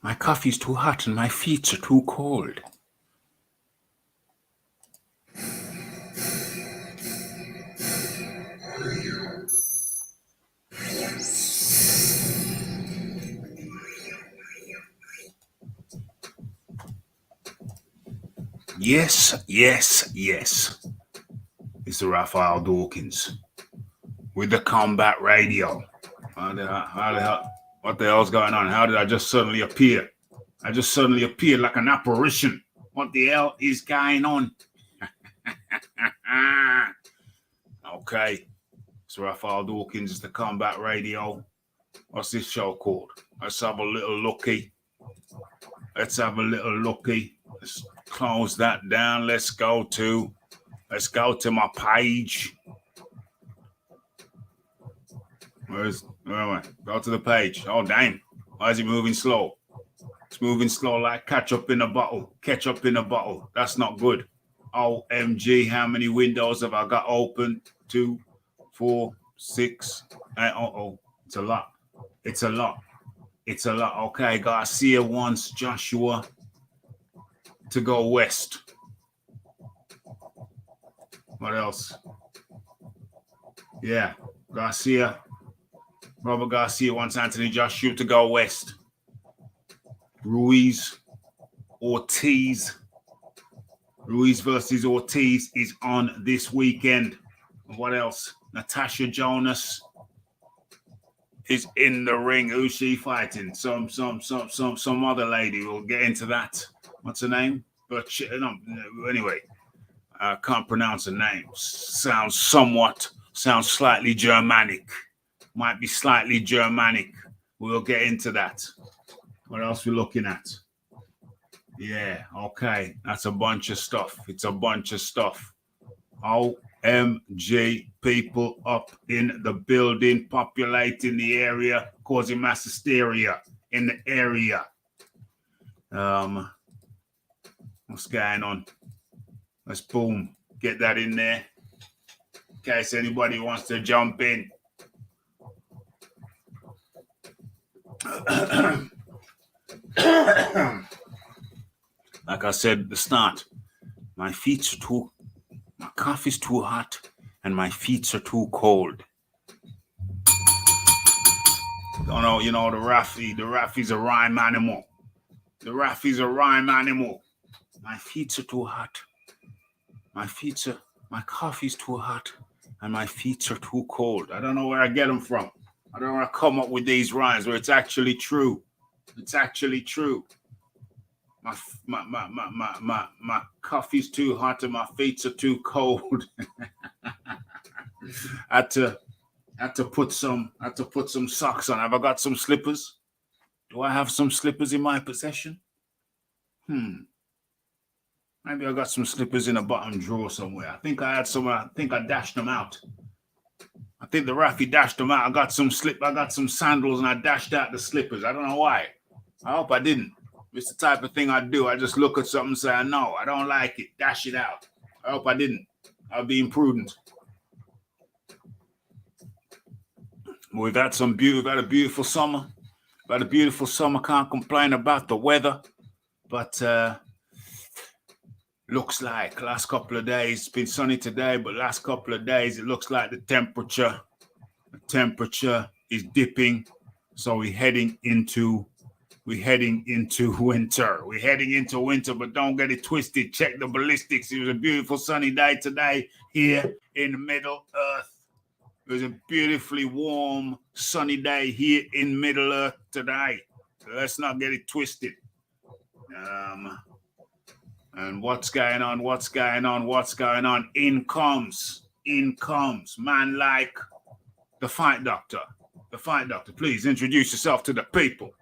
My coffee's too hot and my feet are too cold. Yes, yes, yes. It's the Raphael Dawkins with the combat radio. How the hell? What the hell's going on? How did I just suddenly appear? I just suddenly appeared like an apparition. What the hell is going on? Okay. So Raphael Dawkins is the combat radio. What's this show called? Let's have a little looky. Let's close that down. Let's go to my page. Where am I? Go to the page. Oh, damn. Why is it moving slow? It's moving slow like ketchup in a bottle. Ketchup in a bottle. That's not good. OMG, how many windows have I got open? 2, 4, 6. It's a lot. It's a lot. Okay, Garcia wants Joshua to go west. What else? Yeah, Robert Garcia wants Anthonyjoshua to go west. Ruiz versus Ortiz is on this weekend. What else? Natasha Jonas is in the ring. Who's she fighting? Some other lady. We'll get into that. What's her name? But anyway, I can't pronounce her name. Sounds slightly Germanic. Might be slightly Germanic. We'll get into that. What else we looking at? Yeah, okay. That's a bunch of stuff. It's a bunch of stuff. OMG, people up in the building, populating the area, causing mass hysteria in the area. What's going on? Let's boom, get that in there. In case anybody wants to jump in. Like I said at the start, my coffee's too hot and my feet are too cold. Don't know, the Raffi's a rhyme animal. My feet are too hot. My coffee's too hot and my feet are too cold. I don't know where I get them from. I don't know where I come up with these rhymes where it's actually true. My coffee's too hot and my feet are too cold. I had to put some socks on. Have I got some slippers? Do I have some slippers in my possession? Maybe I got some slippers in a bottom drawer somewhere. I think I had some. I think I dashed them out. I think the Raffi dashed them out. I got some sandals and I dashed out the slippers. I don't know why. I hope I didn't. It's the type of thing I do. I just look at something and say, no, I don't like it. Dash it out. I hope I didn't. I'll be imprudent. We've had a beautiful summer. Can't complain about the weather. But looks like last couple of days, it's been sunny today, but last couple of days, it looks like the temperature is dipping. So we're heading into winter. But don't get it twisted. Check the ballistics. It was a beautiful sunny day today here in Middle Earth. It was a beautifully warm, sunny day here in Middle Earth today. So let's not get it twisted. And what's going on? In comes man like the Fight Doctor. Please introduce yourself to the people.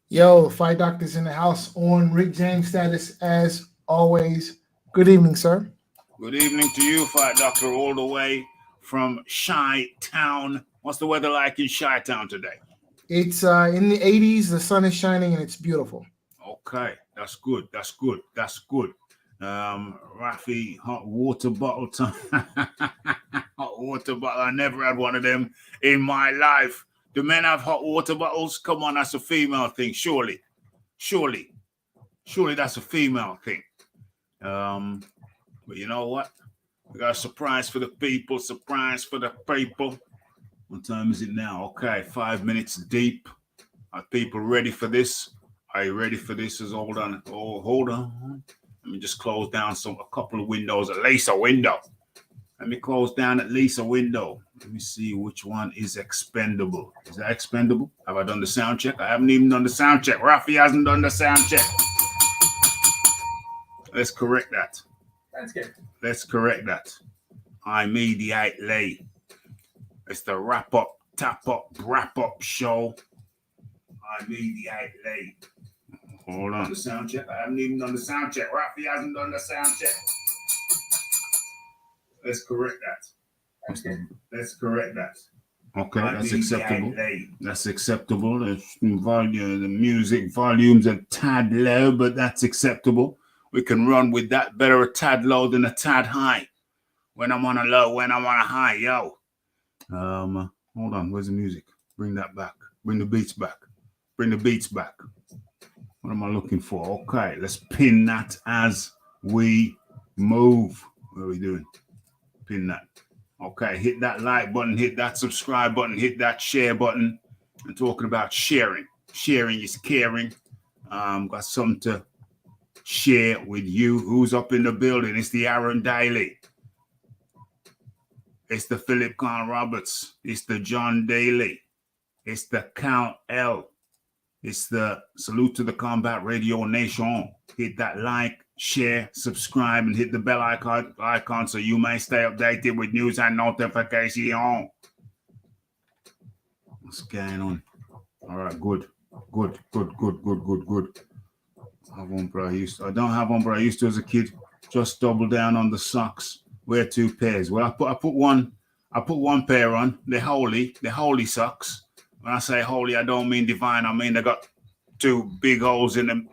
Yo, the Fight Doctor's in the house on Rick James status as always. Good evening, sir. Good evening to you, Fight Doctor, all the way from Chi-Town. What's the weather like in Chi-Town today? It's in the 80s. The sun is shining and it's beautiful. Okay, that's good. Raffi, hot water bottle time. Hot water bottle. I never had one of them in my life. Do men have hot water bottles? Come on, that's a female thing, surely. Surely that's a female thing. But you know what? We got a surprise for the people. What time is it now? Okay, 5 minutes deep. Are people ready for this? Are you ready for this? Hold on. Let me just close down a couple of windows, at least a window. Let me close down at least a window. Let me see which one is expendable. Is that expendable? Have I done the sound check? I haven't even done the sound check. Rafi hasn't done the sound check. Let's correct that. That's good. Let's correct that. Immediately. It's the wrap up, tap up, wrap up show. Immediately. Hold on. The sound check. I haven't even done the sound check. Rafi hasn't done the sound check. Let's correct that. That's good. Let's correct that. Okay, that's acceptable. That's acceptable. The music volume's a tad low, but that's acceptable. We can run with that. Better a tad low than a tad high. When I'm on a low, when I'm on a high, yo. Hold on. Where's the music? Bring that back. Bring the beats back. Bring the beats back. What am I looking for? Okay, let's pin that as we move. What are we doing? Pin that. Okay, hit that like button, hit that subscribe button, hit that share button. I'm talking about sharing. Sharing is caring. Got something to share with you. Who's up in the building? It's the Aaron Daly. It's the Philip Khan Roberts. It's the John Daly. It's the Count L. It's the Salute to the Combat Radio Nation. Hit that like, share, subscribe, and hit the bell icon so you may stay updated with news and notification. What's going on? All right, good. I have one, but I don't have one, but I used to as a kid. Just double down on the socks. Wear two pairs. Well, I put one pair on. They're holy socks. When I say holy, I don't mean divine. I mean they got two big holes in them.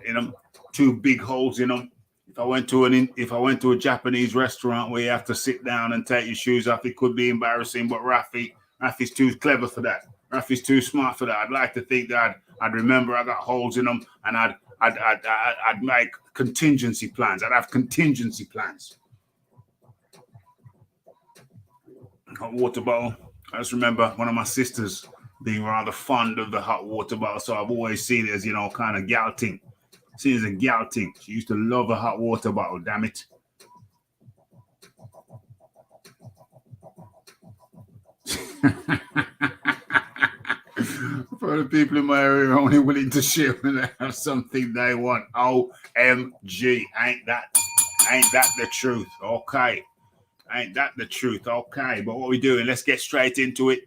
Two big holes in them. If I went to a Japanese restaurant where you have to sit down and take your shoes off, it could be embarrassing. But Rafi's too clever for that. Rafi's too smart for that. I'd like to think that I'd remember I got holes in them, and I'd make contingency plans. I'd have contingency plans. Hot water bottle. I just remember one of my sisters being rather fond of the hot water bottle, so I've always seen it as, kind of gal thing. Seen it as a gal thing. She used to love a hot water bottle, damn it. For the people in my area are only willing to share when they have something they want. OMG. Ain't that the truth? Okay. Ain't that the truth? Okay. But what we doing? Let's get straight into it.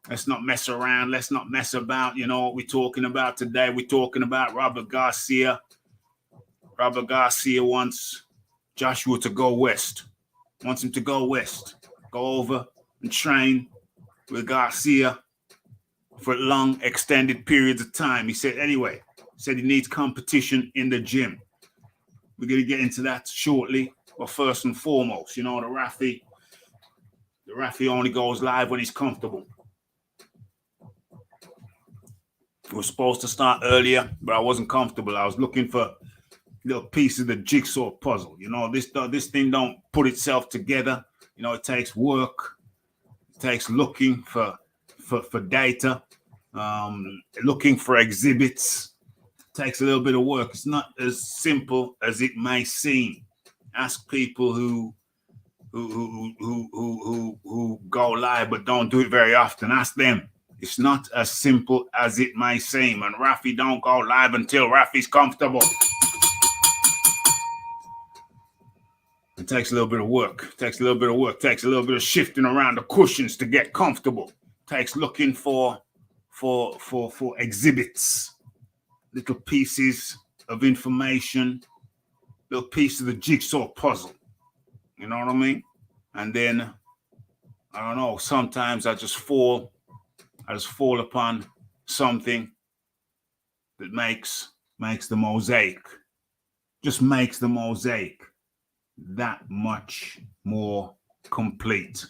Let's not mess around. Let's not mess about. You know what we're talking about today? We're talking about Robert Garcia. Robert Garcia wants Joshua to go west. Wants him to go west. Go over and train with Garcia for long, extended periods of time. He said, anyway, he needs competition in the gym. We're going to get into that shortly. But first and foremost, the Rafi only goes live when he's comfortable. We were supposed to start earlier, but I wasn't comfortable. I was looking for little pieces of the jigsaw puzzle. This thing don't put itself together. It takes work. It takes looking for data, looking for exhibits. It takes a little bit of work. It's not as simple as it may seem. Ask people who go live but don't do it very often. Ask them. It's not as simple as it may seem. And Rafi don't go live until Rafi's comfortable. It takes a little bit of work. Takes a little bit of shifting around the cushions to get comfortable. Takes looking for exhibits, little pieces of information, little piece of the jigsaw puzzle. You know what I mean? And then, I don't know, sometimes I just fall upon something that makes the mosaic, just makes the mosaic that much more complete.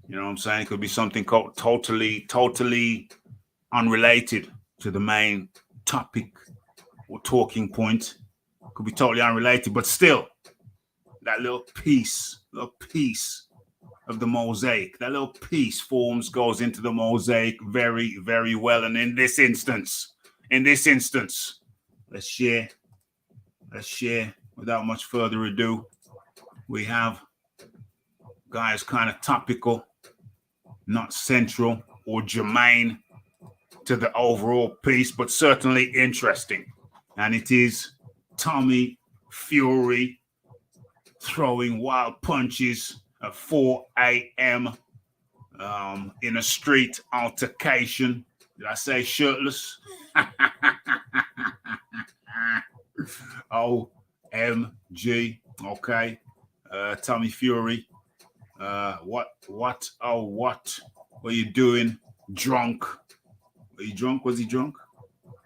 You know what I'm saying? It could be something called totally unrelated to the main topic or talking point. Could be totally unrelated, but still, that little piece of the mosaic, that little piece goes into the mosaic very, very well. And in this instance, let's share without much further ado. We have guys kind of topical, not central or germane to the overall piece, but certainly interesting. And it is Tommy Fury throwing wild punches at 4 a.m. In a street altercation. Did I say shirtless? OMG. Okay. Tommy Fury. What were you doing? Drunk. Were you drunk? Was he drunk?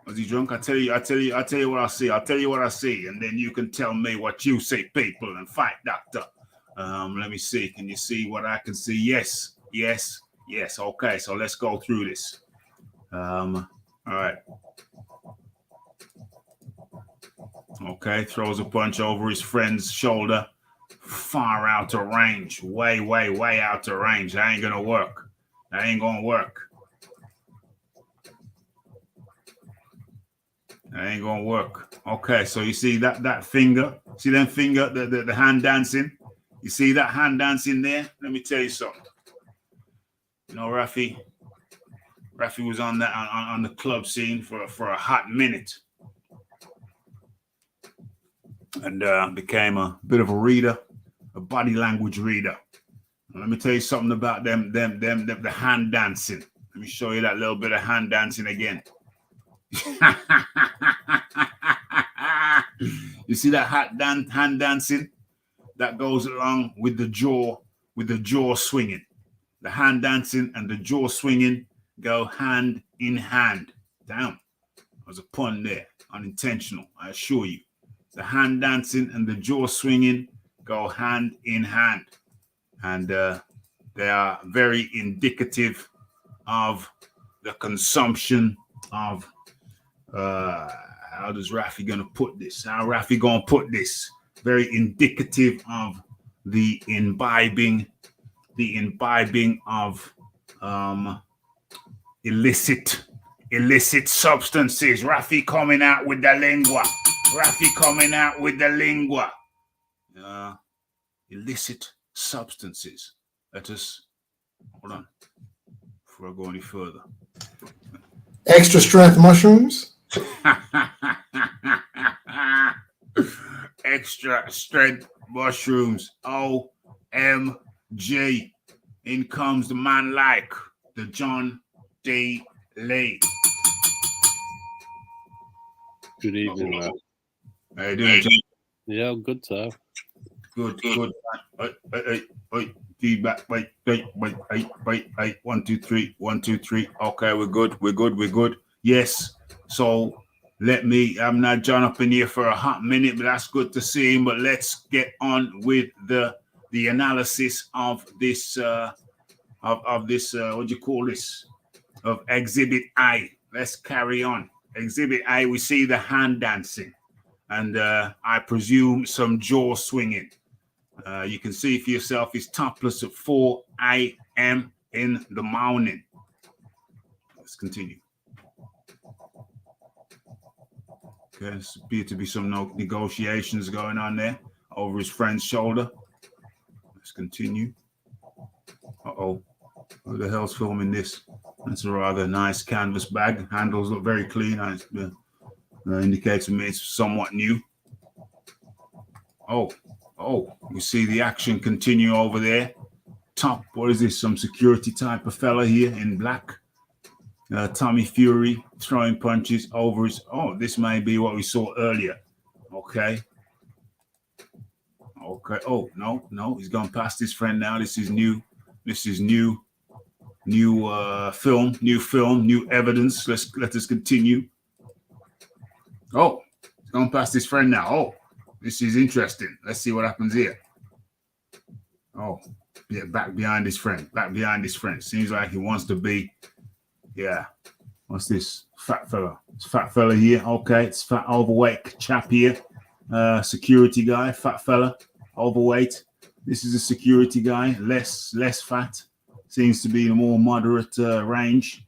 Was he drunk? I tell you what I see. I'll tell you what I see, and then you can tell me what you see, people, and fight doctor. Let me see. Can you see what I can see? Yes. Okay, so let's go through this. All right. Okay, throws a punch over his friend's shoulder. Far out of range. Way out of range. That ain't gonna work. That ain't gonna work. That ain't gonna work. Okay, so you see that finger? See that finger, the hand dancing? You see that hand dancing there? Let me tell you something. You know, Rafi was on that on the club scene for a hot minute. And became a bit of a reader, a body language reader. And let me tell you something about them the hand dancing. Let me show you that little bit of hand dancing again. You see that hand dancing that goes along with the jaw swinging. The hand dancing and the jaw swinging go hand in hand. Damn, there was a pun there, unintentional, I assure you. The hand dancing and the jaw swinging go hand in hand, and they are very indicative of the consumption of how does Rafi gonna put this? Very indicative of the imbibing of illicit substances. Rafi coming out with the lingua. Illicit substances. Let us hold on before I go any further. Extra strength mushrooms. Extra strength mushrooms. OMG. In comes the man like the John D. Lee. Good evening, man. How you doing, John? Yeah, good, sir. Good. Feedback. Wait. 1, 2, 3. 1, 2, 3. Okay, we're good. Yes. So I'm not John up in here for a hot minute, but that's good to see him. But let's get on with the analysis of this of this what do you call this? Of Exhibit A. Let's carry on. Exhibit A, we see the hand dancing, and I presume some jaw swinging. You can see for yourself he's topless at 4 a.m. in the morning. Let's continue. Okay, there appear to be some negotiations going on there over his friend's shoulder. Let's continue. Uh-oh. Who the hell's filming this? That's a rather nice canvas bag. Handles look very clean. Indicates to me it's somewhat new. Oh, we see the action continue over there. Top, what is this? Some security type of fella here in black. Tommy Fury throwing punches over his. Oh, this may be what we saw earlier. Okay. Oh, no, he's gone past his friend now. This is new film, new evidence. Let us continue. Oh, he's gone past his friend now. Oh, this is interesting. Let's see what happens here. Oh, Yeah, back behind his friend. Back behind his friend. Seems like he wants to be. Yeah. What's this? Fat fella. It's fat fella here. Okay, it's fat overweight chap here. Security guy. Fat fella. Overweight. This is a security guy. Less fat. Seems to be a more moderate range.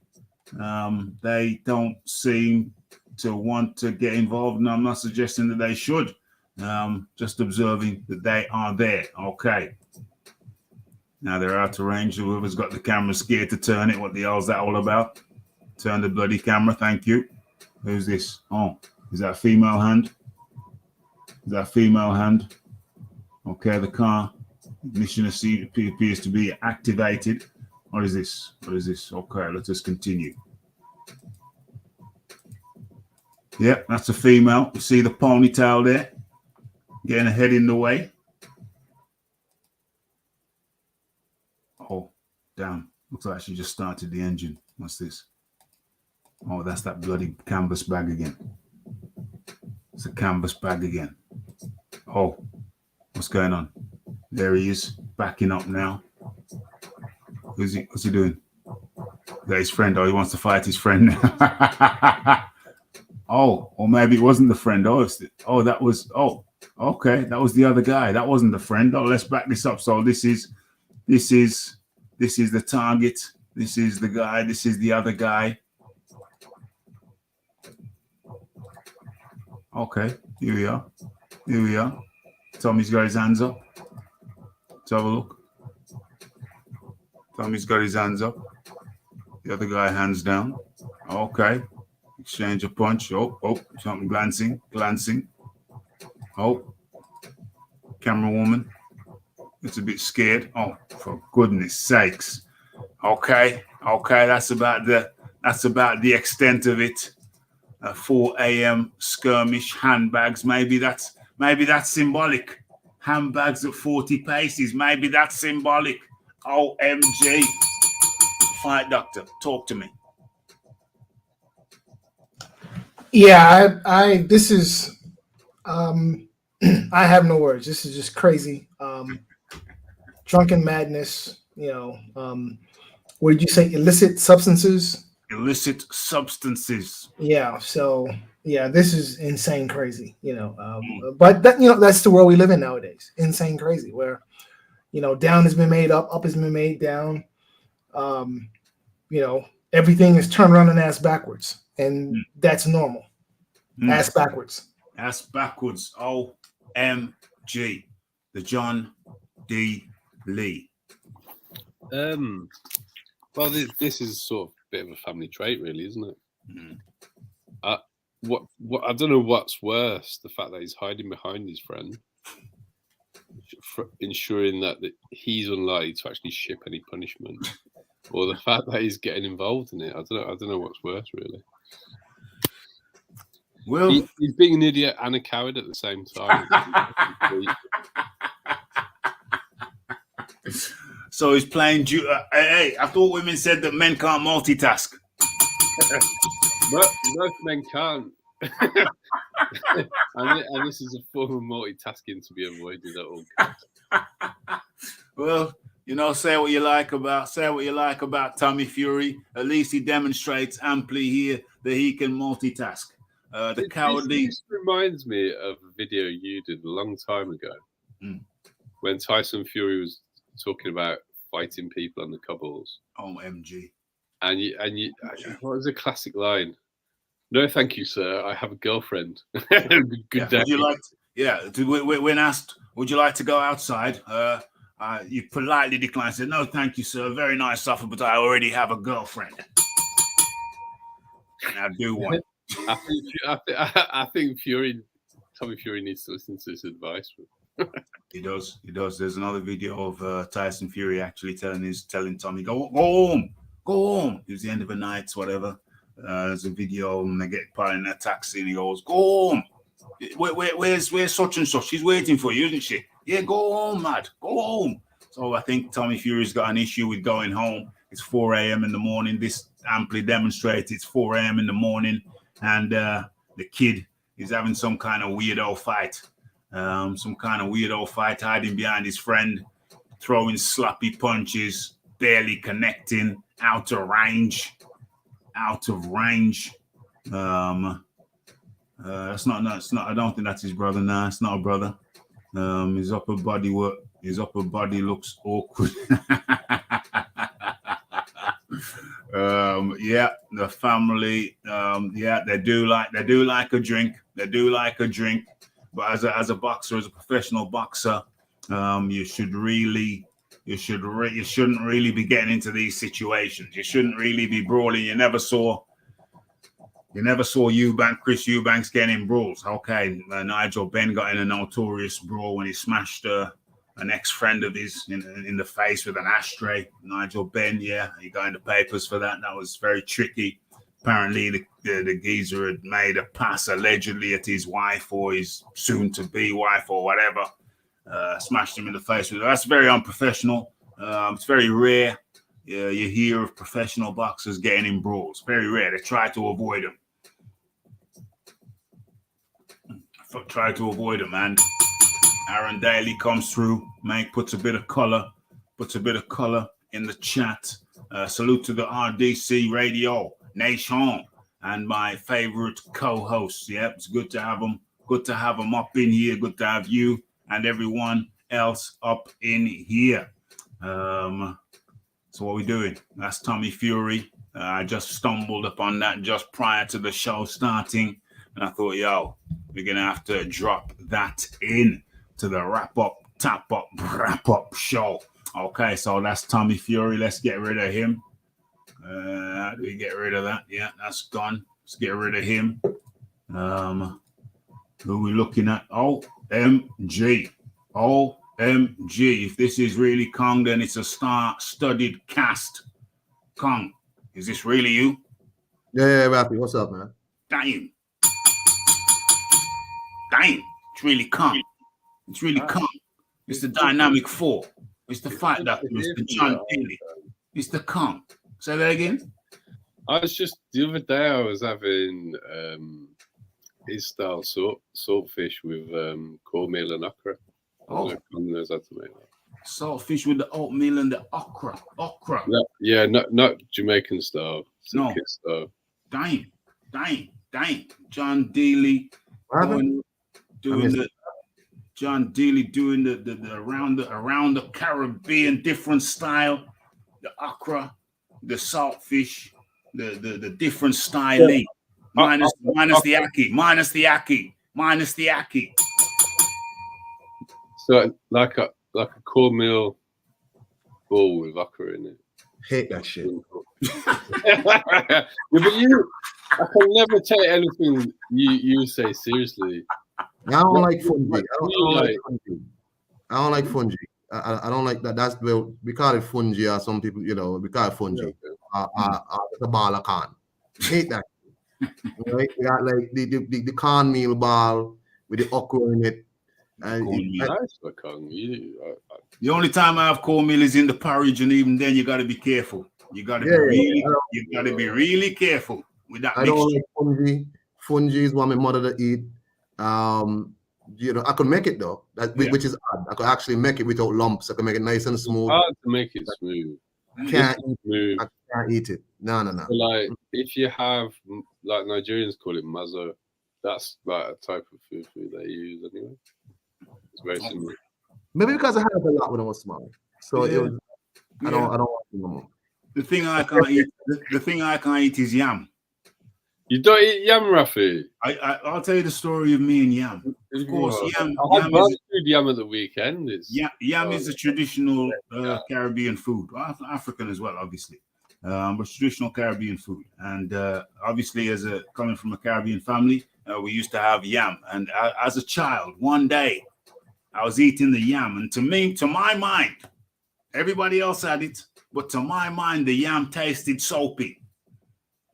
They don't seem to want to get involved, and I'm not suggesting that they should. Just observing that they are there. Okay. Now they're out of range. Whoever's got the camera scared to turn it. What the hell's that all about? Turn the bloody camera. Thank you. Who's this? Oh, is that a female hand? Is that a female hand? Okay, the car ignition appears to be activated. What is this? What is this? Okay, let us continue. Yeah, that's a female. You see the ponytail there? Getting her head in the way. Oh, damn. Looks like she just started the engine. What's this? Oh, that's that bloody canvas bag again. It's a canvas bag again. Oh, what's going on? There he is, backing up now. Who's he? What's he doing? That his friend. Oh, he wants to fight his friend now. Oh, or maybe it wasn't the friend. Oh, that was. Oh, okay, that was the other guy. That wasn't the friend. Oh, let's back this up. So this is the target. This is the guy. This is the other guy. Okay, here we are. Here we are. Tommy's got his hands up. Let's have a look. Tommy's got his hands up. The other guy hands down. Okay. Exchange a punch. Oh, something glancing. Oh, camera woman. It's a bit scared. Oh, for goodness sakes. Okay. That's about the extent of it. 4 a.m. skirmish, handbags. Maybe that's symbolic. Handbags at 40 paces. Maybe that's symbolic. OMG. Fight doctor, talk to me. Yeah, I this is I have no words. This is just crazy. Drunken madness, what did you say? Illicit substances? Illicit substances. Yeah, so yeah, this is insane crazy, but that's the world we live in nowadays. Insane crazy, where down has been made up has been made down. Everything is turned around and ass backwards, and that's normal. Ass backwards. Ass backwards. OMG. The John D. Lee. Well, this is sort of a bit of a family trait, really, isn't it? What I don't know what's worse: the fact that he's hiding behind his friend, ensuring that he's unlikely to actually ship any punishment, or the fact that he's getting involved in it. I don't know what's worse, really. Well, he's being an idiot and a coward at the same time. So he's playing. Hey, I thought women said that men can't multitask. Most men can't. and this is a form of multitasking to be avoided at all costs. Well, say what you like about Tommy Fury. At least he demonstrates amply here that he can multitask. The cowardly. This reminds me of a video you did a long time ago when Tyson Fury was talking about fighting people on the cobbles. OMG. And you what was a classic line? No, thank you, sir. I have a girlfriend. Good day. Would you like? When asked, would you like to go outside? You politely declined. Said, no, thank you, sir. Very nice offer, but I already have a girlfriend. Now do one. I think Tommy Fury needs to listen to this advice. He does. There's another video of Tyson Fury actually telling Tommy, go home. It was the end of the night, whatever. There's a video and they get put in a taxi and he goes, go home. Where's such and such? She's waiting for you, isn't she? Yeah, go home, mad. Go home. So I think Tommy Fury's got an issue with going home. It's 4 a.m. in the morning. This amply demonstrates it's 4 a.m. in the morning. And the kid is having some kind of weirdo fight. Hiding behind his friend, throwing sloppy punches, barely connecting, out of range. That's not. I don't think that's his brother. Nah, it's not a brother. His upper body looks awkward. Yeah, the family. Yeah, they do like a drink. But as a boxer, as a professional boxer, you shouldn't really be getting into these situations. You shouldn't really be brawling. You never saw Chris Eubanks getting in brawls. Okay, Nigel Benn got in a notorious brawl when he smashed an ex-friend of his in the face with an ashtray. Nigel Benn, yeah, he got in the papers for that. That was very tricky. Apparently, the geezer had made a pass allegedly at his wife or his soon-to-be wife or whatever. Smashed him in the face with it. That's very unprofessional. It's very rare. Yeah, you hear of professional boxers getting in brawls. Very rare. They try to avoid them. And Aaron Daly comes through, puts a bit of color in the chat. Salute to the RDC Radio Nation and my favorite co-hosts. Yep, it's good to have them. Good to have them up in here. Good to have you and everyone else up in here. So what we doing? That's Tommy Fury. I just stumbled upon that just prior to the show starting, and I thought, yo, we're gonna have to drop that in to the wrap up show. Okay, so that's Tommy Fury. Let's get rid of him. How do we get rid of that? Yeah, that's gone. Let's get rid of him. Who are we looking at? OMG. If this is really Kong, then it's a star-studded cast. Kong, is this really you? Yeah, Rappy. What's up, man? Damn. It's really Kong. It's the Dynamic Four. It's the Fight Doctor. It's the John Daly. It's the Kong. Say that again. I was just the other day. I was having his style saltfish with cornmeal and okra. Knows how to make that. Saltfish with the oatmeal and the okra. Yeah, not Jamaican style. No. Style. Dang. John Daly doing the around the Caribbean different style, the okra, the saltfish, the different styling. Minus the ackee. So like a cornmeal ball with okra in it. Hate that shit. Yeah, but I can never take anything you say seriously. I don't like fungi. I don't like fungi. I don't like that. That's we call it fungi, or some people, we call it fungi. The ball of corn. Hate that. Right? We got like the cornmeal ball with the okra in it. The only time I have cornmeal is in the porridge, and even then you got to be careful. You got to be really careful with that. I don't like fungi. Fungi is what my mother to eat. I could make it though, which is odd. I could actually make it without lumps. I could make it nice and smooth. Hard to make it smooth. I can't eat it. No. So like if you have, like Nigerians call it mazo, that's like a type of food they use anyway. It's very similar. Maybe because I had it a lot when I was small, so it was. I don't want it no more. The thing I can't eat. The thing I can't eat is yam. You don't eat yam, Rafi? I'll tell you the story of me and yam. Of course, yam at the weekend. Yam is a traditional Caribbean food, African as well, obviously, but traditional Caribbean food. And obviously, coming from a Caribbean family, we used to have yam. And as a child, one day, I was eating the yam, and to my mind, everybody else had it, but to my mind, the yam tasted soapy.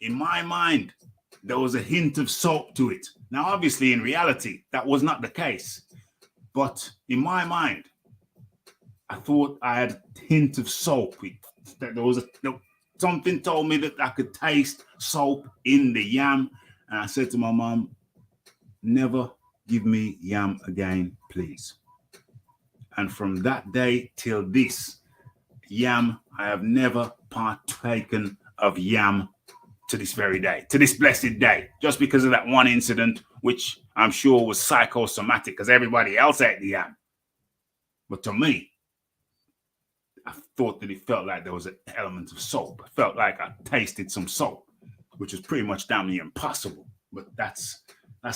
In my mind, there was a hint of soap to it. Now, obviously, in reality, that was not the case. But in my mind, I thought I had a hint of soap. Something told me that I could taste soap in the yam. And I said to my mom, never give me yam again, please. And from that day till this, yam, I have never partaken of yam to this very day, to this blessed day, just because of that one incident, which I'm sure was psychosomatic because everybody else ate the yam. But to me, I thought that it felt like there was an element of salt. I felt like I tasted some salt, which was pretty much damn near impossible. But that's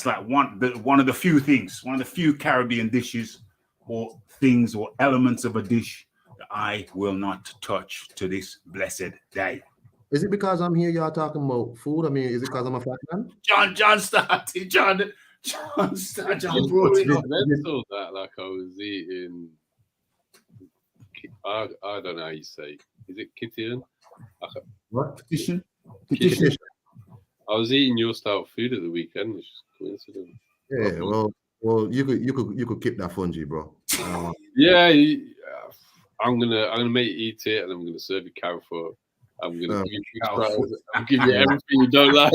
like one of the few things, one of the few Caribbean dishes or things or elements of a dish that I will not touch to this blessed day. Is it because I'm here, y'all talking about food? I mean, is it because I'm a fat man? John started. John brought it up. Mental that, like I was eating. I don't know how you say. Is it Kittian? What? Petition. I was eating your style food at the weekend. It's just coincidence. Yeah, well, you could keep that fungi, bro. Yeah, I'm gonna make you eat it, and I'm gonna serve you carrot for. I'm gonna give you everything you don't like.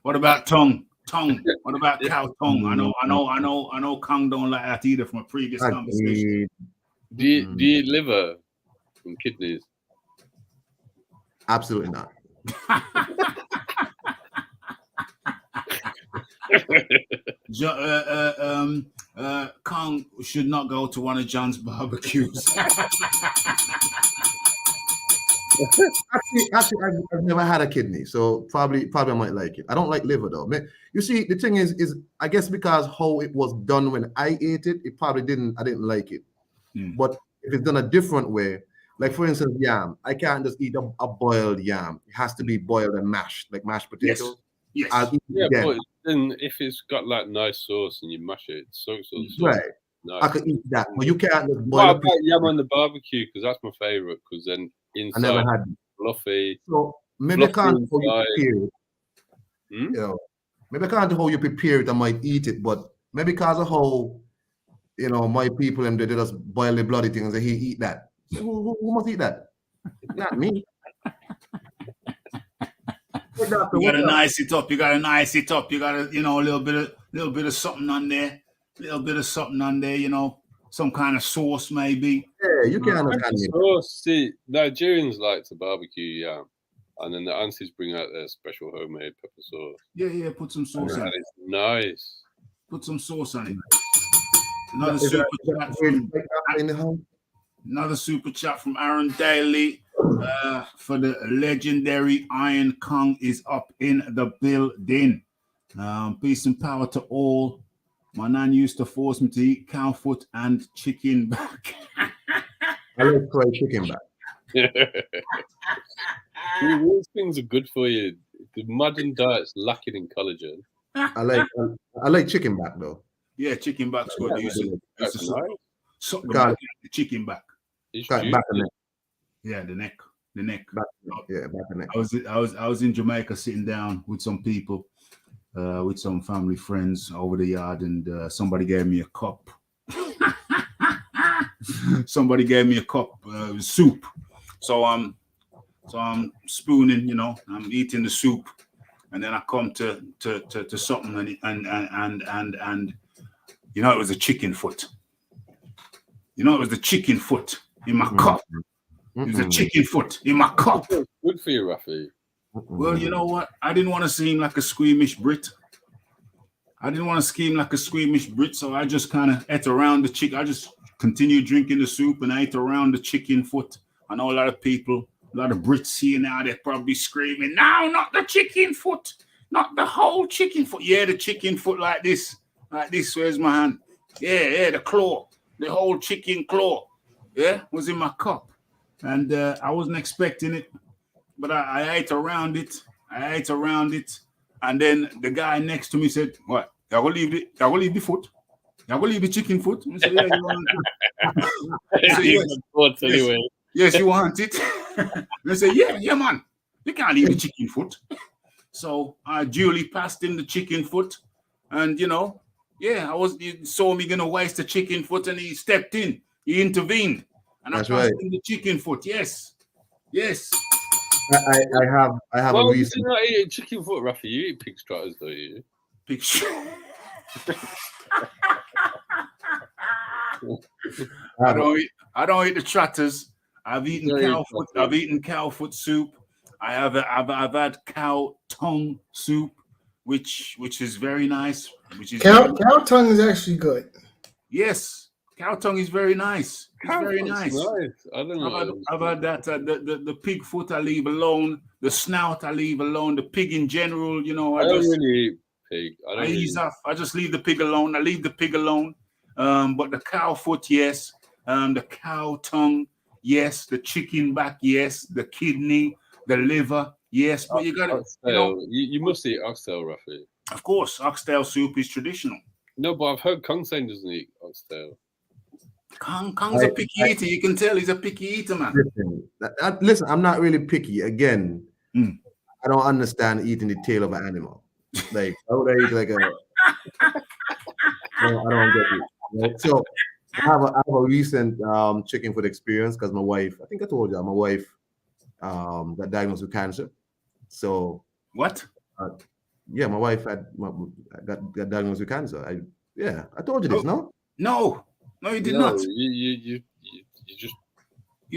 What about tongue? What about cow tongue? I know Kang don't like that either from a previous conversation. Do you eat liver and kidneys? Absolutely not. Kang should not go to one of John's barbecues. Actually, I've never had a kidney, so probably I might like it. I don't like liver though. You see, the thing is I guess because how it was done when I ate it, I didn't like it. But if it's done a different way, like for instance, yam, I can't just eat a boiled yam. It has to be boiled and mashed, like mashed potatoes. Yes. But then if it's got like nice sauce and you mash it, soaks all the sauce. Right. Nice. I could eat that, but you can't just boil. What about yam on the barbecue? Because that's my favorite. Because then inside, I never had it. Fluffy. So maybe I can't how you prepare it. You know, maybe I can't how you prepare it. I might eat it, but maybe because of how my people and they just boil the bloody things and he eat that. Who must eat that? Not me. You gotta nice it up. You gotta a little bit of something on there. Some kind of sauce maybe. Yeah, you can sauce. See, Nigerians like to barbecue yam, and then the aunties bring out their special homemade pepper sauce. Yeah, put some sauce on it. It's nice. Put some sauce on it. Another super chat from Aaron Daly. For the legendary Iron Kong is up in the building. Peace and power to all. My nan used to force me to eat cow foot and chicken back. I like fried chicken back. These things are good for you. The modern diet's lacking in collagen. I like chicken back though. Yeah, chicken back's good. Got the chicken back. Back and neck. Yeah, the neck. Back and neck. I was in Jamaica sitting down with some people, with some family friends over the yard, and somebody gave me a cup. Somebody gave me a cup of soup. So I'm spooning, I'm eating the soup, and then I come to something, and it was a chicken foot. It was the chicken foot in my cup. It was a chicken foot in my cup. Good for you, Rafi. Well, you know what? I didn't want to seem like a squeamish Brit. So I just kind of ate around the chicken. I just continued drinking the soup and I ate around the chicken foot. I know a lot of people, a lot of Brits here now, they're probably screaming, no, not the chicken foot. Not the whole chicken foot. Yeah, the chicken foot like this. Where's my hand? Yeah, the claw. The whole chicken claw. Yeah, was in my cup. And I wasn't expecting it. But I ate around it. And then the guy next to me said, what? Y'all gonna leave the foot? Y'all gonna leave the chicken foot? I said, yeah, you want it? Anyway. Yes, you want it? And I said, yeah, man. You can't leave the chicken foot. So I duly passed him the chicken foot. And, he saw me going to waste the chicken foot and he stepped in. He intervened. And That's I passed right. him the chicken foot. Yes. I have a reason. You not eat chicken foot, Rafi? You eat pig trotters, don't you? Pig I don't eat the trotters. I've eaten cow foot. I've eaten cow foot soup. I've had cow tongue soup, which is very nice. Which is cow tongue is actually good. Yes, cow tongue is very nice. It's very nice. I don't know. I've had that. The pig foot I leave alone. The snout I leave alone. The pig in general, you know. I don't really eat pig. I ease off. I just leave the pig alone. I leave the pig alone. But the cow foot, yes. The cow tongue, yes. The chicken back, yes. The kidney, the liver, yes. But you got to. You must eat oxtail, Rafi. Of course, oxtail soup is traditional. No, but I've heard Kong saying doesn't eat oxtail. Kong's a picky eater. You can tell he's a picky eater, man. Listen, I'm not really picky. Again, I don't understand eating the tail of an animal. Like, how would I eat like a? I don't get it. Right? So I have a recent chicken foot experience because my wife, I think I told you, my wife got diagnosed with cancer. So what? Yeah, my wife got diagnosed with cancer. I told you this, no? No, you did not. You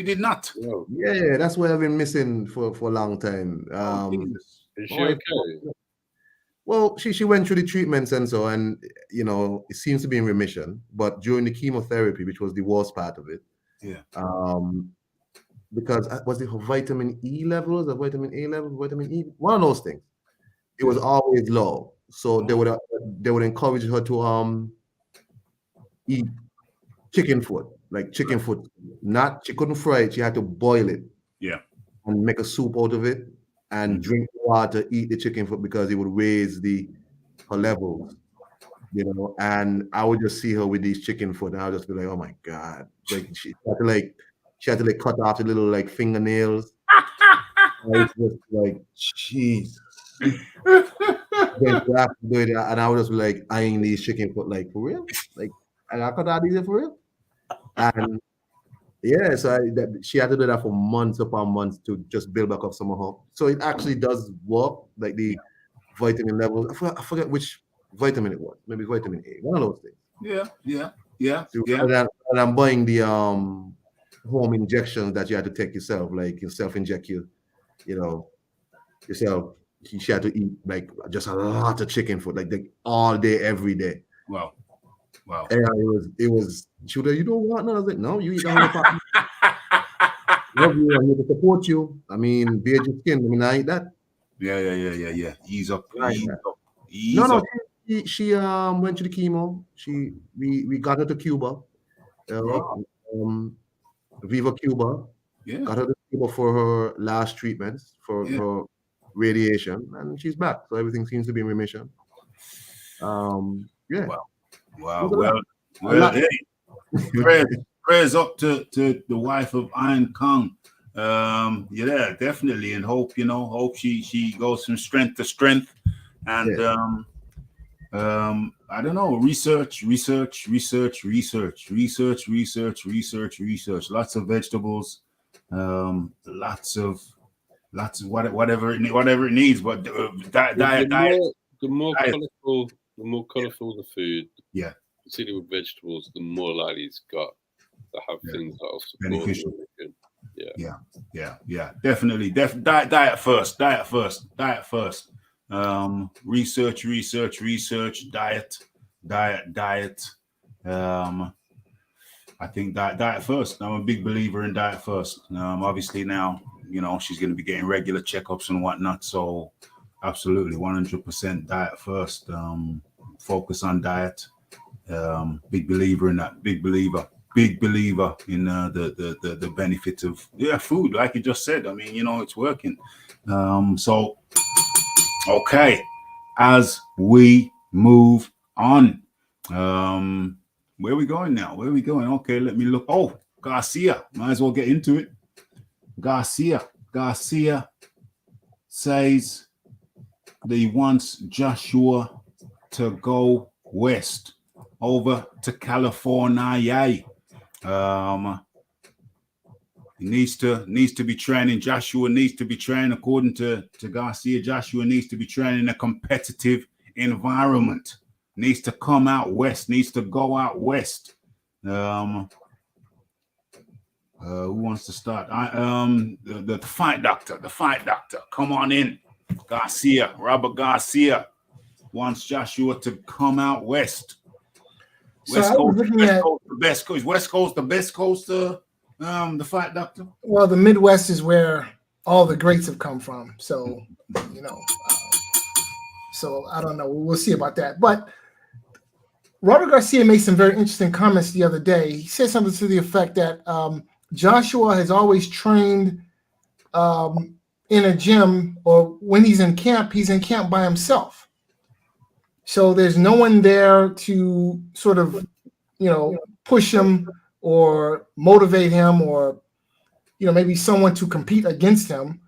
did not. No. Yeah, that's what I've been missing for a long time. Is she okay? Well, she went through the treatments and so, and you know, it seems to be in remission. But during the chemotherapy, which was the worst part of it, because was it her vitamin E levels, or vitamin A levels, vitamin E, one of those things. It was always low, so they would encourage her to eat chicken foot, like chicken foot. Not, she couldn't fry it; she had to boil it, and make a soup out of it, and drink water, eat the chicken foot because it would raise her levels, you know. And I would just see her with these chicken foot, and I would just be like, oh my god, like she had to cut off the little like fingernails. I was just like, jeez. And I was just like eyeing these chicken foot, like, for real, like, and I cut out these for real. And yeah, so she had to do that for months upon months to just build back up some of her. So it actually does work, like the vitamin levels. I forget which vitamin it was. Maybe vitamin A, one of those things. Yeah. And I'm buying the home injections that you had to take yourself, like you self-inject yourself. She had to eat like just a lot of chicken foot, like all day, every day. Wow. And it was. She was like, you don't want none. I was like, no, you eat the whole pot. Love you. I'm here to support you. I mean, beard your skin. I mean, I eat that. Yeah. Ease up. She went to the chemo. We got her to Cuba. Viva Cuba. Yeah. Got her to Cuba for her last treatments for her radiation, and she's back. So everything seems to be in remission. Yeah. Wow. Well, hey, prayers up to the wife of Iron Kong. Definitely, and hope she goes from strength to strength. And I don't know, research. Lots of vegetables, lots of whatever it needs. But diet. The more colourful the food. Yeah. Particularly with vegetables, the more likely it's got to have things that are beneficial. Yeah. Definitely. Diet first. Research. Diet. I think diet first. I'm a big believer in diet first. Obviously now, she's going to be getting regular checkups and whatnot. So absolutely, 100% diet first. Focus on diet. Big believer in that. Big believer in the benefits of food, like you just said. I mean, it's working. So okay, as we move on, where are we going now? Okay, let me look. Oh, Garcia, might as well get into it. Garcia says that he wants Joshua to go west over to California. He needs to be training. Joshua needs to be trained, according to Garcia. Joshua needs to be trained in a competitive environment. Needs to come out west. Needs to go out west. Who wants to start? The fight doctor. The fight doctor. Come on in. Garcia. Robert Garcia wants Joshua to come out west. West Coast, the best coast. West Coast, the best coast. The fight doctor. Well, the Midwest is where all the greats have come from. So, so I don't know. We'll see about that. But Robert Garcia made some very interesting comments the other day. He said something to the effect that Joshua has always trained in a gym, or when he's in camp by himself. So there's no one there to sort of, push him or motivate him, or, maybe someone to compete against him.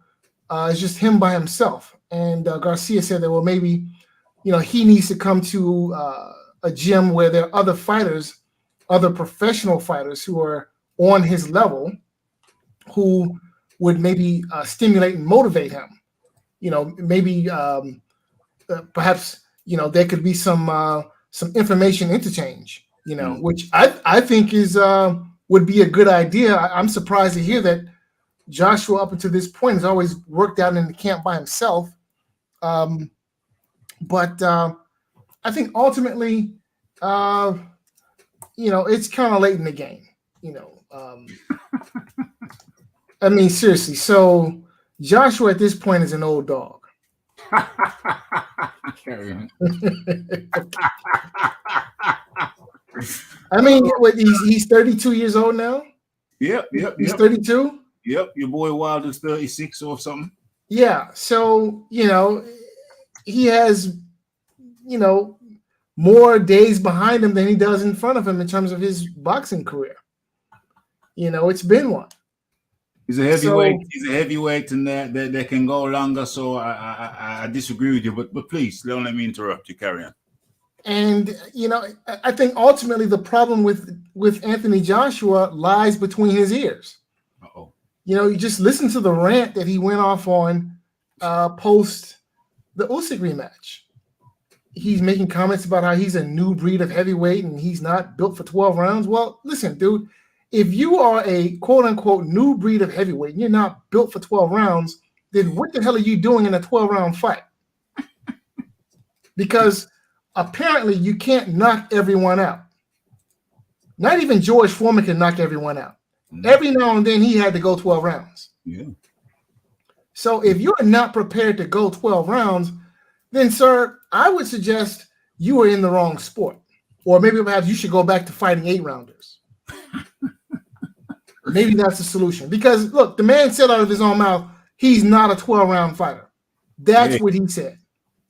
It's just him by himself. And Garcia said that, well, maybe, he needs to come to a gym where there are other fighters, other professional fighters who are on his level, who would maybe stimulate and motivate him. Maybe perhaps there could be some information interchange. Which I think is would be a good idea. I'm surprised to hear that Joshua up until this point has always worked out in the camp by himself. But I think ultimately, it's kind of late in the game. I mean, seriously. So Joshua at this point is an old dog. I mean, he's 32 years old now. Yep. He's 32. Yep, your boy Wilder's 36 or something. Yeah, so he has more days behind him than he does in front of him in terms of his boxing career. It's been one. He's a heavyweight. He's a heavyweight, and that can go longer. So I disagree with you, but please don't let me interrupt you. Carry on. And I think ultimately the problem with Anthony Joshua lies between his ears. Uh-oh. You just listen to the rant that he went off on post the Usyk rematch. He's making comments about how he's a new breed of heavyweight and he's not built for 12 rounds. Well, listen, dude, if you are a quote-unquote new breed of heavyweight and you're not built for 12 rounds, then what the hell are you doing in a 12-round fight? Because apparently you can't knock everyone out. Not even George Foreman can knock everyone out. Every now and then he had to go 12 rounds. Yeah. So if you're not prepared to go 12 rounds, then, sir, I would suggest you are in the wrong sport. Or maybe perhaps you should go back to fighting 8-rounders. Maybe that's the solution. Because, look, the man said out of his own mouth, he's not a 12-round fighter. That's what he said.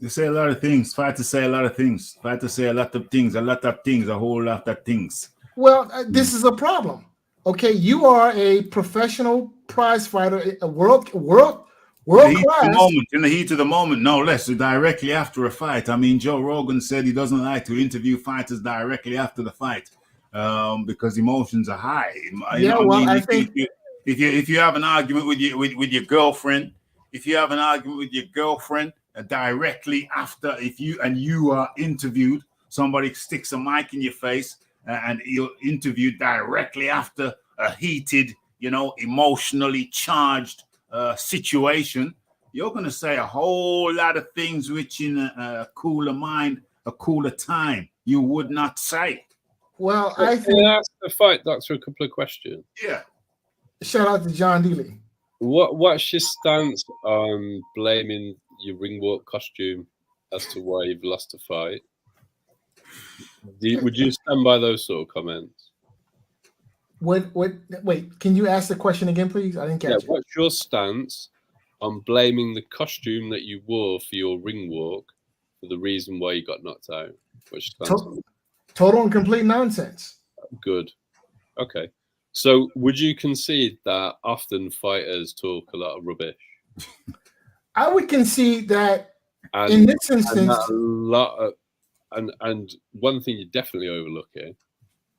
They say a lot of things. Fight to say a lot of things. Fight to say a lot of things, a whole lot of things. Well, this is a problem. Okay, you are a professional prize fighter, a world class. In the heat of the moment, no less, directly after a fight. I mean, Joe Rogan said he doesn't like to interview fighters directly after the fight because emotions are high. I think if you have an argument with your girlfriend, directly after, if you are interviewed, somebody sticks a mic in your face and you're interviewed directly after a heated, emotionally charged situation, you're going to say a whole lot of things which in a cooler mind, a cooler time, you would not say. Well, I think... Can I ask the fight doctor a couple of questions? Yeah. Shout out to John Dealey. What's your stance on blaming your ring walk costume as to why you've lost a fight? Would you stand by those sort of comments? Wait, can you ask the question again, please? I didn't catch it. What's your stance on blaming the costume that you wore for your ring walk for the reason why you got knocked out? What's your stance on that? Total and complete nonsense. Good. Okay. So would you concede that often fighters talk a lot of rubbish? I would concede that in this instance, and one thing you're definitely overlooking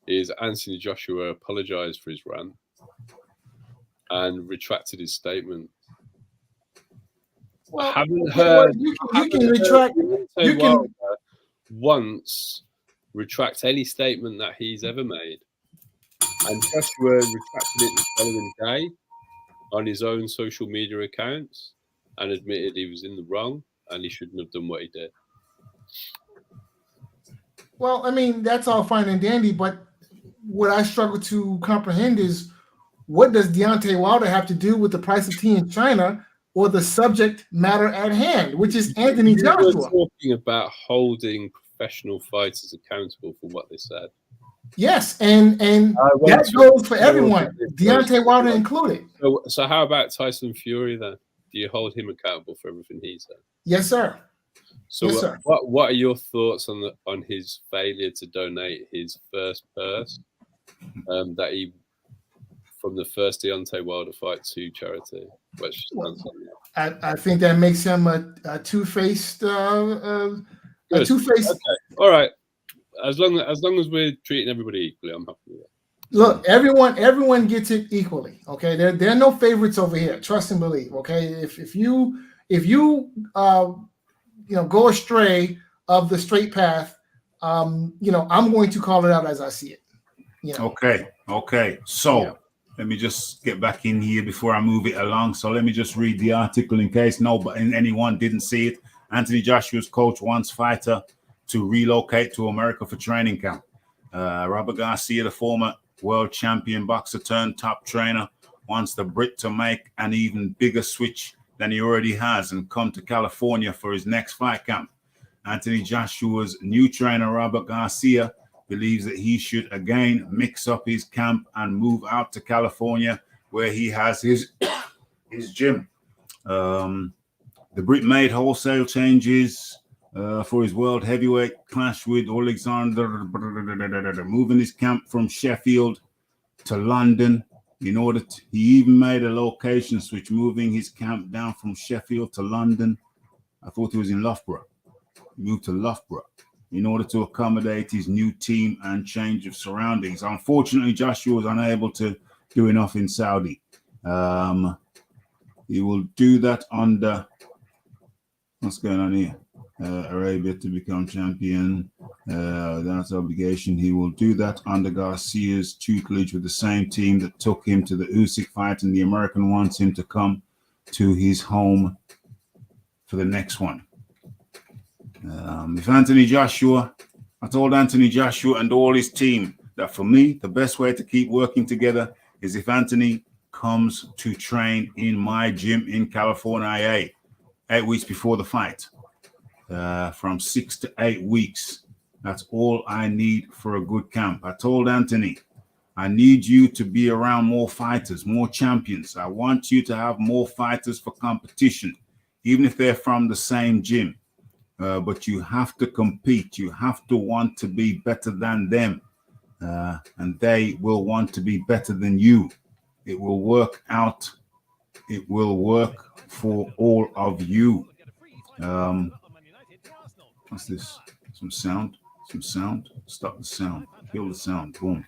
is Anthony Joshua apologized for his rant and retracted his statement. Well, I haven't heard. You can retract. You can once retract any statement that he's ever made. And Joshua retracted it the following day on his own social media accounts and admitted he was in the wrong and he shouldn't have done what he did. Well, I mean, that's all fine and dandy, but what I struggle to comprehend is what does Deontay Wilder have to do with the price of tea in China or the subject matter at hand, which is Anthony Joshua? We're talking about holding professional fighters accountable for what they said. Yes, and that goes for everyone, Deontay Wilder included. So how about Tyson Fury then? Do you hold him accountable for everything he said? Yes, sir. So yes, sir. What are your thoughts on his failure to donate his first purse that he from the first Deontay Wilder fight to charity? I think that makes him a two-faced two-faced. Okay. All right. As long as we're treating everybody equally, I'm happy with that. Look, everyone gets it equally. Okay, there are no favorites over here. Trust and believe. Okay, if you go astray of the straight path, I'm going to call it out as I see it. Okay. So let me just get back in here before I move it along. So let me just read the article in case anyone didn't see it. Anthony Joshua's coach wants fighter to relocate to America for training camp. Robert Garcia, the former world champion boxer turned top trainer, wants the Brit to make an even bigger switch than he already has and come to California for his next fight camp. Anthony Joshua's new trainer, Robert Garcia, believes that he should again mix up his camp and move out to California where he has his gym. The Brit made wholesale changes for his world heavyweight clash with Alexander, moving his camp from Sheffield to London. He even made a location switch, moving his camp down from Sheffield to London. I thought he was in Loughborough. He moved to Loughborough in order to accommodate his new team and change of surroundings. Unfortunately, Joshua was unable to do enough in Saudi. He will do that under what's going on here? Arabia to become champion. That's obligation. He will do that under Garcia's tutelage with the same team that took him to the Usyk fight, and the American wants him to come to his home for the next one. If Anthony Joshua, I told Anthony Joshua and all his team that for me, the best way to keep working together is if Anthony comes to train in my gym in California, 8 weeks before the fight. From 6 to 8 weeks. That's all I need for a good camp. I told Anthony, I need you to be around more fighters, more champions. I want you to have more fighters for competition, even if they're from the same gym. But you have to compete. You have to want to be better than them. And they will want to be better than you. It will work out. It will work for all of you. What's this? Some sound. Stop the sound. Kill the sound. Boom.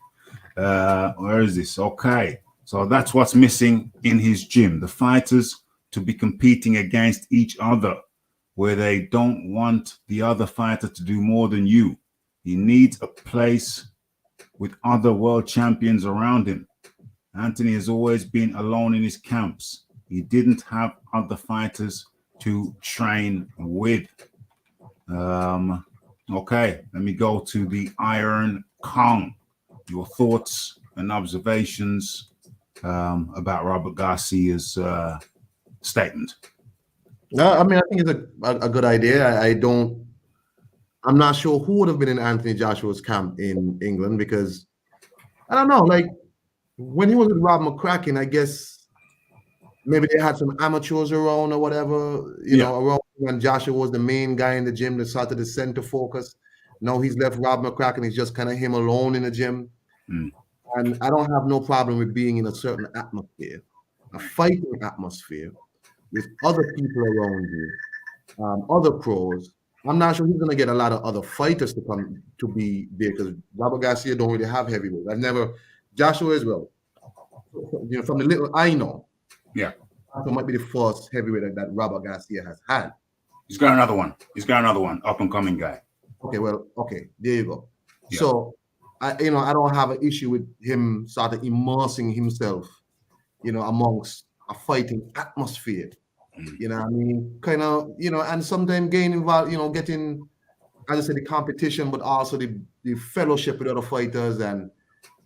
Where is this? Okay. So that's what's missing in his gym. The fighters to be competing against each other, where they don't want the other fighter to do more than you. He needs a place with other world champions around him. Anthony has always been alone in his camps. He didn't have other fighters to train with. Okay, let me go to the Iron Kong. Your thoughts and observations about Robert Garcia's statement. No, I mean, I think it's a good idea. I'm not sure who would have been in Anthony Joshua's camp in England, because I don't know, like when he was with Rob McCracken, I guess maybe they had some amateurs around or whatever, you know, around when Joshua was the main guy in the gym that started the center focus. Now he's left Rob McCracken. It's just kind of him alone in the gym. And I don't have no problem with being in a certain atmosphere, a fighting atmosphere with other people around you, other pros. I'm not sure he's going to get a lot of other fighters to come to be there, because Robert Garcia don't really have heavyweight. Joshua as well. You know, from the little I know. Yeah. It might be the first heavyweight that Robert Garcia has had. He's got another one. Up and coming guy. Okay, there you go. Yeah. So I don't have an issue with him sort of immersing himself, amongst a fighting atmosphere. You know what I mean? Kind of, and sometimes getting involved, getting, as I said, the competition, but also the fellowship with other fighters and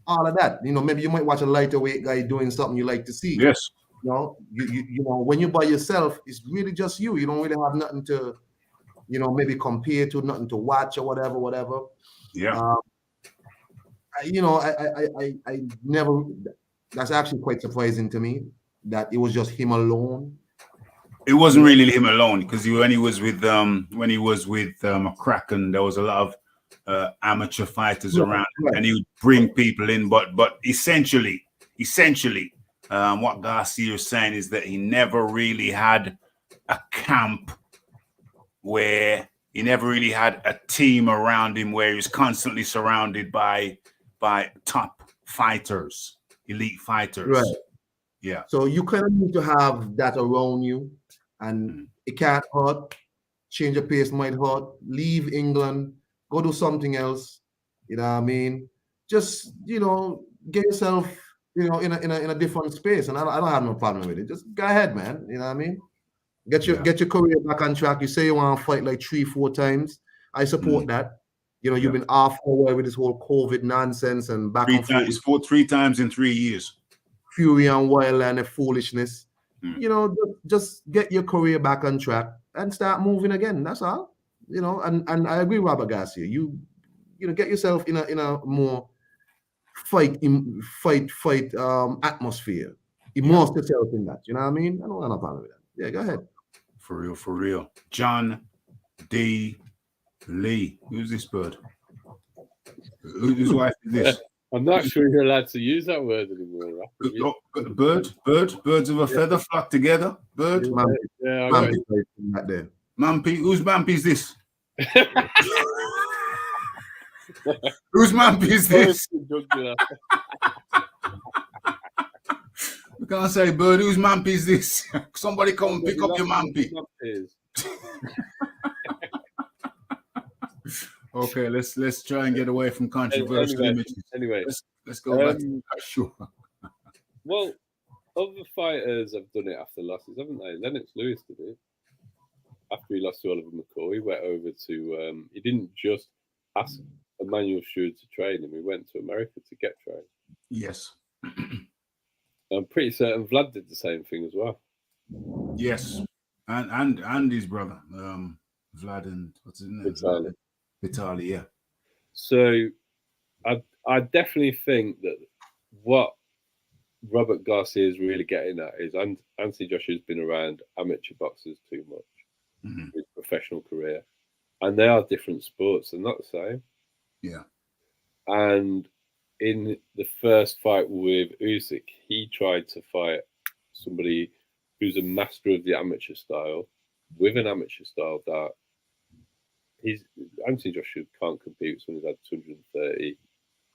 all of that. Maybe you might watch a lighter weight guy doing something you like to see. Yes. When you're by yourself, it's really just you. You don't really have nothing to, maybe compare to, nothing to watch or whatever. Yeah. I never. That's actually quite surprising to me that it was just him alone. It wasn't really him alone, because when he was with McCracken, there was a lot of amateur fighters around, and he would bring people in. But essentially, what Garcia is saying is that he never really had a camp where he never really had a team around him where he was constantly surrounded by top fighters, elite fighters. Right. Yeah. So you kind of need to have that around you, and it can't hurt. Change of pace might hurt. Leave England, go do something else. You know what I mean? Just get yourself in a different space, and I don't have no problem with it. Just go ahead, man. You know what I mean? Get your career back on track. You say you want to fight like 3-4 times. I support that. You've been off away with this whole COVID nonsense and back and forth. He's fought 3 times in 3 years. Fury and Wildland and foolishness. Just get your career back on track and start moving again. That's all. And I agree, Robert Garcia. You get yourself in a more fight atmosphere. Immerse yourself in that. You know what I mean? I don't have no problem with that. Yeah, go ahead. For real. John D. Lee. Who's this bird? Whose wife is this? I'm not sure you're allowed to use that word anymore. Birds of a feather flock together. Bird. Mampy. Whose Mampy is this? Whose Mampy is this? We can't say bird. Whose Mampy is this? Somebody come and pick up your Mampy. Okay, let's try and get away from controversial images. Anyway, let's go back to Joshua. Well, other fighters have done it after losses, haven't they? Lennox Lewis did it after he lost to Oliver McCoy. He went over to. He didn't just ask Emmanuel Stewart to train him. He went to America to get trained. Yes. I'm pretty certain Vlad did the same thing as well. Yes, and his brother, Vlad, and what's his name? Vitaly, yeah. So I definitely think that what Robert Garcia is really getting at is Anthony Joshua has been around amateur boxers too much in his professional career, and they are different sports. They're not the same. Yeah. And in the first fight with Usyk, he tried to fight somebody who's a master of the amateur style with an amateur style that Anthony Joshua can't compete with someone who's had 230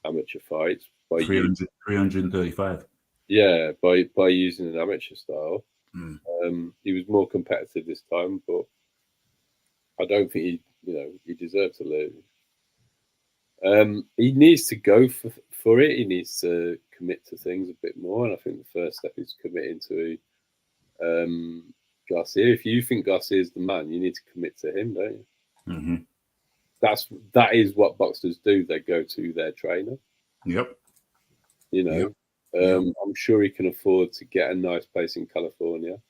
amateur fights. By 335. Yeah, by using an amateur style. He was more competitive this time, but I don't think he deserved to lose. He needs to go for it. He needs to commit to things a bit more, and I think the first step is committing to Garcia. If you think Garcia is the man, you need to commit to him, don't you? Mm-hmm. That is what boxers do. They go to their trainer. Yep. I'm sure he can afford to get a nice place in California.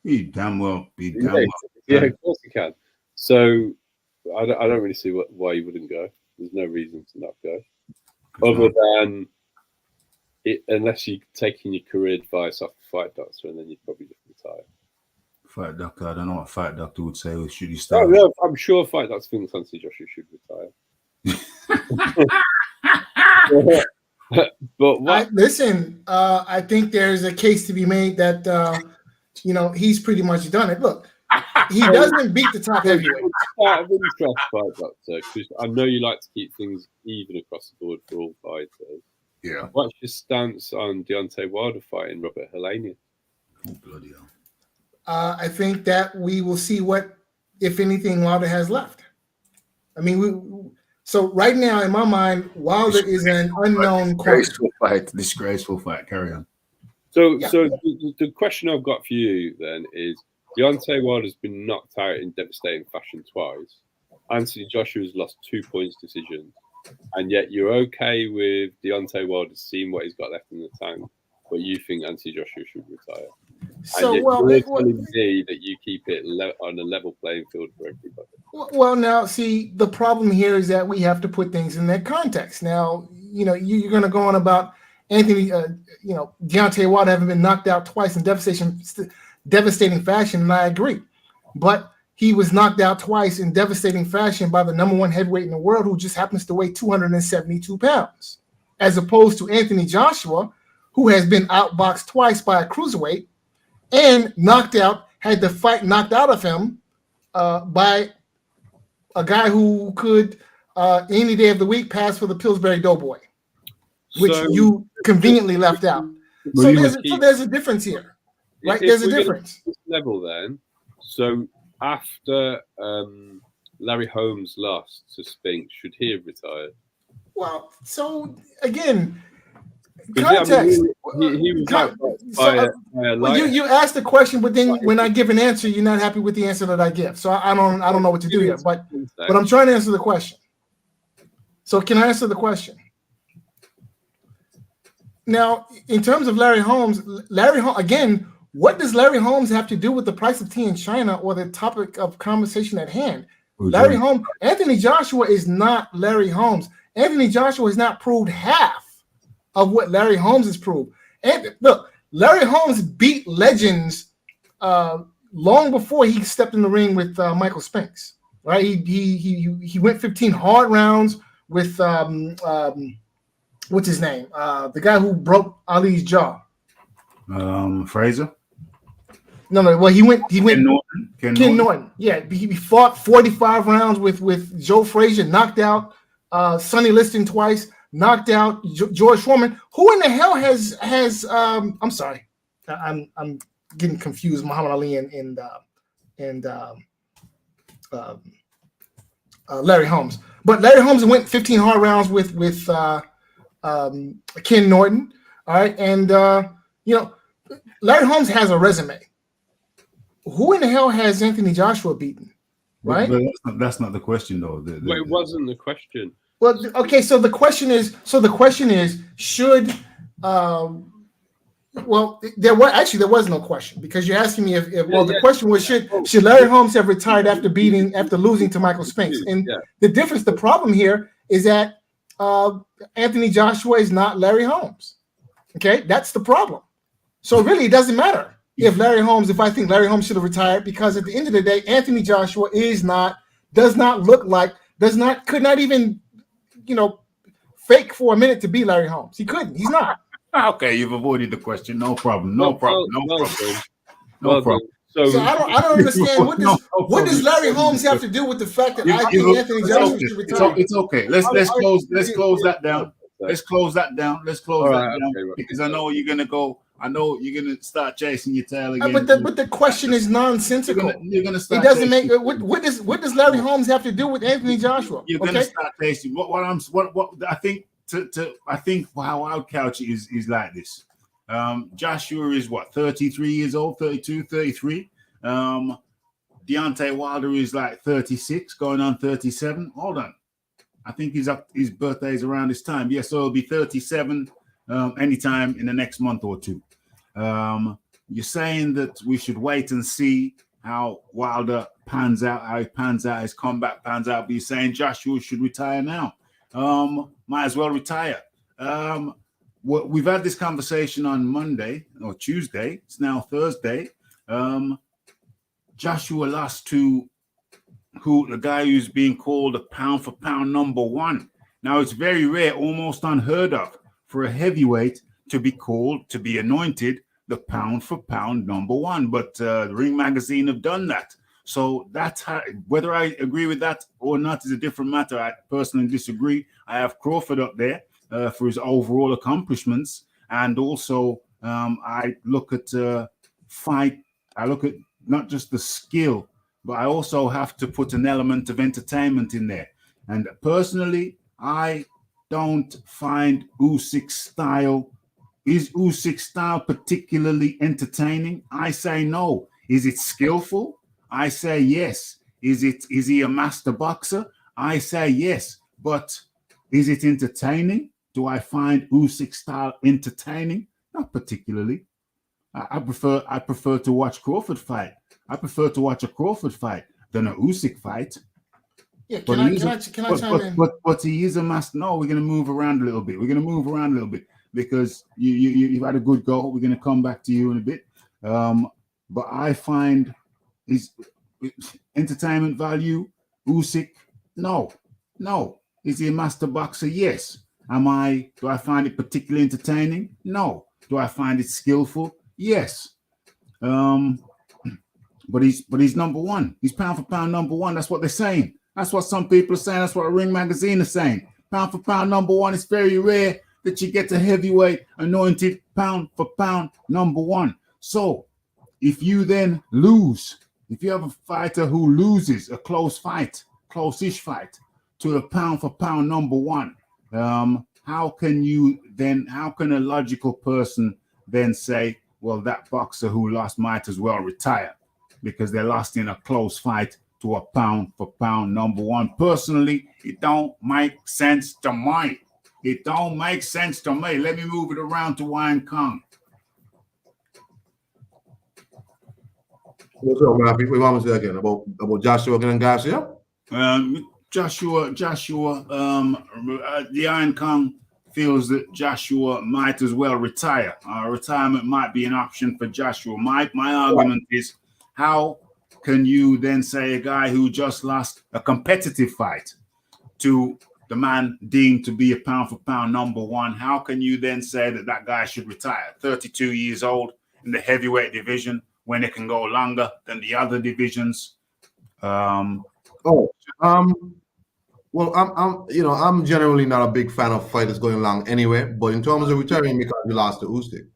He damn well. Yeah, of course he can. So I don't really see why he wouldn't go. There's no reason to not go, other than unless you're taking your career advice off the fight doctor, and then you'd probably just retire. Fight doctor, I don't know what fight doctor would say. Should he start? Oh, yeah, I'm sure fight doctor thinks Anthony Joshua should retire. But what? Listen, I think there's a case to be made that he's pretty much done it. Look, he doesn't beat the top heavyweight. Out of interest, fight doctor, because I know you like to keep things even across the board for all fighters. Yeah. What's your stance on Deontay Wilder fighting Robert Helenius? Oh, bloody hell. I think that we will see what, if anything, Wilder has left. I mean, So right now, in my mind, Wilder is an unknown quantity. Disgraceful fight. Carry on. So the question I've got for you then is, Deontay Wilder's been knocked out in devastating fashion twice. Anthony Joshua's lost 2 points decisions, and yet you're okay with Deontay Wilder seeing what he's got left in the tank, but you think Anthony Joshua should retire. So, you're telling me that you keep it on a level playing field for everybody. Well, now, see, the problem here is that we have to put things in their context. Now, you're going to go on about Anthony, Deontay Wilder having been knocked out twice in devastating fashion, and I agree. But he was knocked out twice in devastating fashion by the number one heavyweight in the world, who just happens to weigh 272 pounds, as opposed to Anthony Joshua, who has been outboxed twice by a cruiserweight and had the fight knocked out of him by a guy who could any day of the week pass for the Pillsbury Doughboy, which you conveniently left out. So there's a difference here, right? There's a difference. This level then. So after Larry Holmes lost to Spinks, should he have retired? Well, so again, context. He was by a liar. You asked the question, but then when I give an answer, you're not happy with the answer that I give. So I don't know what to do here. But I'm trying to answer the question. So can I answer the question? Now, in terms of Larry Holmes, again, what does Larry Holmes have to do with the price of tea in China or the topic of conversation at hand? Larry Holmes, Anthony Joshua is not Larry Holmes. Anthony Joshua has not proved half of what Larry Holmes has proved. And look, Larry Holmes beat legends long before he stepped in the ring with Michael Spinks. Right? He went 15 hard rounds with what's his name? The guy who broke Ali's jaw. Fraser. No. Well, he went. Ken Norton. Yeah, he fought 45 rounds with Joe Frazier, knocked out Sonny Liston twice, knocked out George Foreman. Who in the hell has I'm sorry, I'm getting confused. Muhammad Ali and Larry Holmes. But Larry Holmes went 15 hard rounds with Ken Norton. All right, and Larry Holmes has a resume. Who in the hell has Anthony Joshua beaten? Right? But that's not the question, though. But it wasn't the question. Well, okay. So the question is, should there was no question, because you're asking me if the question was should Larry Holmes have retired after losing to Michael Spinks? And the problem here is that Anthony Joshua is not Larry Holmes. Okay, that's the problem. So really, it doesn't matter if I think Larry Holmes should have retired, because at the end of the day, Anthony Joshua could not even, fake for a minute to be Larry Holmes. He couldn't. He's not. Okay, you've avoided the question. No problem. No problem. So I don't understand what does Larry Holmes have to do with the fact that I think Anthony Joshua should retire? It's okay. Let's close that down. Let's close that down. Because I know you're gonna go. I know you're gonna start chasing your tail again. But the question is nonsensical. You're gonna start. It doesn't make. What does Larry Holmes have to do with Anthony Joshua? You're gonna start chasing. What I think I think how I would couch it is like this. Joshua is 33 years old, 32, 33. Deontay Wilder is like 36, going on 37. Hold on. I think his birthday is around this time. Yes, so it'll be 37 anytime in the next month or two. You're saying that we should wait and see how Wilder pans out, his comeback pans out. But you're saying Joshua should retire now. Might as well retire. We've had this conversation on Monday or Tuesday. It's now Thursday. Joshua lost to the guy who's being called a pound for pound number one. Now, it's very rare, almost unheard of, for a heavyweight to be anointed the pound for pound number one. But the Ring Magazine have done that. So that's how, whether I agree with that or not is a different matter. I personally disagree. I have Crawford up there for his overall accomplishments. And also I look at fight. I look at not just the skill, but I also have to put an element of entertainment in there. And personally, I don't find Usyk's style. Is Usyk's style particularly entertaining? I say no. Is it skillful? I say yes. Is he a master boxer? I say yes. But is it entertaining? Do I find Usyk's style entertaining? Not particularly. I prefer to watch Crawford fight. I prefer to watch a Crawford fight than a Usyk fight. Yeah, can I chime in? But he is a master. No, we're going to move around a little bit. Because you've had a good go. We're going to come back to you in a bit. But I find his entertainment value, Usyk, no. Is he a master boxer? Yes. Do I find it particularly entertaining? No. Do I find it skillful? Yes. But he's number one. He's pound for pound number one. That's what they're saying. That's what some people are saying. That's what Ring Magazine is saying. Pound for pound number one. It's very rare that you get a heavyweight anointed pound for pound number one. So if you then lose, if you have a fighter who loses a close-ish fight to a pound for pound number one, how can a logical person then say, well, that boxer who lost might as well retire because they lost in a close fight to a pound for pound number one? Personally, it don't make sense to me. Let me move it around to Wayne Kong. What's up, man? We want to say again about Joshua and Garcia? Joshua, the Iron Kong feels that Joshua might as well retire. Retirement might be an option for Joshua. My argument is, how can you then say a guy who just lost a competitive fight to the man deemed to be a pound for pound number one, how can you then say that guy should retire? 32 years old in the heavyweight division when it can go longer than the other divisions. Well, I'm generally not a big fan of fighters going long anyway, but in terms of retiring because you lost to Usyk,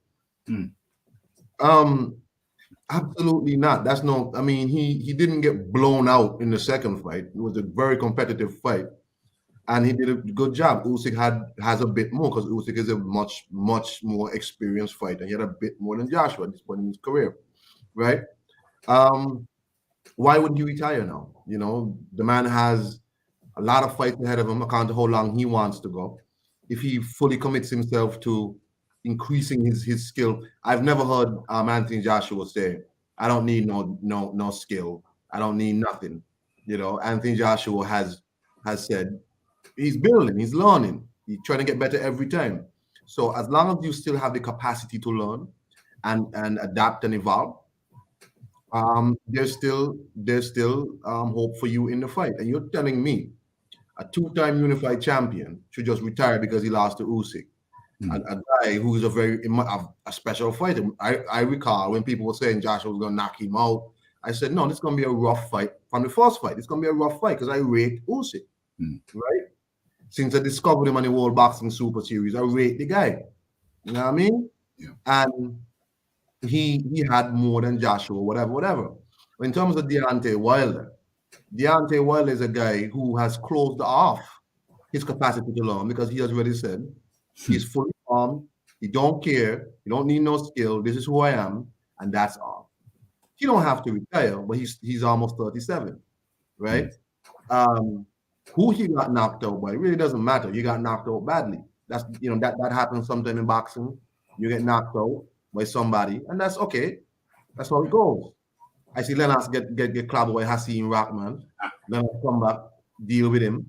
absolutely not. That's no. I mean, he didn't get blown out in the second fight. It was a very competitive fight, and he did a good job. Usyk has a bit more because Usyk is a much more experienced fighter. He had a bit more than Joshua at this point in his career, right? Why would he retire now? You know, the man has a lot of fights ahead of him. I can't how long he wants to go. If he fully commits himself to increasing his skill, I've never heard Anthony Joshua say, "I don't need no skill. I don't need nothing." You know, Anthony Joshua has said he's building, he's learning, he's trying to get better every time. So as long as you still have the capacity to learn and adapt and evolve, there's still hope for you in the fight. And you're telling me a two-time unified champion should just retire because he lost to Usyk, a guy who is a special fighter. I recall when people were saying Joshua was going to knock him out, I said, no, this is going to be a rough fight from the first fight. It's going to be a rough fight because I rate Usyk, right? Since I discovered him on the World Boxing Super Series, I rate the guy. You know what I mean? Yeah. And he had more than Joshua, whatever. In terms of Deontay Wilder is a guy who has closed off his capacity to learn because he has already said he's fully armed. He don't care. He don't need no skill. This is who I am, and that's all. He don't have to retire, but he's almost 37, right? Who he got knocked out by, it really doesn't matter. You got knocked out badly. That's that happens sometime in boxing. You get knocked out by somebody, and that's okay. That's how it goes. I see Lennox get clubbed by Hasim Rahman. Lennox come back, deal with him.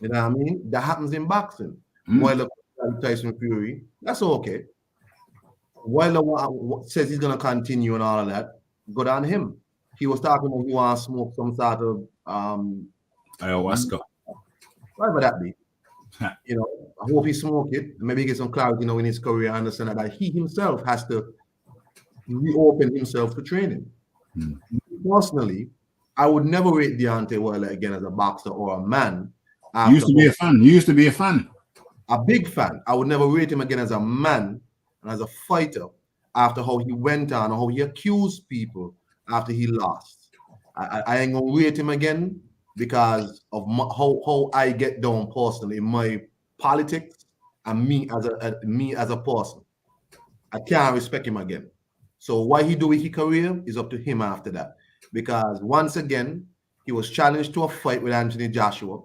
You know what I mean? That happens in boxing. Wilder Tyson Fury, that's okay. Wilder says he's gonna continue and all of that. Good on him. He was talking about he wants to smoke some sort of ayahuasca. Whatever that be. You know, I hope he smoke it. Maybe he get some clarity, in his career. I understand that he himself has to reopen himself to training. Personally, I would never rate Deontay Wilder again as a boxer or a man. You used to be a fan. A big fan. I would never rate him again as a man and as a fighter after how he went on or how he accused people after he lost. I ain't gonna rate him again because of how I get down personally in my politics and me as a person. I can't respect him again. So why he do with his career is up to him after that. Because once again, he was challenged to a fight with Anthony Joshua.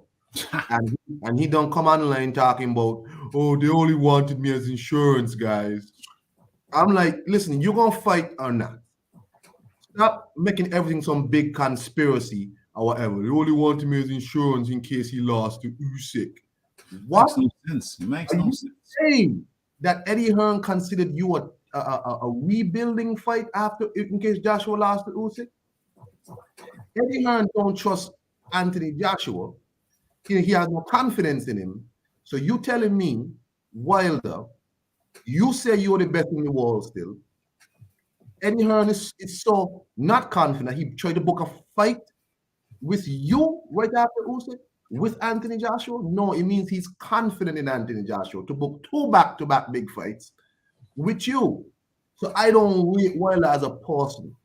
and he don't come online talking about, oh, they only wanted me as insurance, guys. I'm like, listen, you gonna fight or not? Stop making everything some big conspiracy or whatever. They only wanted me as insurance in case he lost to Usyk. What? Makes no sense. It makes Are no you sense. saying that Eddie Hearn considered you a rebuilding fight after, in case Joshua lost to Usyk? Eddie Hearn don't trust Anthony Joshua. He has no confidence in him. So you telling me, Wilder, you say you're the best in the world still. Eddie Hearn is so not confident. He tried to book a fight with you right after Usyk with Anthony Joshua. No, it means he's confident in Anthony Joshua to book 2 back-to-back big fights with you. So I don't rate Wilder as a person.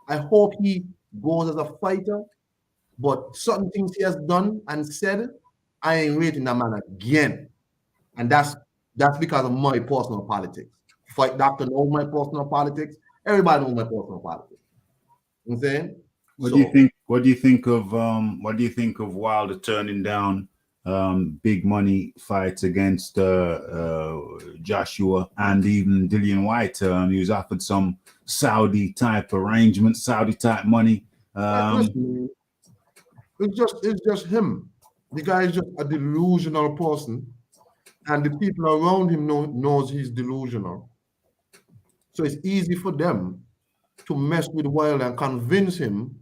I hope he goes as a fighter, but certain things he has done and said, I ain't rating that man again. And that's because of my personal politics. Fight doctor knows my personal politics. Everybody knows my personal politics. You know what I'm saying? What do you think of Wilder turning down big money fights against Joshua and even Dillian White? He was offered some Saudi type arrangement, Saudi type money. It's just him. The guy is just a delusional person, and the people around him knows he's delusional. So it's easy for them to mess with Wilder and convince him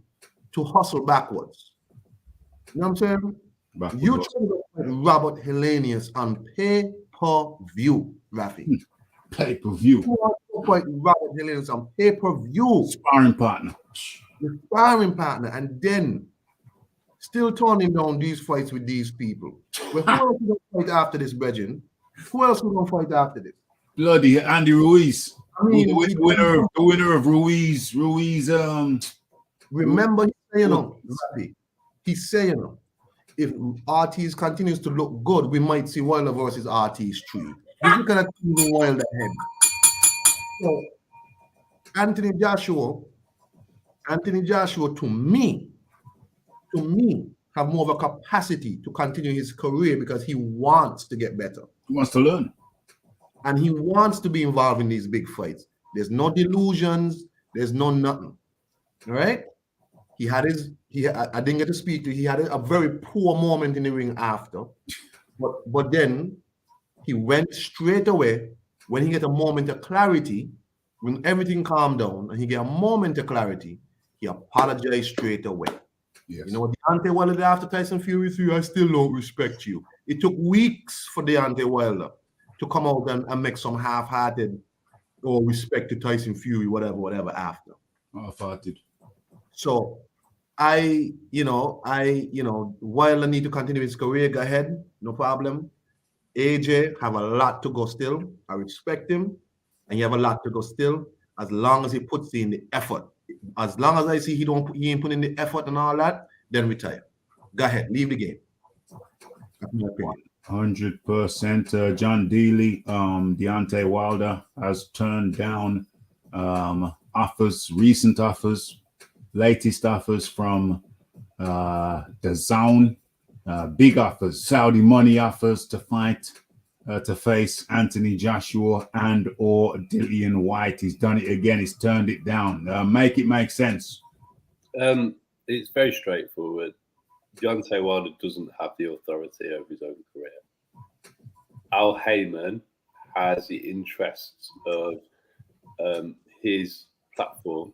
to hustle backwards. You know what I'm saying? You try to fight Robert Helenius on pay-per-view, Rafi. Pay-per-view. You want to fight Robert Helenius on pay-per-view. Sparring partner. The sparring partner, and then still turning down these fights with these people. Well, who else is going to fight after this, Bregin? Who else is going to fight after this? Bloody Andyruiz. I mean, the winner of Ruiz. Remember, he's saying, if Ortiz continues to look good, we might see Wilder versus Ortiz 3. He's looking at Wilder ahead. So, Anthony Joshua, to me, have more of a capacity to continue his career because he wants to get better. He wants to learn. And he wants to be involved in these big fights. There's no delusions. There's no nothing. All right? I didn't get to speak to. He had a very poor moment in the ring after. But then he went straight away when he get a moment of clarity, when everything calmed down and he get a moment of clarity, he apologized straight away. Yes. You know what Deontay Wilder did after Tyson Fury 3? I still don't respect you. It took weeks for Deontay Wilder to come out and make some half-hearted or respect to Tyson Fury, whatever after. Half-hearted. So Wilder need to continue his career, go ahead, no problem. AJ have a lot to go still. I respect him, and he have a lot to go still, as long as he puts in the effort. As long as I see he ain't putting the effort and all that, then retire. Go ahead, leave the game. That's my opinion. 100%. John Dealey, Deontay Wilder has turned down recent offers, latest offers from the Zone, big offers, Saudi money offers to fight, to face Anthony Joshua and or Dillian White. He's done it again. He's turned it down. Make it make sense. It's very straightforward. Deontay Wilder doesn't have the authority over his own career. Al Heyman has the interests of his platform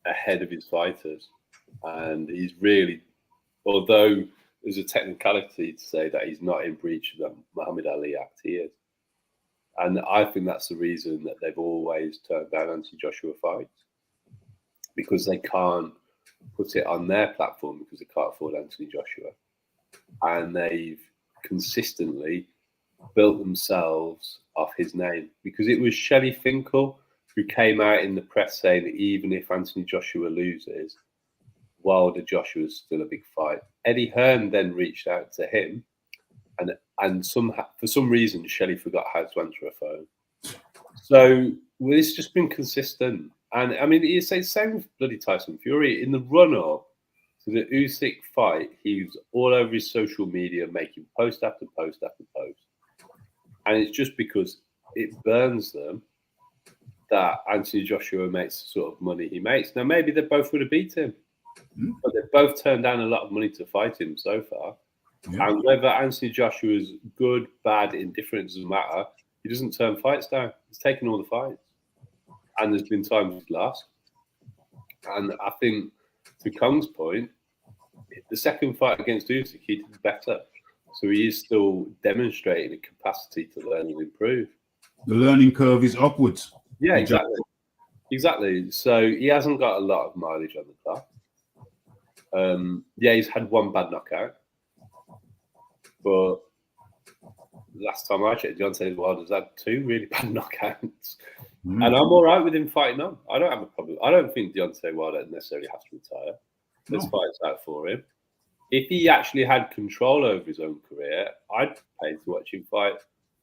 ahead of his fighters. And he's really, although there's a technicality to say that he's not in breach of the Muhammad Ali Act, he is. And I think that's the reason that they've always turned down anti-Joshua fights, because they can't put it on their platform because they can't afford Anthony Joshua. And they've consistently built themselves off his name, because it was Shelley Finkel who came out in the press saying that even if Anthony Joshua loses, Wilder Joshua was still a big fight. Eddie Hearn then reached out to him, and for some reason Shelley forgot how to answer a phone. So it's just been consistent. And I mean, you say same with bloody Tyson Fury. In the run-up to the Usyk fight, he was all over his social media making post after post after post. And it's just because it burns them that Anthony Joshua makes the sort of money he makes. Now, maybe they both would have beat him, but they've both turned down a lot of money to fight him so far. Yeah. And whether Anthony Joshua is good, bad, indifferent, doesn't matter. He doesn't turn fights down. He's taken all the fights. And there's been times he's lost. And I think, to Kong's point, the second fight against Usyk, he did better. So he is still demonstrating a capacity to learn and improve. The learning curve is upwards. Yeah, exactly. Exactly. So he hasn't got a lot of mileage on the clock. Yeah, he's had one bad knockout. But last time I checked, Deontay Wilder's had 2 really bad knockouts. And I'm all right with him fighting on. I don't have a problem. I don't think Deontay Wilder necessarily has to retire. There's fights out for him. If he actually had control over his own career, I'd pay to watch him fight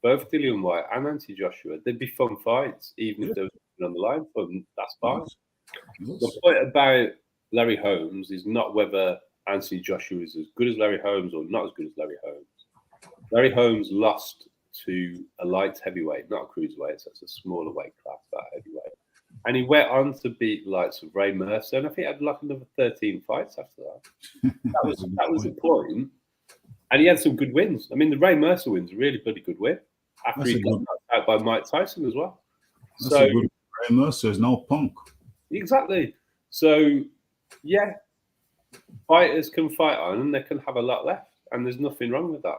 both Dillian Whyte and Anthony Joshua. They'd be fun fights, even if there was nothing on the line for them. That's fine. The point about Larry Holmes is not whether Anthony Joshua is as good as Larry Holmes or not as good as Larry Holmes. Larry Holmes lost to a light heavyweight, not a cruiserweight, so it's a smaller weight class, that heavyweight. And he went on to beat likes of Ray Mercer, and I think he had like another 13 fights after that. That was the point. And he had some good wins. I mean, the Ray Mercer win's a really bloody good win after he got knocked out by Mike Tyson as well. So Ray Mercer is no punk. Exactly. So yeah, fighters can fight on and they can have a lot left, and there's nothing wrong with that.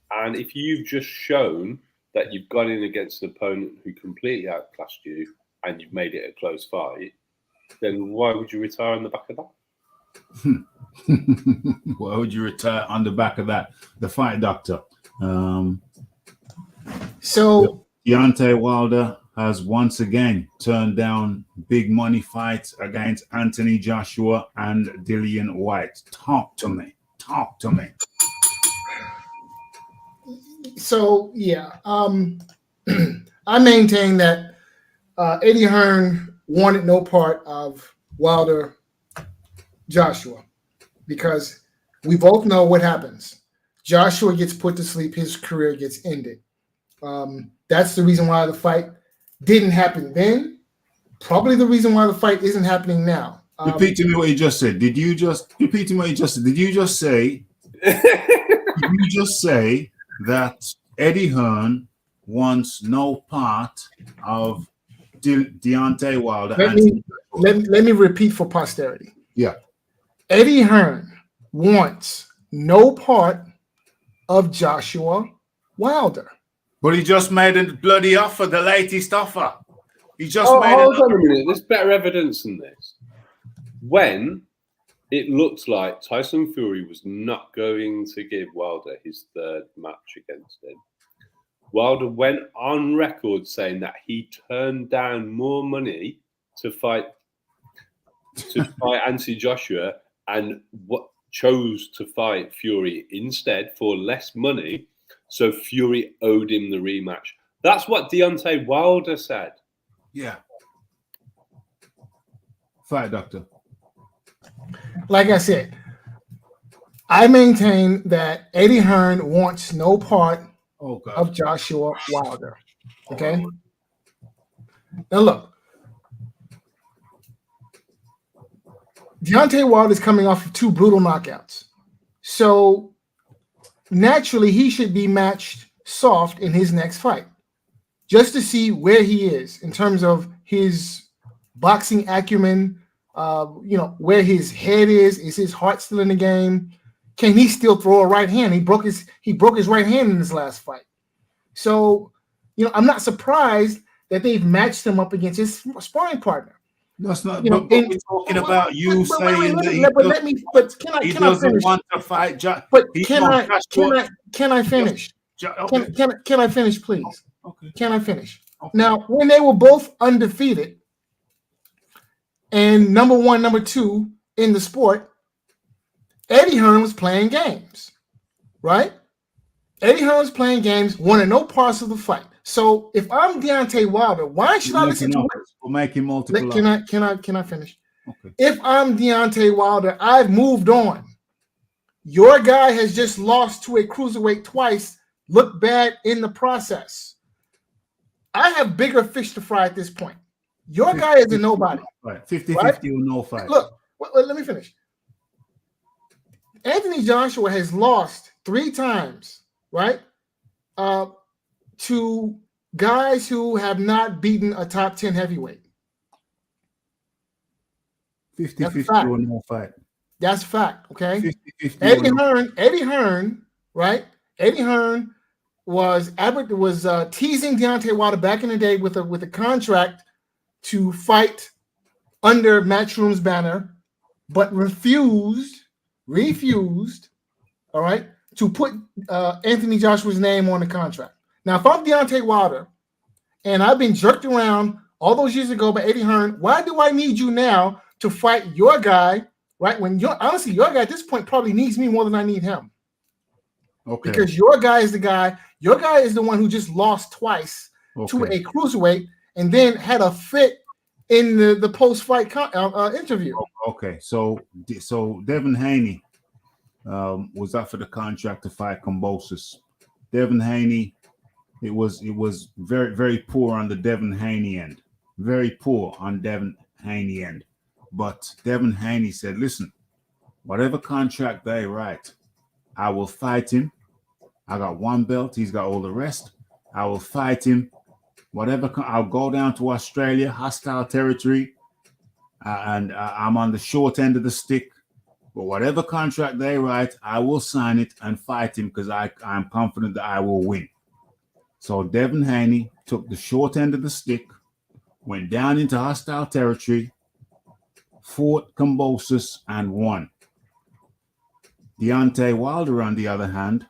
And if you've just shown that you've gone in against an opponent who completely outclassed you and you've made it a close fight, then why would you retire on the back of that? Why would you retire on the back of that? The fight doctor. So Deontay Wilder has once again turned down big money fights against Anthony Joshua and Dillian Whyte. Talk to me. Talk to me. So yeah, I maintain that Eddie Hearn wanted no part of Wilder Joshua, because we both know what happens. Joshua gets put to sleep, his career gets ended. That's the reason why the fight didn't happen then. Probably the reason why the fight isn't happening now. Repeat to me what you just said. Did you just repeat to me what you just said? Did you just say? Did you just say that Eddie Hearn wants no part of Deontay Wilder? Let me repeat for posterity. Yeah. Eddie Hearn wants no part of Joshua Wilder. But he just made a bloody offer, the latest offer. He just made hold on a minute. There's better evidence than this. When it looked like Tyson Fury was not going to give Wilder his third match against him, Wilder went on record saying that he turned down more money to fight Anthony Joshua and chose to fight Fury instead for less money. So Fury owed him the rematch. That's what Deontay Wilder said. Yeah. Fight doctor. Like I said, I maintain that Eddie Hearn wants no part of Joshua Wilder. Okay? Now look, Deontay Wilder is coming off of 2 brutal knockouts. So naturally, he should be matched soft in his next fight, just to see where he is in terms of his boxing acumen, where his head is. Is his heart still in the game? Can he still throw a right hand? He broke his right hand in his last fight. So, I'm not surprised that they've matched him up against his sparring partner. That's not. But we're talking about you saying that he doesn't want to fight. But can I finish? Can I finish, please? Okay. Can I finish? Okay. Now, when they were both undefeated, and number 1, number 2 in the sport, Eddie Hearn was playing games, right? Eddie Hearn was playing games, wanted no parts of the fight. So if I'm Deontay Wilder, why should I listen to it? We're making multiple. Can I finish? Okay. If I'm Deontay Wilder, I've moved on. Your guy has just lost to a cruiserweight twice, looked bad in the process. I have bigger fish to fry at this point. Your guy is a nobody. Right. 50-50 or no fight. Look, let me finish. Anthony Joshua has lost 3 times, right? To guys who have not beaten a top 10 heavyweight. 50-50 or no fight. That's fact, okay? 50-50 Eddie Hearn, right? Eddie Hearn was teasing Deontay Wilder back in the day with a contract to fight under Matchroom's banner, but refused, all right, to put Anthony Joshua's name on the contract. Now, if I'm Deontay Wilder and I've been jerked around all those years ago by Eddie Hearn, why do I need you now to fight your guy, right? When honestly, your guy at this point probably needs me more than I need him. Okay. Because your guy is the guy. Your guy is the one who just lost twice to a cruiserweight and then had a fit in the post-fight interview. Okay. So Devin Haney was up for the contract to fight Kambosos. Devin Haney, it was very, very poor on the Devin Haney end. Very poor on Devin Haney end. But Devin Haney said, listen, whatever contract they write, I will fight him. I got 1 belt. He's got all the rest. I will fight him. Whatever. I'll go down to Australia, hostile territory, and I'm on the short end of the stick. But whatever contract they write, I will sign it and fight him because I'm confident that I will win. So Devin Haney took the short end of the stick, went down into hostile territory, fought Kambosos and won. Deontay Wilder, on the other hand,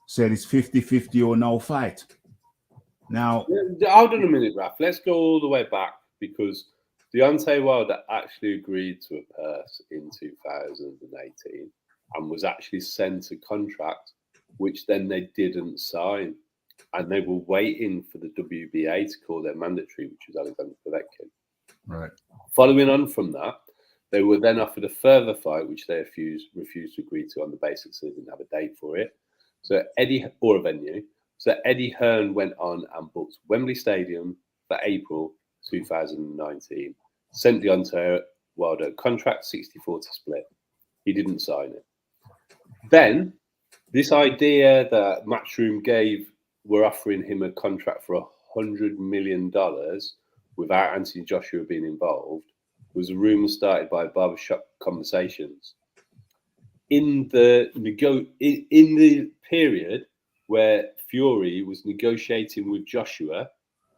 said it's 50-50 or no fight. Now, hold on a minute, Raf. Let's go all the way back because Deontay Wilder actually agreed to a purse in 2018 and was actually sent a contract, which then they didn't sign. And they were waiting for the WBA to call their mandatory, which was Alexander Povetkin. right. Following on from that, they were then offered a further fight, which they refused to agree to on the basis they didn't have a date for it. So or a venue. So Eddie Hearn went on and booked Wembley Stadium for April 2019. Sent Deontay Wilder a contract 60-40 split. He didn't sign it. Then this idea that Matchroom were offering him a contract for $100 million without Anthony Joshua being involved was a rumor started by barbershop conversations. In the period where Fury was negotiating with Joshua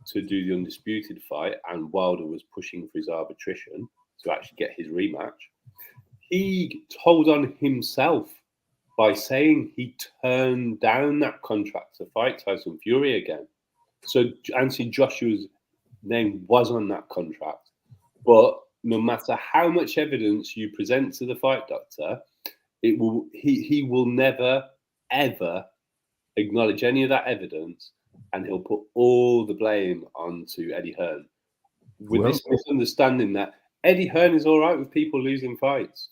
to do the undisputed fight and Wilder was pushing for his arbitration to actually get his rematch, he told on himself by saying he turned down that contract to fight Tyson Fury again. So Anthony Joshua's name was on that contract. But no matter how much evidence you present to the fight doctor, he will never, ever acknowledge any of that evidence, and he'll put all the blame onto Eddie Hearn. With this misunderstanding that Eddie Hearn is all right with people losing fights.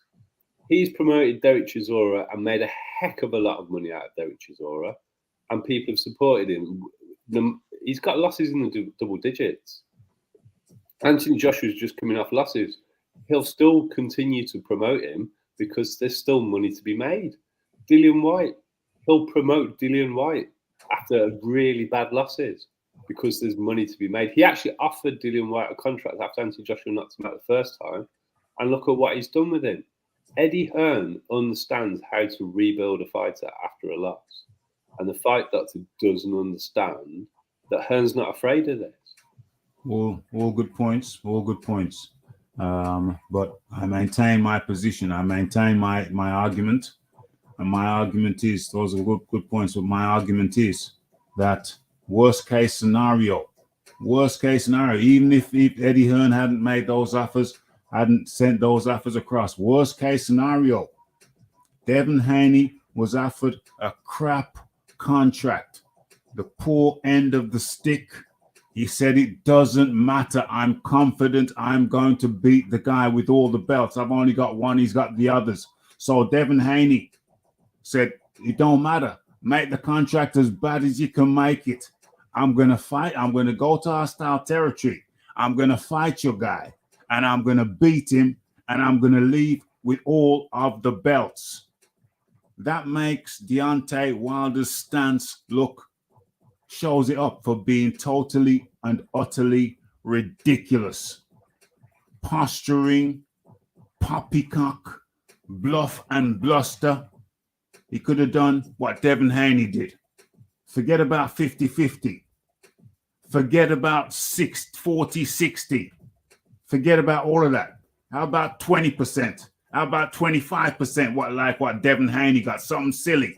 He's promoted Derek Chisora and made a heck of a lot of money out of Derek Chisora, and people have supported him. He's got losses in the double digits. Anthony Joshua's just coming off losses. He'll still continue to promote him because there's still money to be made. Dillian Whyte, he'll promote Dillian Whyte after really bad losses because there's money to be made. He actually offered Dillian Whyte a contract after Anthony Joshua knocked him out the first time, and look at what he's done with him. Eddie Hearn understands how to rebuild a fighter after a loss, and the fight doctor doesn't understand that Hearn's not afraid of this. All good points. All good points. But I maintain my position. I maintain my argument, and my argument is those are good points. But my argument is that worst case scenario, even if Eddie Hearn hadn't made those offers, hadn't sent those offers across. Worst case scenario, Devin Haney was offered a crap contract, the poor end of the stick. He said, it doesn't matter. I'm confident I'm going to beat the guy with all the belts. I've only got one. He's got the others. So Devin Haney said, it don't matter. Make the contract as bad as you can make it. I'm going to fight. I'm going to go to hostile territory. I'm going to fight your guy, and I'm going to beat him, and I'm going to leave with all of the belts. That makes Deontay Wilder's stance shows it up for being totally and utterly ridiculous. Posturing, poppycock, bluff and bluster. He could have done what Devin Haney did. Forget about 50-50. Forget about 40-60. Forget about all of that. How about 20%? How about 25%? What Devin Haney got? Something silly.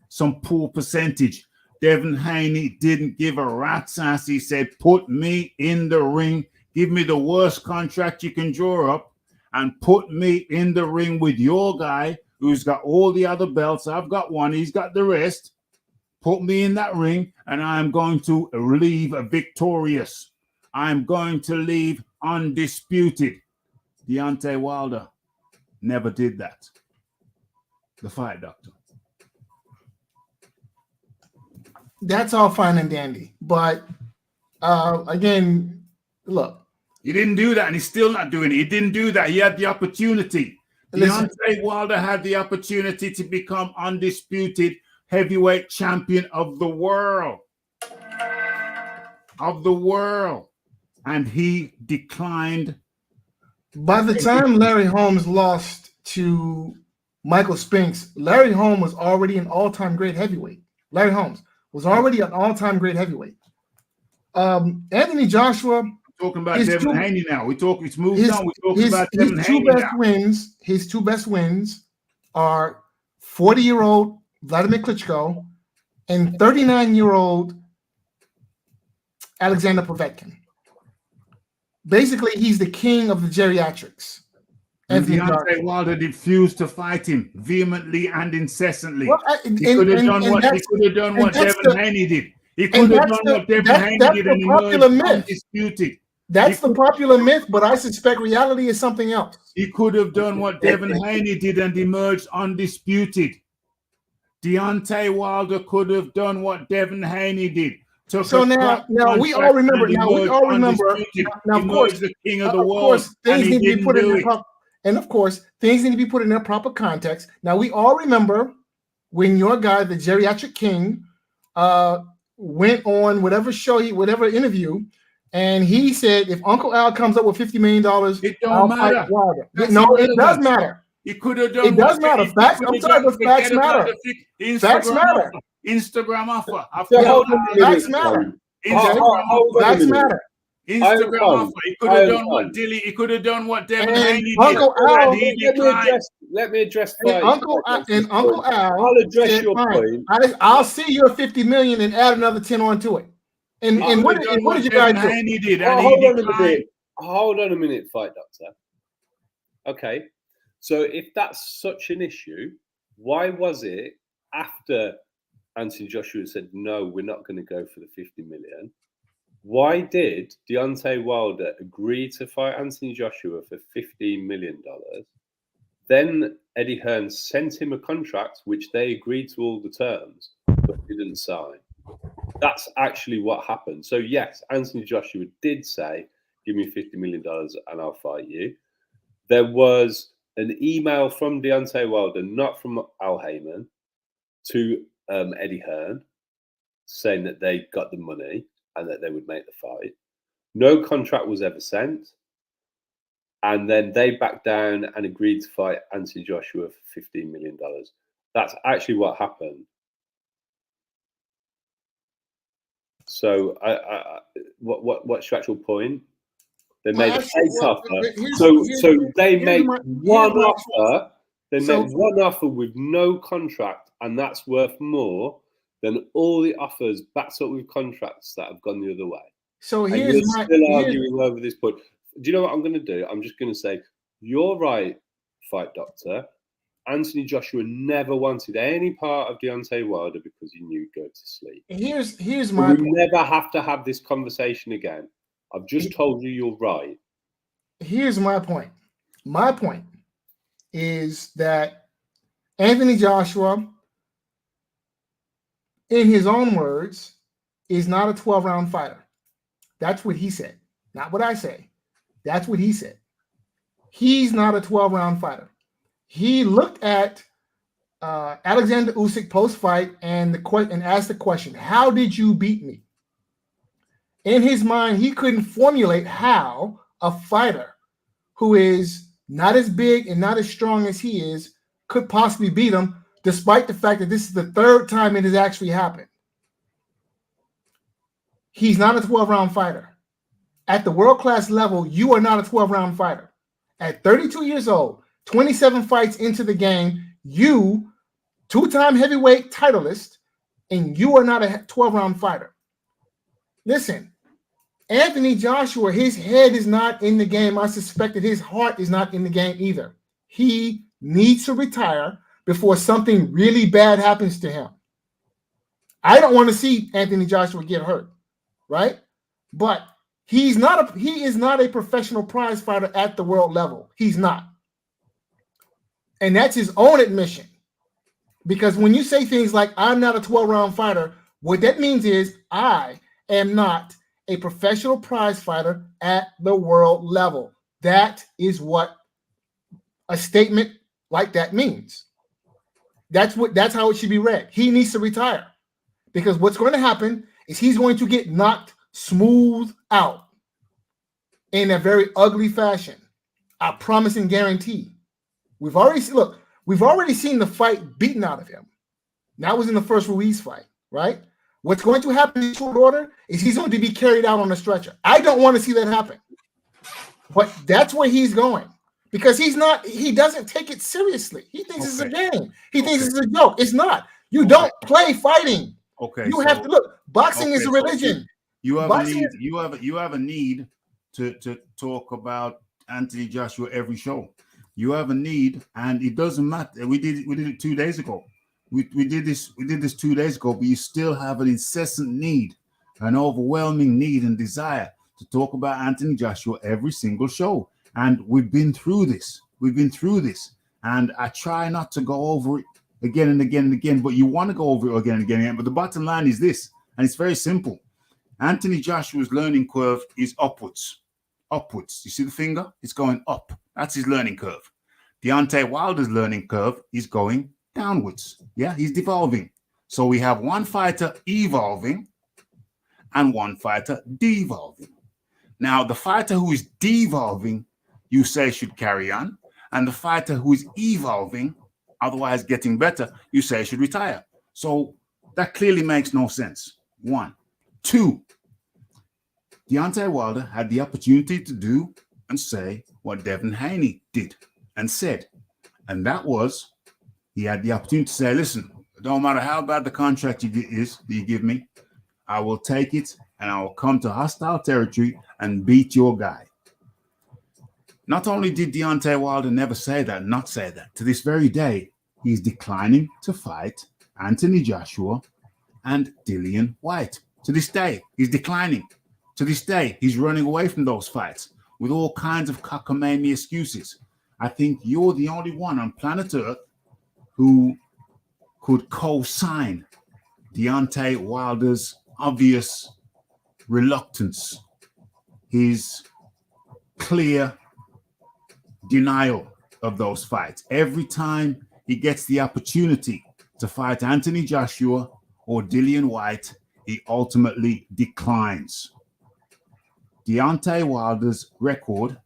Some poor percentage. Devin Haney didn't give a rat's ass. He said, put me in the ring. Give me the worst contract you can draw up and put me in the ring with your guy who's got all the other belts. I've got one. He's got the rest. Put me in that ring and I'm going to leave victorious. I'm going to leave undisputed. Deontay Wilder never did that. The Fight Doctor. That's all fine and dandy. But again, look. He didn't do that, and he's still not doing it. He didn't do that. He had the opportunity. Deontay Wilder had the opportunity to become undisputed heavyweight champion of the world. And he declined. By the time Larry Holmes lost to Michael Spinks, Larry Holmes was already an all-time great heavyweight. Larry Holmes was already an all-time great heavyweight. Anthony Joshua. Talking about Devin Haney now. It's moved on. We're talking about Devin Haney now. His two best wins are 40-year-old Vladimir Klitschko and 39-year-old Alexander Povetkin. Basically, he's the king of the geriatrics. And Deontay Wilder refused to fight him vehemently and incessantly. He could have done what Devin Haney did. He could have done what Devin Haney did and emerged undisputed. That's the popular myth, but I suspect reality is something else. He could have done what Devin Haney did and emerged undisputed. Deontay Wilder could have done what Devin Haney did. So now we all remember. Now, of course, the king of the world, things need to be put in and of course, things need to be put in their proper context. Now, we all remember when your guy, the geriatric king, went on whatever show, whatever interview, and he said, if Uncle Al comes up with $50 million, it don't matter. No, it does matter. He could have done. It does matter. Facts. I'm sorry, but facts matter. Facts matter. Instagram offer. Facts matter. Facts matter. Instagram offer. He could have done what Dilly. He could have done what Devin Haney did. Uncle Al. Let me address. Uncle Al. I'll address your point. I'll see your $50 million and add another 10 onto it. And what did you guys do? Hold on a minute, Fight Doctor. Okay, so if that's such an issue, why was it after Anthony Joshua said no, we're not going to go for the 50 million? Why did Deontay Wilder agree to fight Anthony Joshua for $15 million? Then Eddie Hearn sent him a contract which they agreed to all the terms, but didn't sign. That's actually what happened. So yes, Anthony Joshua did say, give me $50 million and I'll fight you. There was an email from Deontay Wilder, not from Al Heyman, to Eddie Hearn, saying that they got the money and that they would make the fight. No contract was ever sent. And then they backed down and agreed to fight Anthony Joshua for $15 million. That's actually what happened. So, what's your actual point? They made a fake offer. So they made one offer. They made one offer with no contract, and that's worth more than all the offers backed up with contracts that have gone the other way. So arguing over this point. Do you know what I'm going to do? I'm just going to say You're right, Fight Doctor. Anthony Joshua never wanted any part of Deontay Wilder because he knew he'd go to sleep. Here's my We point. never have to have this conversation again. I've just told you you're right. Here's my point. My point is that Anthony Joshua, in his own words, is not a 12-round fighter. That's what he said, not what I say. That's what he said. He's not a 12-round fighter. He looked at Alexander Usyk post-fight and asked the question, how did you beat me? In his mind, he couldn't formulate how a fighter who is not as big and not as strong as he is could possibly beat him, despite the fact that this is the third time it has actually happened. He's not a 12-round fighter. At the world-class level, you are not a 12-round fighter. At 32 years old, 27 fights into the game, you, two-time heavyweight titleist, and you are not a 12-round fighter. Listen, Anthony Joshua, his head is not in the game. I suspect that his heart is not in the game either. He needs to retire before something really bad happens to him. I don't want to see Anthony Joshua get hurt, right? But he is not a professional prize fighter at the world level. He's not. And that's his own admission. Because when you say things like, I'm not a 12-round fighter, what that means is I am not a professional prize fighter at the world level. That is what a statement like that means. That's how it should be read. He needs to retire. Because what's going to happen is he's going to get knocked smooth out in a very ugly fashion. I promise and guarantee. We've already seen the fight beaten out of him. That was in the first Ruiz fight, right? What's going to happen in short order is he's going to be carried out on a stretcher. I don't want to see that happen. But that's where he's going. Because he doesn't take it seriously. He thinks it's a game. He thinks it's a joke. It's not. You don't play fighting. Okay. You have to look. Boxing is a religion. You have a need to talk about Anthony Joshua every show. You have a need, and it doesn't matter. We did it 2 days ago. We did this 2 days ago, but you still have an incessant need, an overwhelming need and desire to talk about Anthony Joshua every single show. And we've been through this. And I try not to go over it again and again and again, but you want to go over it again and again. But the bottom line is this, and it's very simple. Anthony Joshua's learning curve is upwards. Upwards. You see the finger? It's going up. That's his learning curve. Deontay Wilder's learning curve is going downwards. Yeah, he's devolving. So we have one fighter evolving and one fighter devolving. Now, the fighter who is devolving, you say should carry on. And the fighter who is evolving, otherwise getting better, you say should retire. So that clearly makes no sense. 1. 2, Deontay Wilder had the opportunity to do and say what Devin Haney did and said. And that was, he had the opportunity to say, listen, it don't matter how bad the contract is that you give me, I will take it and I will come to hostile territory and beat your guy. Not only did Deontay Wilder never say that, to this very day, he's declining to fight Anthony Joshua and Dillian Whyte. To this day, he's declining. To this day, he's running away from those fights with all kinds of cockamamie excuses. I think you're the only one on planet Earth who could co-sign Deontay Wilder's obvious reluctance, his clear denial of those fights. Every time he gets the opportunity to fight Anthony Joshua or Dillian Whyte, he ultimately declines. Deontay Wilder's record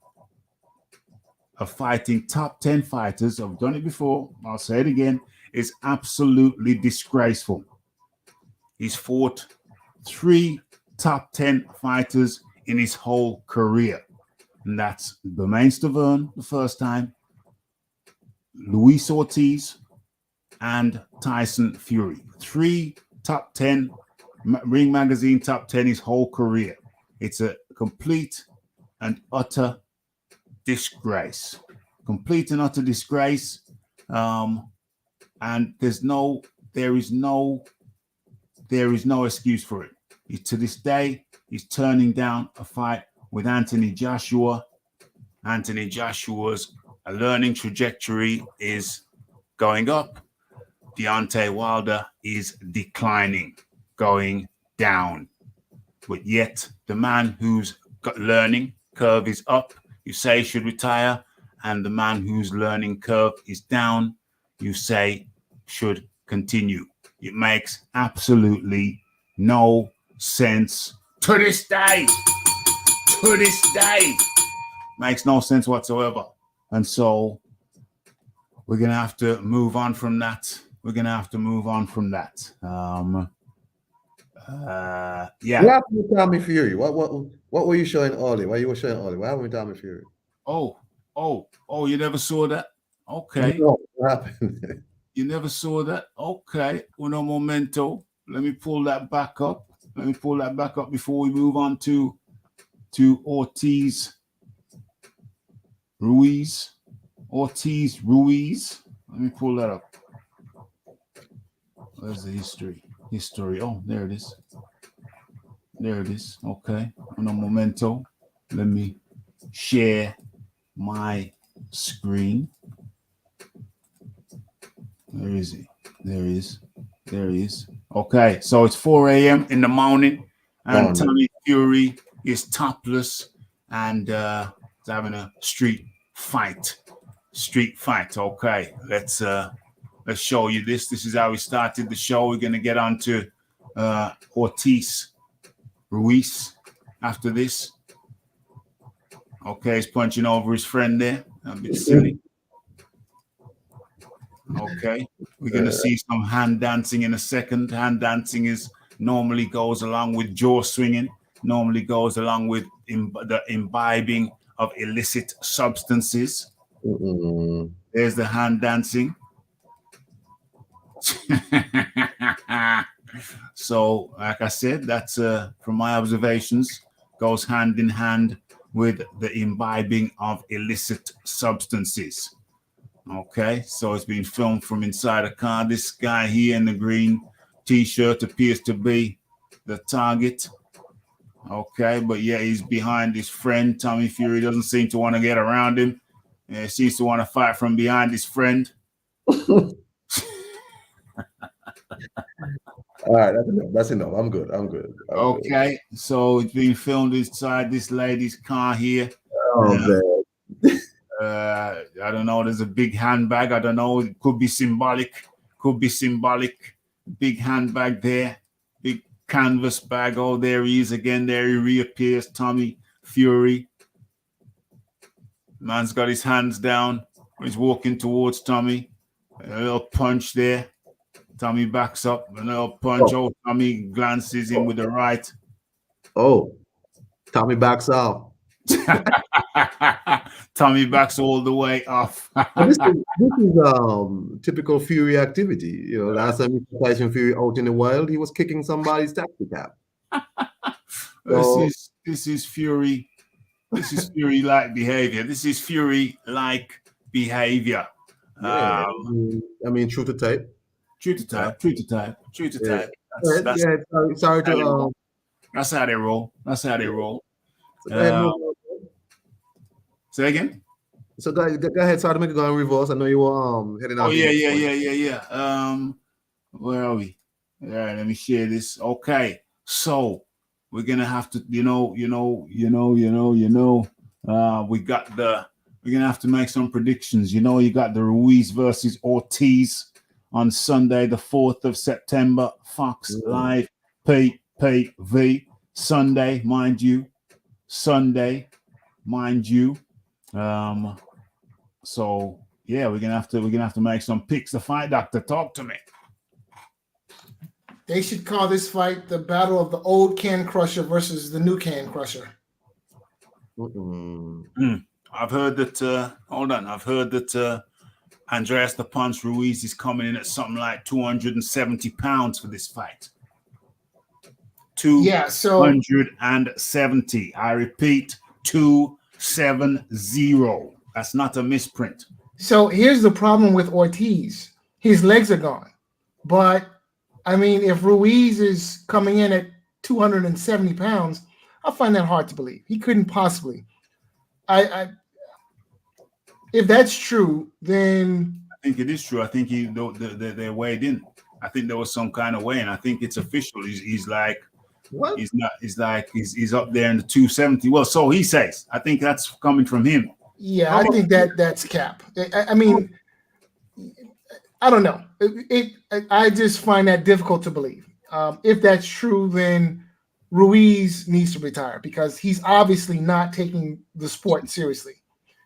of fighting top 10 fighters, I've done it before, I'll say it again, is absolutely disgraceful. He's fought 3 top 10 fighters in his whole career. And that's Bermain Stavern the first time, Luisortiz, and Tyson Fury. 3 top 10, Ring Magazine top 10 his whole career. It's a complete and utter disgrace. complete and utter disgrace. And there is no excuse for it. To this day, he's turning down a fight with Anthony Joshua. Anthony Joshua's learning trajectory is going up. Deontay Wilder is declining, going down. But yet the man who's got learning curve is up, you say should retire, and the man whose learning curve is down, you say should continue. It makes absolutely no sense to this day. To this day. Makes no sense whatsoever. And so we're going to have to move on from that. Yeah. What happened with Tommy Fury? What were you showing Ollie? Why you were showing Ollie? What happened with Tommy Fury? Oh, you never saw that? Okay. No, what happened? You never saw that? Okay. Uno momento. Let me pull that back up. Before we move on to Ruiz. Let me pull that up. Where's the history? Oh, there it is. Okay. Uno momento. Let me share my screen. Where is he? There he is. Okay, so it's 4 a.m. in the morning, and Tommy Fury is topless and having a street fight. Okay, let's show you this. This is how we started the show. We're gonna get on to Ruiz after this. Okay, he's punching over his friend there. A bit silly. Okay, we're going to see some hand dancing in a second. Hand dancing normally goes along with jaw swinging, normally goes along with the imbibing of illicit substances. There's the hand dancing. So, like I said, that's from my observations, goes hand in hand with the imbibing of illicit substances. Okay, so it's been filmed from inside a car. This guy here in the green t-shirt appears to be the target. Okay, but yeah, he's behind his friend. Tommy Fury doesn't seem to want to get around him. He seems to want to fight from behind his friend. All right, that's enough. I'm good. Okay, so it's being filmed inside this lady's car here. Oh, man. I don't know. There's a big handbag. I don't know. It could be symbolic. Big handbag there. Big canvas bag. Oh, there he is again. There he reappears. Tommy Fury. Man's got his hands down. He's walking towards Tommy. A little punch there. Tommy backs up. A little punch. Oh, Tommy glances in with the right. Oh, Tommy backs out. Tommy backs all the way off. this is typical Fury activity. You know, last time he was fighting Fury out in the wild, he was kicking somebody's taxi cab. This is Fury. This is Fury-like behavior. Yeah, I mean, true to type. Sorry to. That's how they roll. Say again. So go ahead. Sorry to make it go in reverse. I know you were heading out. Oh yeah. Where are we? All right, let me share this. Okay, so we're gonna have to, we're gonna have to make some predictions. You got the Ruiz versus Ortiz on Sunday, the 4th of September, Fox Live PPV. Sunday, mind you. So yeah, we're gonna have to make some picks. The fight doctor, talk to me. They should call this fight the battle of the old can crusher versus the new can crusher. I've heard that. I've heard that Andreas the Punch Ruiz is coming in at something like 270 pounds for this fight. 270. I repeat, 270. That's not a misprint. So here's the problem with Ortiz. His legs are gone. But, I mean, if Ruiz is coming in at 270 pounds, I find that hard to believe. He couldn't possibly. If that's true, then I think it is true. I think they're weighed in. I think there was some kind of weigh in. I think it's official. He's like, What? he's not. He's like he's up there in the 270. Well, so he says. I think that's coming from him. yeah, I think that's cap. I mean, I don't know. I just find that difficult to believe. If that's true, then Ruiz needs to retire because he's obviously not taking the sport seriously.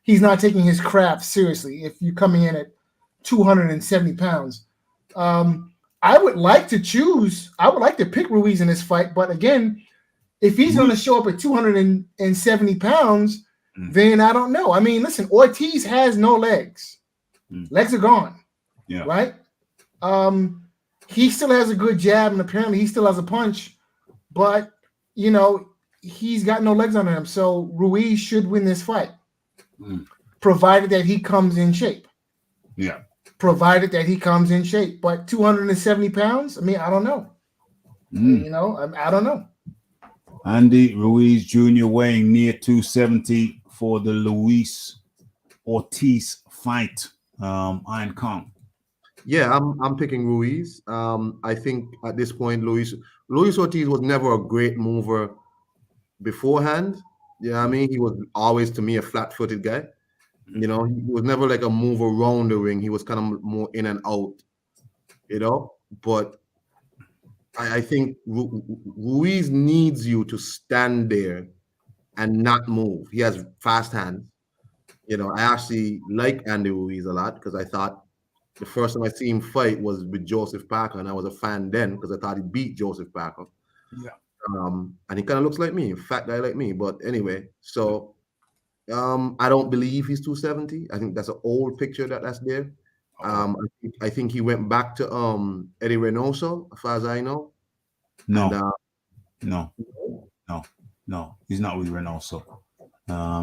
He's not taking his craft seriously. If you're coming in at 270 pounds, I would like to pick Ruiz in this fight. But again, if he's going to show up at 270 pounds, then I don't know. I mean, listen, Ortiz has no legs. Legs are gone. Yeah. Right? He still has a good jab, and apparently he still has a punch, but you know, he's got no legs under him. So Ruiz should win this fight. Provided that he comes in shape. Yeah. Provided that he comes in shape. But 270 pounds, I mean, I don't know. You know, I don't know. Andyruiz Jr. weighing near 270 for the Luis Ortiz fight. Iron Kong. Yeah, I'm picking Ruiz. I think at this point, Luis Ortiz was never a great mover beforehand. Yeah, I mean, he was always to me a flat-footed guy. You know, he was never like a move around the ring. He was kind of more in and out. You know, but I think Ruiz needs you to stand there and not move. He has fast hands. You know, I actually like Andyruiz a lot because I thought the first time I see him fight was with Joseph Parker, and I was a fan then because I thought he beat Joseph Parker. Yeah. And he kind of looks like me, a fat guy like me. But anyway, so I don't believe he's 270. I think that's an old picture that's there. I think he went back to Eddie Reynoso, as far as I know. No. And, No. He's not with Reynoso.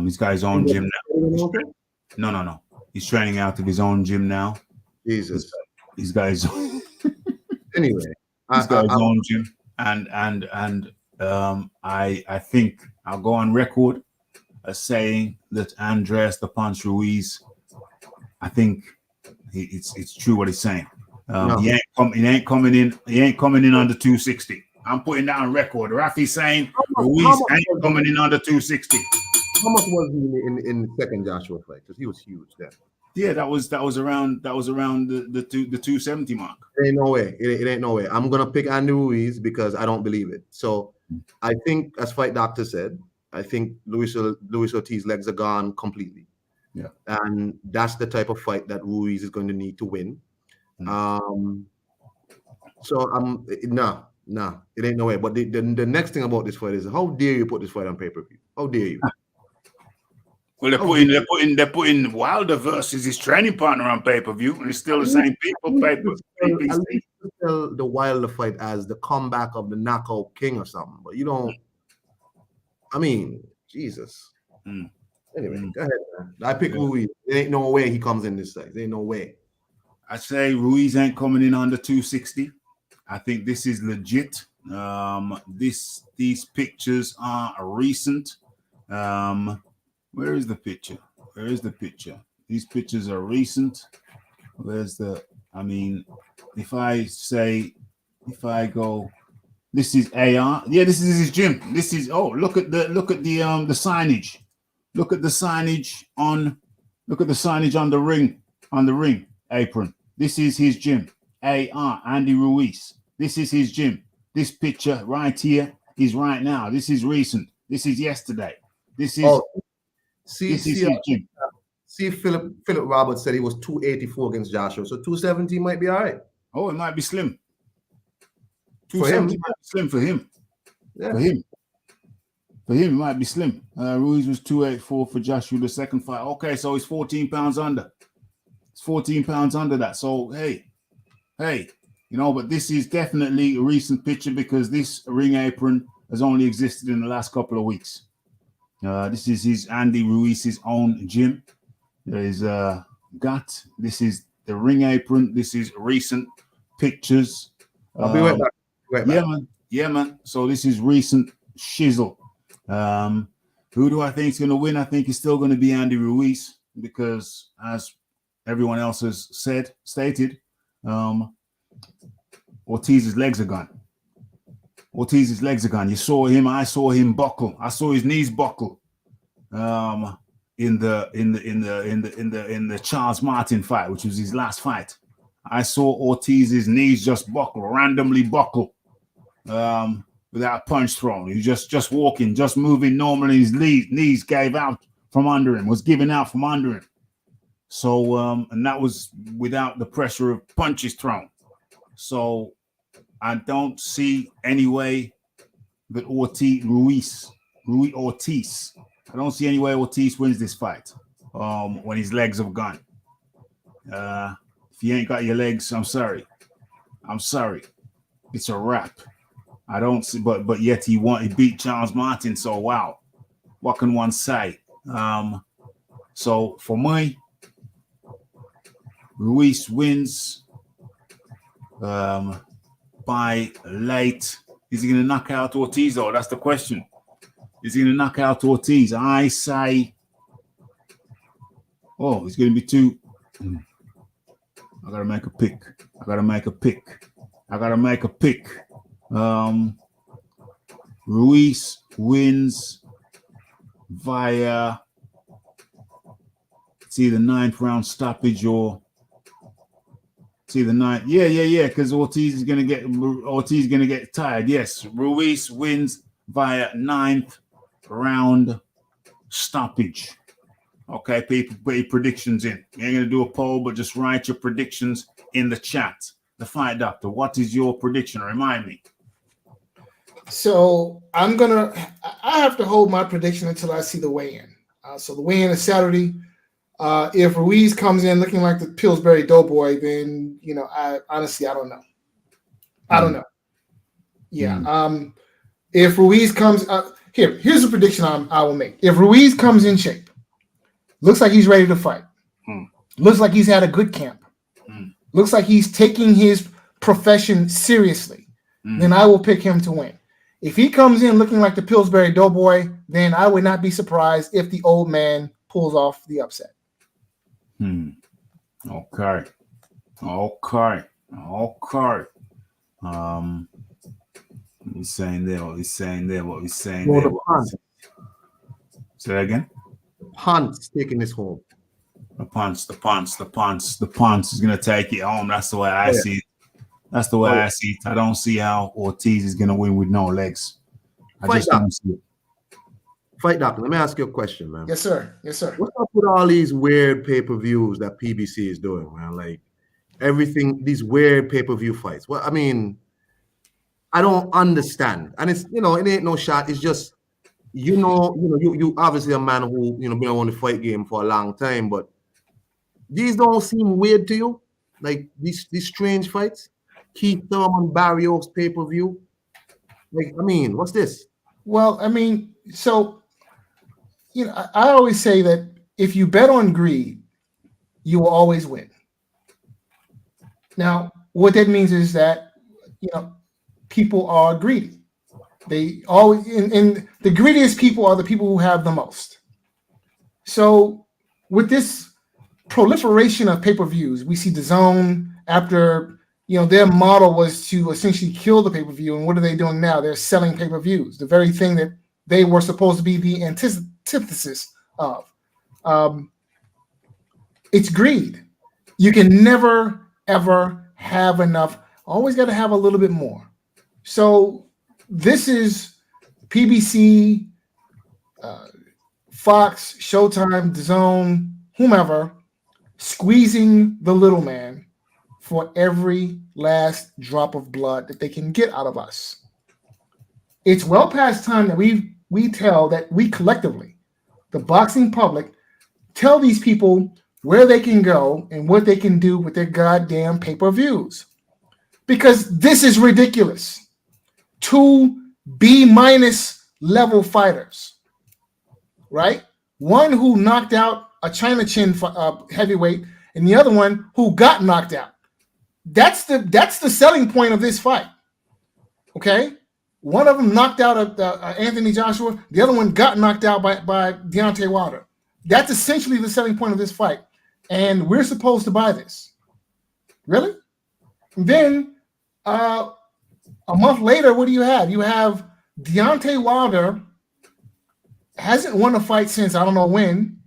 He's got his own gym now. No. He's training out of his own gym now. Jesus. He's got his own. Anyway, he's got his own gym, and I think I'll go on record as saying that Andres the Punch Ruiz. I think it's true what he's saying. He ain't coming in under 260. I'm putting that on record. Rafi's saying Ruiz ain't coming in under 260. How much was he in the second Joshua fight? Because he was huge then. Yeah, that was around the 270 mark. It ain't no way. It ain't no way. I'm gonna pick Andyruiz because I don't believe it. So I think, as Fight Doctor said, I think Luis Ortiz's legs are gone completely. Yeah, and that's the type of fight that Ruiz is going to need to win. So no, it ain't no way. But the next thing about this fight is, how dare you put this fight on pay-per-view? How dare you? Well, they're putting Wilder versus his training partner on pay-per-view, and it's still the same people. At least tell the Wilder fight as the comeback of the knockout king or something. But you don't. I mean, Jesus. Anyway, go ahead, man. I pick Ruiz. There ain't no way he comes in this size. There ain't no way. I say Ruiz ain't coming in under 260. I think this is legit. These pictures are recent. Where is the picture? These pictures are recent. If I go, this is AR. Yeah, this is his gym. This is, look at the signage. Look at the signage on the ring apron. This is his gym. AR, Andyruiz. This is his gym. This picture right here is right now. This is recent. This is yesterday. This is his gym. See, Philip Roberts said he was 284 against Joshua, so 270 might be all right. Oh, it might be slim. 270 might be slim for him. Yeah. For him, it might be slim. Ruiz was 284 for Joshua the second fight. Okay, so he's 14 pounds under. It's 14 pounds under that. So, hey, but this is definitely a recent picture because this ring apron has only existed in the last couple of weeks. This is Andyruiz's own gym. There is gut. This is the ring apron. This is recent pictures. I'll be right back. Yeah, man. Yeah, man. So this is recent shizzle. Who do I think is going to win? I think it's still going to be Andyruiz because, as everyone else has stated, Ortiz's legs are gone. Ortiz's legs are gone. You saw him. I saw him buckle. I saw his knees buckle. In the Charles Martin fight, which was his last fight. I saw Ortiz's knees just randomly buckle, without a punch thrown. He was just walking, just moving normally. His knees gave out from under him, was giving out from under him. So, and that was without the pressure of punches thrown. So I don't see any way that Ortiz, I don't see any way Ortiz wins this fight when his legs have gone. If you ain't got your legs, I'm sorry. It's a wrap. I don't see, but yet he beat Charles Martin. So wow, what can one say? So for me, Ruiz wins by late. Is he going to knock out Ortiz though? That's the question. Is he going to knock out Ortiz? I say, he's going to be too. I got to make a pick. Ruiz wins via, it's either 9th round stoppage or it's either 9th. Yeah, because Ortiz is going to get tired. Yes, Ruiz wins via 9th round stoppage. Okay, people, put your predictions in. You ain't gonna do a poll, but just write your predictions in the chat. The Fight Doctor, what is your prediction? Remind me. So I have to hold my prediction until I see the weigh-in. So the weigh-in is Saturday. If Ruiz comes in looking like the Pillsbury Doughboy, then I honestly don't know. I don't know. Yeah. If Ruiz comes here's a prediction I will make. If Ruiz comes in shape, looks like he's ready to fight, looks like he's had a good camp, looks like he's taking his profession seriously, then I will pick him to win. If he comes in looking like the Pillsbury Doughboy, then I would not be surprised if the old man pulls off the upset. Okay. He's saying there. Say that again. Hunt's taking this home. The punch is gonna take it home. That's the way I see it. I see it. I don't see how Ortiz is gonna win with no legs. I just don't see it. Fight Doctor, let me ask you a question, man. Yes, sir. What's up with all these weird pay-per-views that PBC is doing, man? Like everything, these weird pay-per-view fights. Well, I mean, I don't understand. And it's, it ain't no shot. It's just, you obviously a man who, been on the fight game for a long time, but these don't seem weird to you? Like these strange fights? Keith Thurman, Barrios pay-per-view? Like, I mean, what's this? Well, I mean, so, I always say that if you bet on greed, you will always win. Now, what that means is that, people are greedy. They always, and the greediest people are the people who have the most. So with this proliferation of pay-per-views, we see DAZN after, their model was to essentially kill the pay-per-view. And what are they doing now? They're selling pay-per-views, the very thing that they were supposed to be the antithesis of. It's greed. You can never, ever have enough. Always got to have a little bit more. So this is PBC, Fox, Showtime, DAZN, whomever, squeezing the little man for every last drop of blood that they can get out of us. It's well past time that we collectively, the boxing public, tell these people where they can go and what they can do with their goddamn pay-per-views. Because this is ridiculous. 2 B- level fighters, right? One who knocked out a China chin heavyweight, and the other one who got knocked out. That's the selling point of this fight. Okay, one of them knocked out Anthony Joshua. The other one got knocked out by Deontay Wilder. That's essentially the selling point of this fight, and we're supposed to buy this. Really? And then a month later, what do you have? You have Deontay Wilder hasn't won a fight since I don't know when.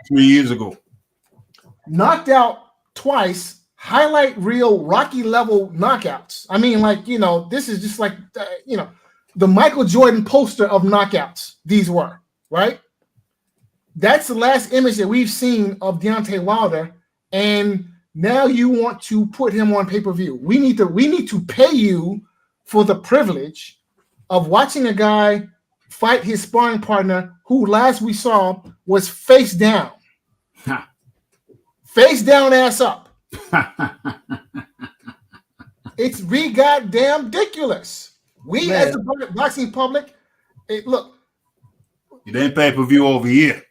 3 years ago. Knocked out twice. Highlight reel Rocky level knockouts. I mean, like, this is just like, the Michael Jordan poster of knockouts. These were, right? That's the last image that we've seen of Deontay Wilder. And now you want to put him on pay-per-view. We need to pay you for the privilege of watching a guy fight his sparring partner who last we saw was face down. Face down, ass up. It's goddamn ridiculous. We as the boxing public, look. It ain't pay-per-view over here.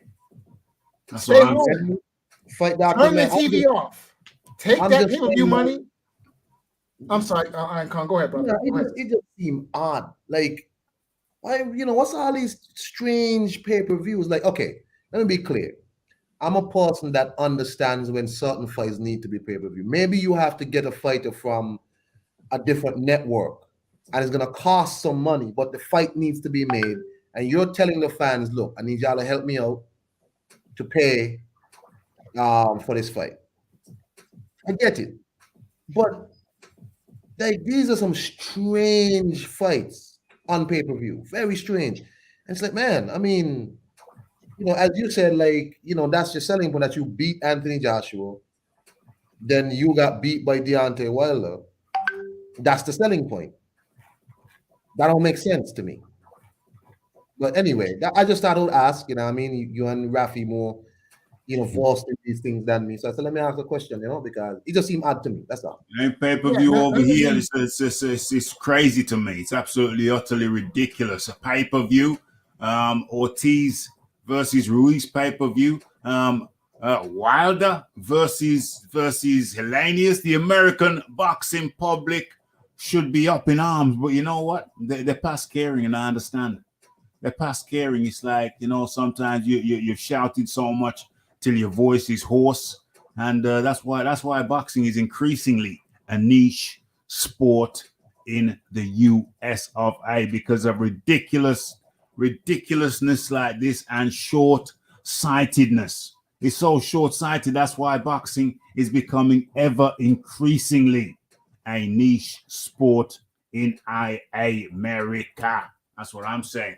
That's what I'm saying. Fight that. Turn the TV off. Take that pay-per-view money. I'm sorry, Khan. Go ahead, brother. It just seemed odd. Like, what's all these strange pay-per-views? Like, okay, let me be clear. I'm a person that understands when certain fights need to be pay-per-view. Maybe you have to get a fighter from a different network and it's going to cost some money, but the fight needs to be made. And you're telling the fans, look, I need y'all to help me out to pay for this fight. I get it. But these are some strange fights on pay-per-view. Very strange. And it's like, man, I mean, as you said, like, that's your selling point, that you beat Anthony Joshua, then you got beat by Deontay Wilder. That's the selling point. That don't make sense to me. But anyway, I just thought I would ask, you and Rafi more, versed in these things than me. So I said, let me ask a question, because it just seemed odd to me. That's all. It ain't pay-per-view over here. It's crazy to me. It's absolutely, utterly ridiculous. A pay-per-view, Ortiz versus Ruiz pay-per-view, Wilder versus Helenius. The American boxing public should be up in arms, but you know what? They're past caring, and I understand. They're past caring. It's like, sometimes you've shouted so much till your voice is hoarse, and that's why boxing is increasingly a niche sport in the US of A, because of ridiculousness like this and short-sightedness. It's so short-sighted. That's why boxing is becoming ever increasingly a niche sport in America. That's what I'm saying.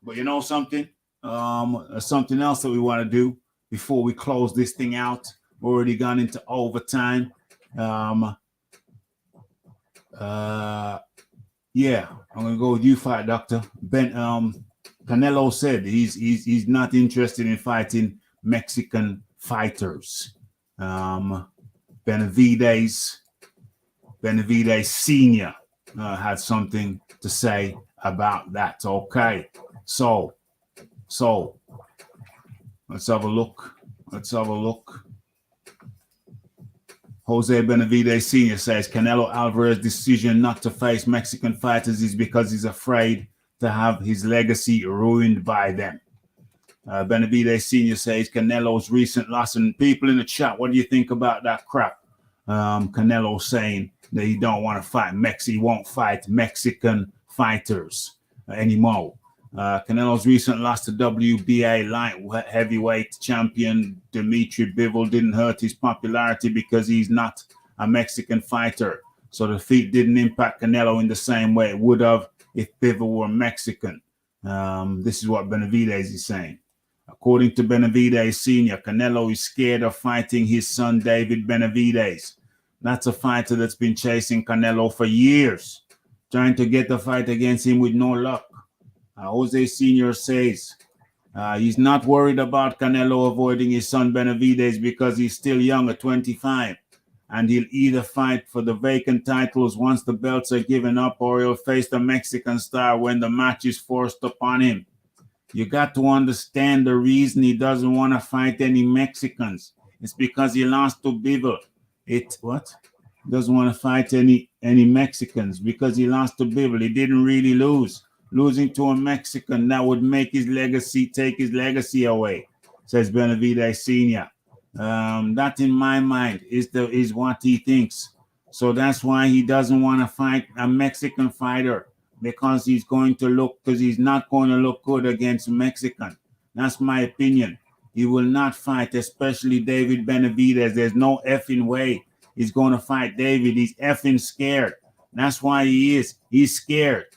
But you know something? Something else that we want to do before we close this thing out. We're already gone into overtime. Yeah, I'm gonna go with you, Fight Doctor. Canelo said he's not interested in fighting Mexican fighters. Benavidez Sr. Had something to say about that. Okay, so let's have a look. Jose Benavidez Sr. says Canelo Alvarez's decision not to face Mexican fighters is because he's afraid to have his legacy ruined by them. Benavidez Sr. says Canelo's recent loss, and people in the chat, what do you think about that crap? Canelo saying that he don't want to fight he won't fight Mexican fighters anymore. Canelo's recent loss to WBA light heavyweight champion Dimitri Bivol didn't hurt his popularity because he's not a Mexican fighter. So the defeat didn't impact Canelo in the same way it would have if Bivol were Mexican. This is what Benavidez is saying. According to Benavidez Sr., Canelo is scared of fighting his son David Benavidez. That's a fighter that's been chasing Canelo for years, trying to get the fight against him with no luck. Jose Sr. says he's not worried about Canelo avoiding his son Benavidez because he's still young at 25, and he'll either fight for the vacant titles once the belts are given up, or he'll face the Mexican star when the match is forced upon him. You got to understand the reason he doesn't want to fight any Mexicans. It's because he lost to Bivol. Doesn't want to fight any Mexicans because he lost to Bivol. He didn't really lose. Losing to a Mexican, that would take his legacy away, says Benavidez Sr. That, in my mind, is what he thinks. So that's why he doesn't want to fight a Mexican fighter, because he's not going to look good against a Mexican. That's my opinion. He will not fight, especially David Benavidez. There's no effing way he's going to fight David. He's effing scared. That's why he is. He's scared.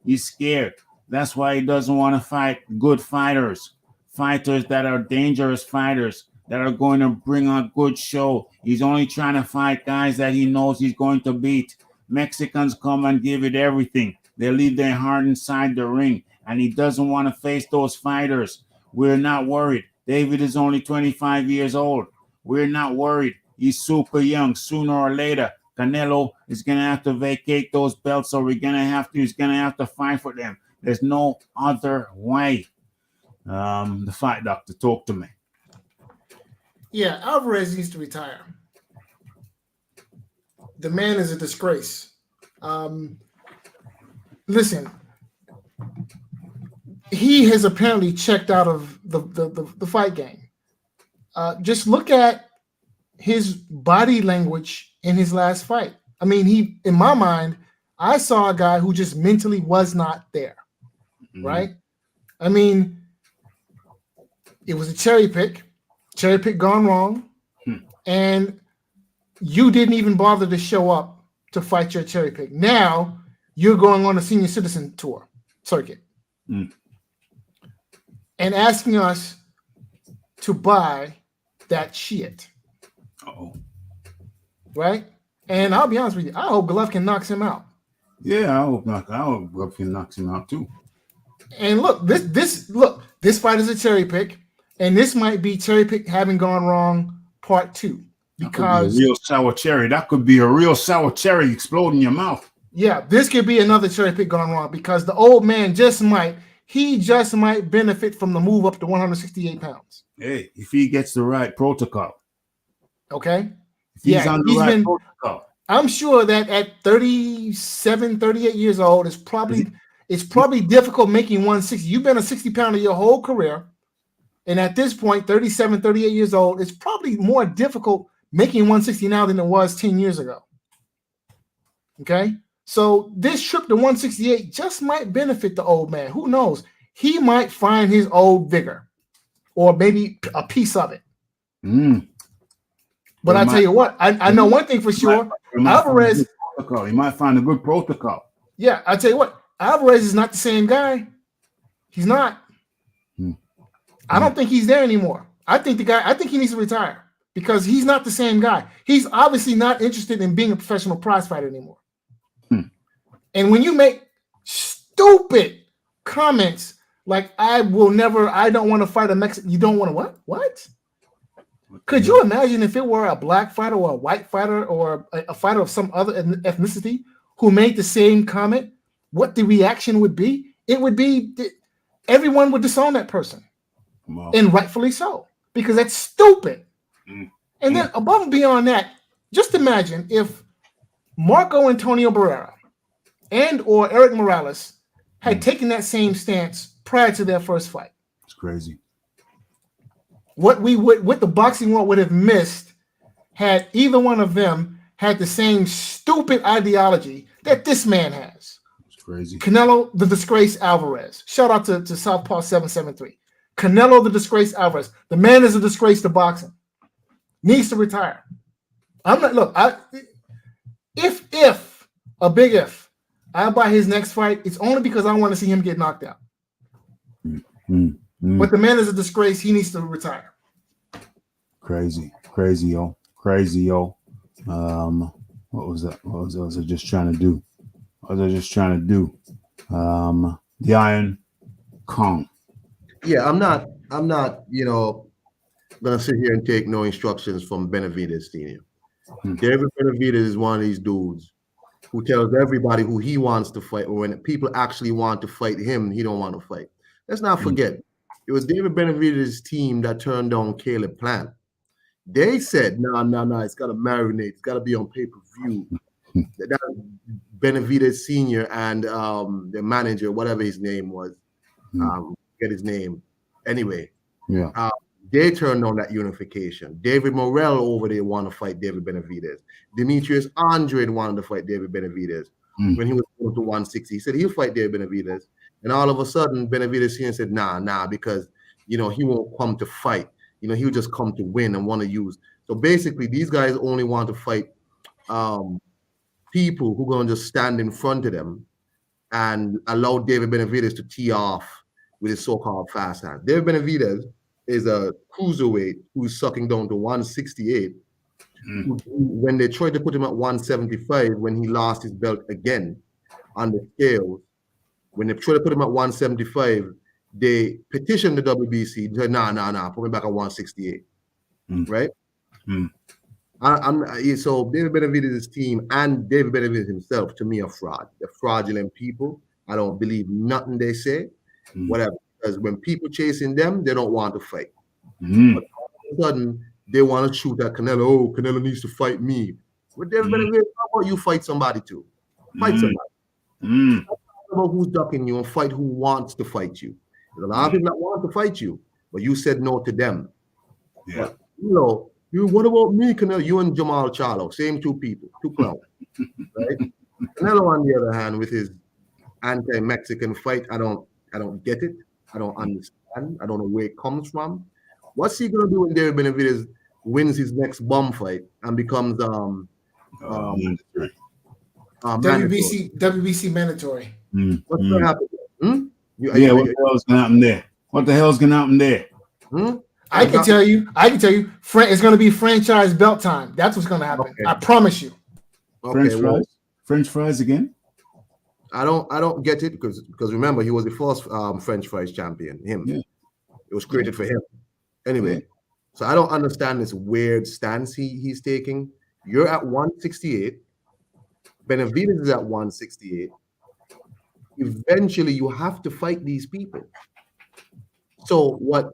He's scared. That's why he doesn't want to fight good fighters that are dangerous fighters, that are going to bring a good show. He's only trying to fight guys that he knows he's going to beat. Mexicans come and give it everything. They leave their heart inside the ring, and he doesn't want to face those fighters. We're not worried. David is only 25 years old. We're not worried. He's super young. Sooner or later, Canelo is going to have to vacate those belts, or he's going to have to fight for them. There's no other way. The fight doctor, talk to me. Yeah, Alvarez needs to retire. The man is a disgrace. Listen, he has apparently checked out of the fight game. Just look at his body language in his last fight. I mean, in my mind, I saw a guy who just mentally was not there, right? I mean, it was a cherry pick gone wrong, and you didn't even bother to show up to fight your cherry pick. Now you're going on a senior citizen tour circuit and asking us to buy that shit. Right? And I'll be honest with you, I hope Golovkin knocks him out. Yeah, I hope Golovkin knocks him out too. And look, this fight is a cherry pick, and this might be cherry pick having gone wrong part 2. Because a real sour cherry. That could be a real sour cherry exploding in your mouth. Yeah, this could be another cherry pick gone wrong, because the old man just might benefit from the move up to 168 pounds. Hey, if he gets the right protocol. Okay. If he's on the right protocol. I'm sure that at 37, 38 years old, it's probably difficult making 160. You've been a 60-pounder your whole career. And at this point, 37, 38 years old, it's probably more difficult making 160 now than it was 10 years ago. Okay? So this trip to 168 just might benefit the old man. Who knows? He might find his old vigor, or maybe a piece of it. But I tell you what, I know one thing for sure. Alvarez, he might find a good protocol. Yeah, I tell you what, Alvarez is not the same guy. He's not. I don't think he's there anymore. I think he needs to retire, because he's not the same guy. He's obviously not interested in being a professional prize fighter anymore. And when you make stupid comments like I don't want to fight a Mexican, you don't want to what? What? Could you imagine if it were a black fighter or a white fighter or a fighter of some other ethnicity who made the same comment, what the reaction would be? It would be everyone would disown that person. Wow. And rightfully so, because that's stupid. And then above and beyond that, just imagine if Marco Antonio Barrera and or Eric Morales had taken that same stance prior to their first fight. It's crazy. What the boxing world would have missed had either one of them had the same stupid ideology that this man has. It's crazy. Canelo, the disgrace Alvarez. Shout out to Southpaw 773. Canelo, the disgrace Alvarez. The man is a disgrace to boxing. Needs to retire. If a big if I buy his next fight, it's only because I want to see him get knocked out. But the man is a disgrace. He needs to retire. Crazy, yo. What was that? What was I just trying to do? The Iron Kong. Yeah, I'm not, gonna sit here and take no instructions from Benavidez Sr. David Benavidez is one of these dudes who tells everybody who he wants to fight, or when people actually want to fight him, he don't want to fight. let's not forget, it was David Benavidez' team that turned down Caleb Plant. They said, no, it's got to marinate. It's got to be on pay-per-view. That Benavidez Sr. and the manager, whatever his name was, get his name. Anyway, they turned on that unification. David Morrell over there wanted to fight David Benavidez. Demetrius Andrade wanted to fight David Benavidez when he was going to 160. He said he'll fight David Benavidez. And all of a sudden, Benavidez Sr. said, nah, because, he won't come to fight. He'll just come to win and want to use. So basically, these guys only want to fight people who are going to just stand in front of them and allow David Benavidez to tee off with his so-called fast hands. David Benavidez is a cruiserweight who's sucking down to 168. When they tried to put him at 175, when he lost his belt again on the scales, when they tried to put him at 175, they petitioned the WBC. They said, nah, put me back at 168. Right? So David Benavidez's team and David Benavidez himself, to me, are fraud. They're fraudulent people. I don't believe nothing they say, whatever. Because when people chasing them, they don't want to fight. But all of a sudden, they want to shoot at Canelo. Oh, Canelo needs to fight me. But David Benavidez, how about you fight somebody too? Fight somebody. Talk about who's ducking you and fight who wants to fight you. There's a lot of people that want to fight you, but you said no to them. Yeah. But, what about me, Canelo? You and Jamal Charlo, same two people, two clowns, right? Canelo, on the other hand, with his anti-Mexican fight, I don't get it. I don't understand. I don't know where it comes from. What's he gonna do when David Benavidez wins his next bomb fight and becomes WBC mandatory? What's gonna happen? What the hell's gonna happen there? What the hell's gonna happen there? I can tell you, it's going to be franchise belt time. That's what's going to happen. Okay. I promise you. French fries again? I don't get it because remember, he was the first French fries champion. It was created for him. Anyway, so I don't understand this weird stance he's taking. You're at 168. Benavidez is at 168. Eventually, you have to fight these people. So what?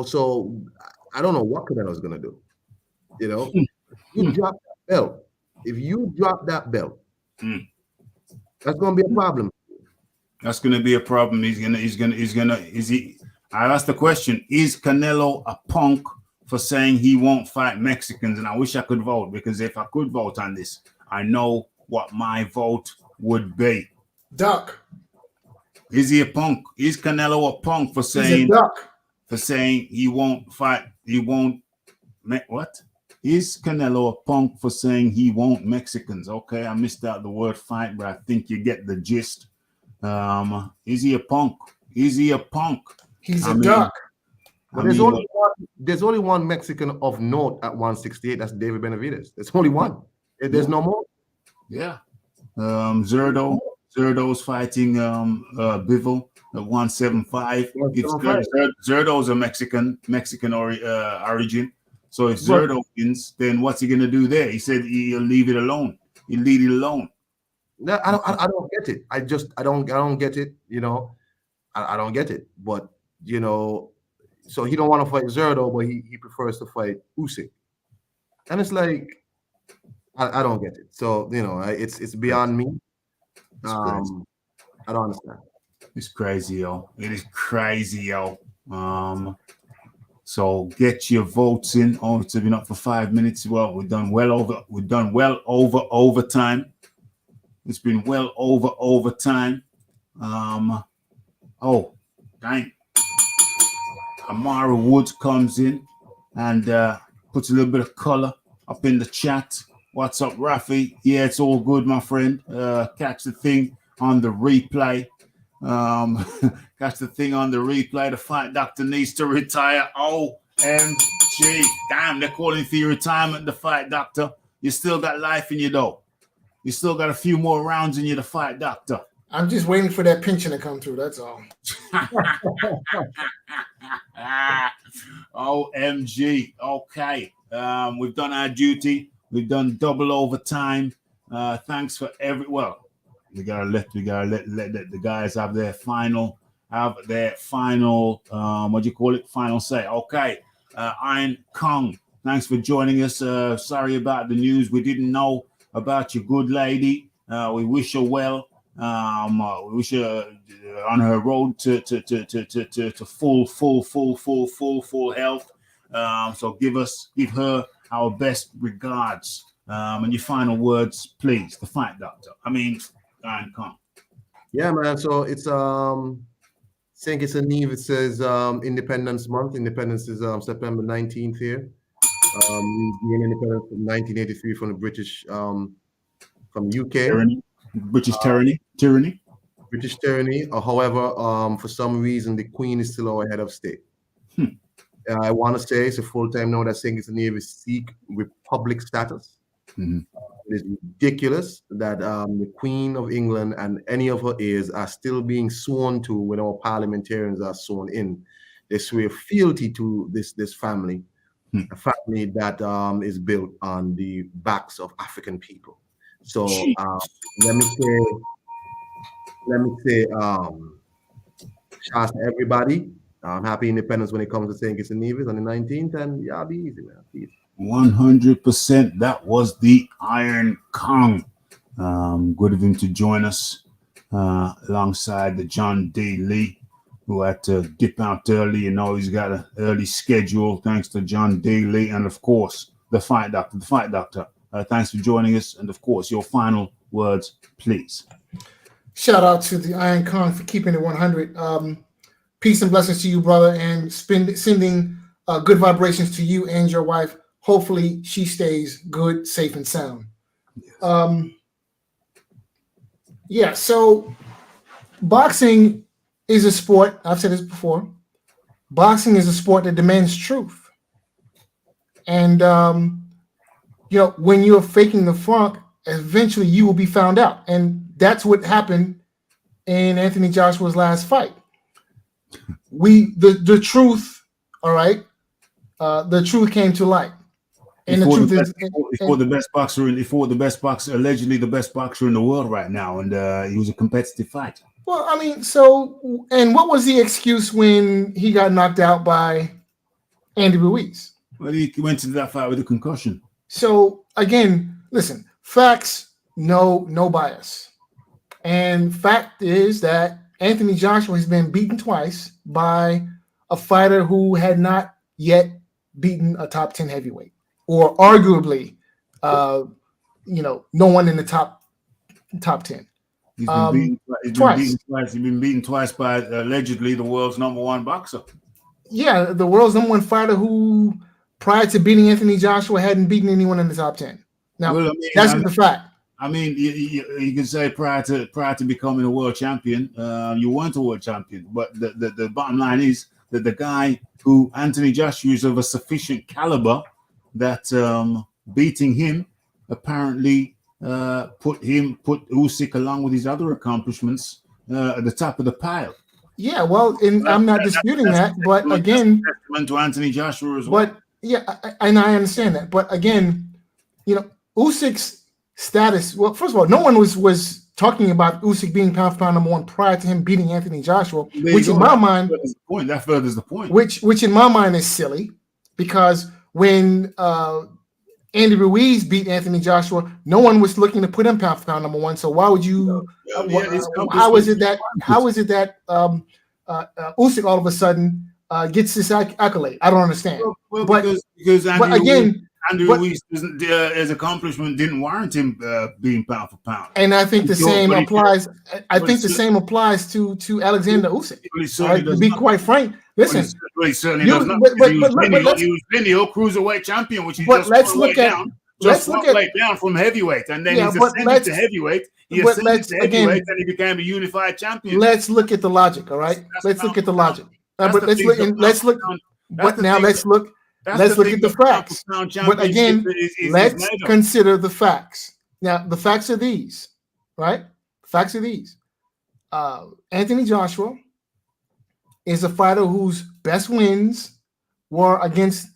So I don't know what Canelo's gonna do. You drop that belt. If you drop that belt, that's gonna be a problem. That's gonna be a problem. I asked the question: is Canelo a punk for saying he won't fight Mexicans? And I wish I could vote, because if I could vote on this, I know what my vote would be. Duck. Is he a punk? Is Canelo a punk for saying? He's a duck. For saying he won't fight, what? Is Canelo a punk for saying he won't Mexicans? Okay, I missed out the word fight, but I think you get the gist. Is he a punk? Is he a punk? He's a duck. But there's only one Mexican of note at 168. That's David Benavidez. There's only one. There's no more. Yeah. Zerdo's fighting Bivol at 175. Zerdo's a Mexican origin. So if Zerdo wins, then what's he gonna do there? He said he'll leave it alone. He'll leave it alone. No, I don't get it. I don't get it. I don't get it. But so he don't want to fight Zerdo, but he prefers to fight Usyk. And it's like I don't get it. So it's beyond me. I don't understand. It's crazy, yo. It is crazy, yo. So get your votes in. Oh, it's been up for 5 minutes. Well, we've done well over overtime. It's been well over overtime. Oh, dang. Amara Woods comes in and puts a little bit of color up in the chat. What's up, Rafi? Yeah, it's all good, my friend. Catch the thing on the replay. Catch the thing on the replay. The fight doctor needs to retire. OMG. Damn, they're calling for your retirement, the fight doctor. You still got life in you, though. You still got a few more rounds in you, the fight doctor. I'm just waiting for that pension to come through. That's all. OMG. Okay. We've done our duty. We've done double overtime. Thanks for we gotta let the guys have their final have their final, final say. Okay, Iron Kong, thanks for joining us. Sorry about the news. We didn't know about your good lady. We wish her well. We wish her on her road to full health. So give her our best regards. And your final words, please. The fight doctor. Iron Kong. Yeah, man. So it's St. Kitts and Nevis. It says Independence Month. Independence is September 19th here. We gained independence from 1983 from the British, from UK. Tyranny. British tyranny. British tyranny. However, for some reason, the Queen is still our head of state. I want to say it's a full time now that St. Kitts and Nevis seek republic status. Mm-hmm. It is ridiculous that the Queen of England and any of her heirs are still being sworn to when our parliamentarians are sworn in. They swear fealty to this family, a family that is built on the backs of African people. So let me say, shouts to everybody. Happy independence when it comes to St. Kitts and Nevis on the 19th, and yeah, be easy, man. Peace. 100%. That was the Iron Kong. Good of him to join us alongside the John D. Lee, who had to dip out early. You know, he's got an early schedule thanks to John D. Lee, and of course, the fight doctor. Thanks for joining us, and of course, your final words, please. Shout out to the Iron Kong for keeping it 100. Peace and blessings to you, brother, and sending good vibrations to you and your wife. Hopefully she stays good, safe, and sound. So boxing is a sport. I've said this before. Boxing is a sport that demands truth. And, when you're faking the funk, eventually you will be found out. And that's what happened in Anthony Joshua's last fight. The truth, all right, the truth came to light. And the truth is, the best boxer, allegedly the best boxer in the world right now, and he was a competitive fighter. Well, and what was the excuse when he got knocked out by Andyruiz? Well, he went into that fight with a concussion. So again, listen, facts, no bias. And fact is that Anthony Joshua has been beaten twice by a fighter who had not yet beaten a top 10 heavyweight, or arguably, no one in the top 10. He's been beaten twice by allegedly the world's number one boxer. Yeah, the world's number one fighter who, prior to beating Anthony Joshua, hadn't beaten anyone in the top 10. Now, that's the fact. You can say prior to becoming a world champion, you weren't a world champion. But the bottom line is that the guy who Anthony Joshua is of a sufficient caliber that beating him apparently put Usyk along with his other accomplishments at the top of the pile. Yeah, well, and I'm not disputing that, but again, testament to Anthony Joshua as well. But yeah, and I understand that. But again, Usyk's status. Well, first of all, no one was talking about Usyk being pound for pound number one prior to him beating Anthony Joshua, which in my mind, that furthers the point. Which in my mind is silly, because when Andyruiz beat Anthony Joshua, no one was looking to put him pound for pound number one. So why would you? How is it that Usyk all of a sudden gets this accolade? I don't understand. Because Andyruiz his accomplishment didn't warrant him being pound for pound. And I think the same applies. I think the same applies to Alexander Usyk. To be quite frank, listen. He certainly does not. He was lineal cruiserweight champion, which he just went down from heavyweight, and then he's ascended to heavyweight. He ascended to heavyweight, and he became a unified champion. Let's look at the logic. All right, let's look at the logic. But let's look. But now let's look. Let's look at the facts. But again, let's consider the facts. Now, the facts are these, right? The facts are these. Anthony Joshua is a fighter whose best wins were against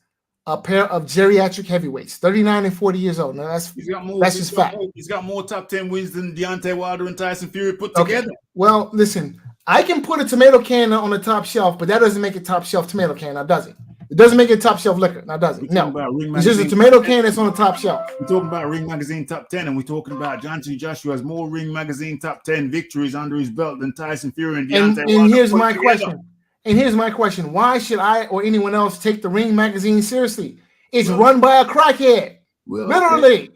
a pair of geriatric heavyweights, 39 and 40 years old. Now, that's just fact. He's got more top 10 wins than Deontay Wilder and Tyson Fury put together. Well, listen, I can put a tomato can on the top shelf, but that doesn't make it top shelf tomato can, now does it? It doesn't make it top shelf liquor, now does it? No. It's just a tomato can that's on the top shelf. We're talking about Ring Magazine top 10, and we're talking about Anthony Joshua has more Ring Magazine top 10 victories under his belt than Tyson Fury and Deontay Wilder. And here's my question. And here's my question. Why should I or anyone else take the Ring Magazine seriously? It's run by a crackhead. Literally.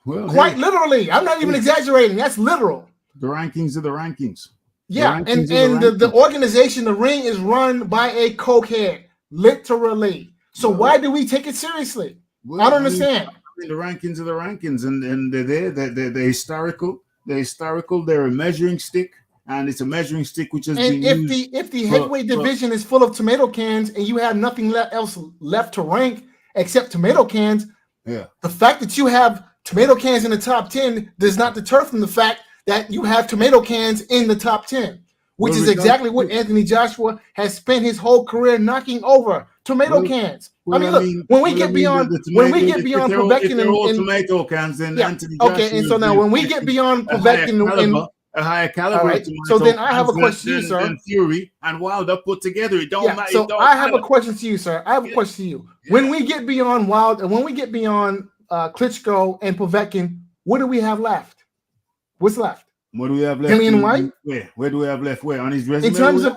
Well, quite literally. I'm not even exaggerating. That's literal. The rankings are the rankings. Yeah, and the organization, the Ring, is run by a cokehead, literally. So why do we take it seriously? I don't understand. The rankings are the rankings, and they're historical. They're historical. They're a measuring stick, and it's a measuring stick which has been used. If the heavyweight division is full of tomato cans and you have nothing else left to rank except tomato cans, the fact that you have tomato cans in the top 10 does not deter from the fact that you have tomato cans in the top 10, which is exactly what Anthony Joshua has spent his whole career knocking over. Tomato cans. When we get beyond Povetkin and tomato cans, then Anthony Joshua. Okay, and so now when we get beyond Povetkin a higher caliber. All right, so then I have a question to you, sir. And Fury and Wilder put together, it don't matter. So I have a question to you, sir. I have a question to you. When we get beyond Wilder, when we get beyond Klitschko and Povetkin, what do we have left? What's left? What do we have left? Dillian White? Where do we have left? Where on his resume?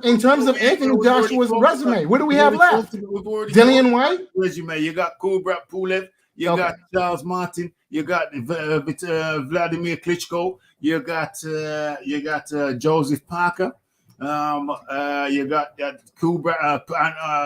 In terms of Anthony Joshua's resume, what do we have left? Dillian White? Resume. You got Brap Pulev. You got Charles Martin. You got Vladimir Klitschko. You got Joseph Parker. You got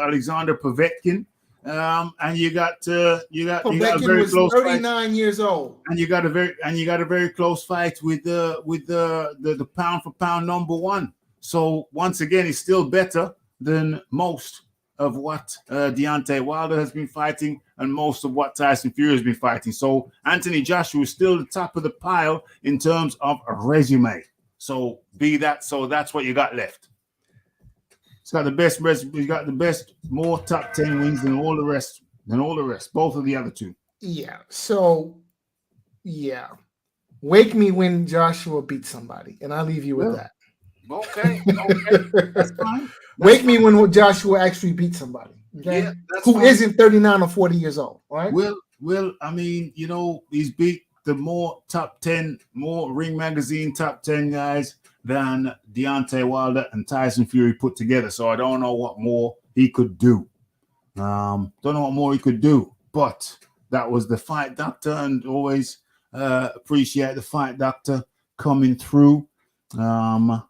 Alexander Povetkin. And you got a very close 39 fight. years old, and you got a very close fight with the pound for pound number one. So once again, it's still better than most of what Deontay Wilder has been fighting and most of what Tyson Fury has been fighting. So Anthony Joshua is still the top of the pile in terms of a resume. So that's what you got left. He's got the best resume. He's got the best, more top 10 wins than all the rest. Both of the other two. Yeah. So, wake me when Joshua beats somebody, and I'll leave you with that. Okay. That's fine. Wake me when Joshua actually beats somebody. Okay? Yeah, who isn't 39 or 40 years old. All right. Well, I mean, he's beat the more Ring Magazine top 10 guys than Deontay Wilder and Tyson Fury put together. So I don't know what more he could do. But that was the Fight Doctor, and always appreciate the Fight Doctor coming through. But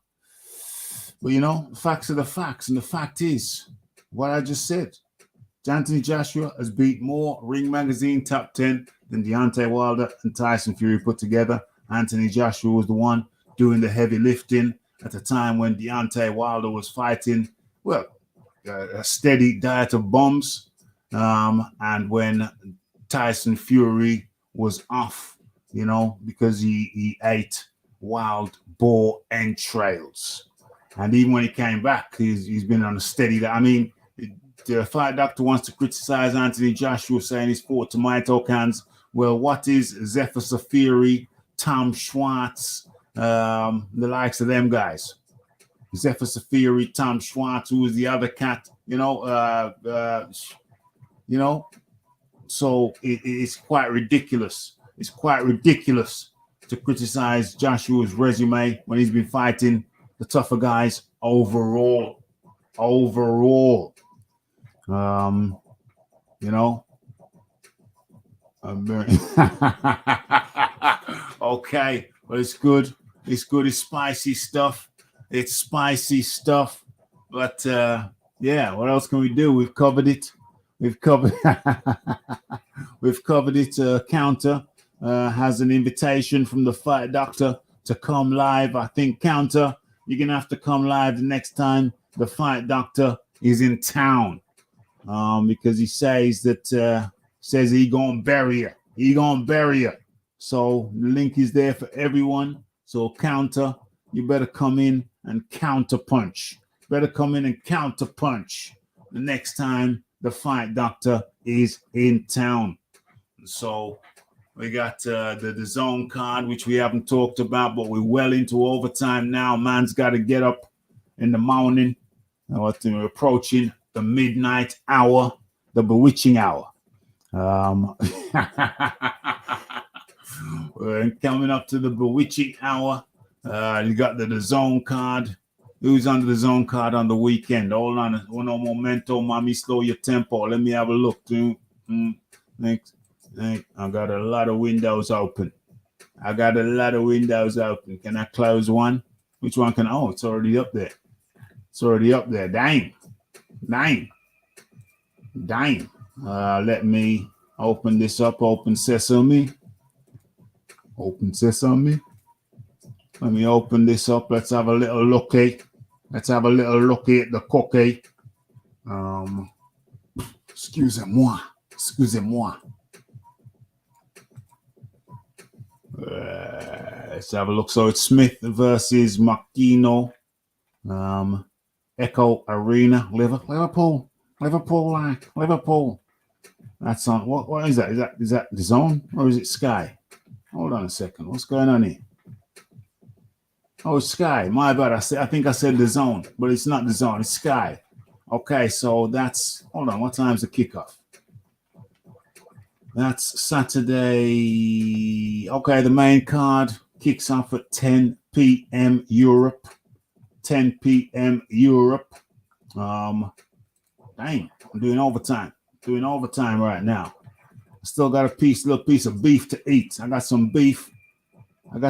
the facts are the facts, and the fact is what I just said. Anthony Joshua has beat more Ring Magazine top 10 than Deontay Wilder and Tyson Fury put together. Anthony Joshua was the one doing the heavy lifting at a time when Deontay Wilder was fighting, a steady diet of bombs, and when Tyson Fury was off, because he ate wild boar entrails. And even when he came back, he's been on a steady. I mean, the Fight Doctor wants to criticize Anthony Joshua, saying he's fought tomato cans. Well, what is Zephyr Safiri, Tom Schwartz, the likes of them guys? Zephyr Safiri, Tom Schwartz, who is the other cat, So it's quite ridiculous. It's quite ridiculous to criticize Joshua's resume when he's been fighting the tougher guys overall. I'm very okay. Well, it's good. It's good. It's spicy stuff. But what else can we do? We've covered it. We've covered it. Counter has an invitation from the Fight Doctor to come live. I think Counter, you're gonna have to come live the next time the Fight Doctor is in town, because he says that he gonna bury you. He gonna bury you. So the link is there for everyone. So Counter, you better come in and counter punch. The next time the Fight Doctor is in town. So we got the zone card, which we haven't talked about, but we're well into overtime now. Man's got to get up in the morning. We're approaching the midnight hour, the bewitching hour. We're coming up to the bewitching hour. You got the zone card. Who's under the zone card on the weekend? Hold on. Uno momento, mommy, slow your tempo. Let me have a look. Thanks. I got a lot of windows open. Can I close one? Which one can? Oh, it's already up there. Dang. Let me open this up. Open sesame. Let me open this up. Let's have a little looky. At the cookie. Excusez-moi. Let's have a look. So it's Smith versus Makino. Echo Arena. Liverpool. That's on. What is that? Is that the zone or is it Sky? Hold on a second. What's going on here? Oh, it's Sky. My bad. I think I said the zone, but it's not the zone. It's Sky. Okay, so that's. Hold on. What time's the kickoff? That's Saturday. Okay, the main card kicks off at 10 p.m. Europe. 10 p.m. Europe. Dang, I'm doing overtime. Right now. I still got a little piece of beef to eat. I got some beef and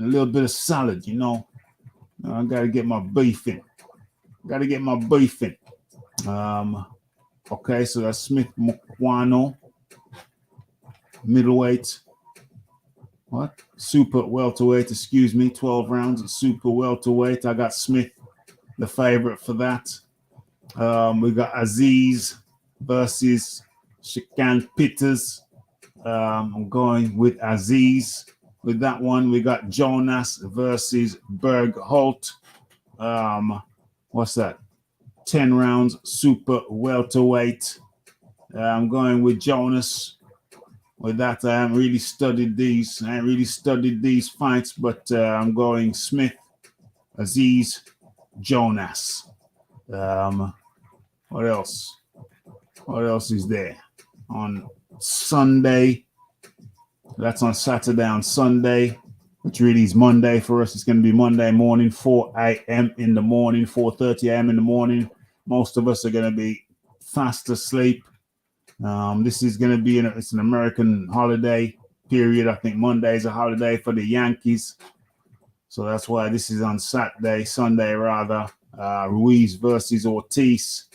a little bit of salad, you know. I got to get my beef in. Okay, so that's Smith Mukwano. Middleweight. What? Super welterweight, 12 rounds at super welterweight. I got Smith, the favorite for that. We got Aziz versus Shikan Pitters. I'm going with Aziz. With that one, we got Jonas versus Bergholt. What's that? 10 rounds, super welterweight. I'm going with Jonas. With that, I haven't really studied these fights, but I'm going Smith, Aziz, Jonas. What else? What else is there? On Sunday, that's on Saturday. On Sunday, which really is Monday for us. It's going to be Monday morning, 4 a.m. in the morning, 4:30 a.m. in the morning. Most of us are going to be fast asleep. This is going to be it's an American holiday period. I think Monday is a holiday for the Yankees. So that's why this is on Sunday rather. Ruiz versus Ortiz.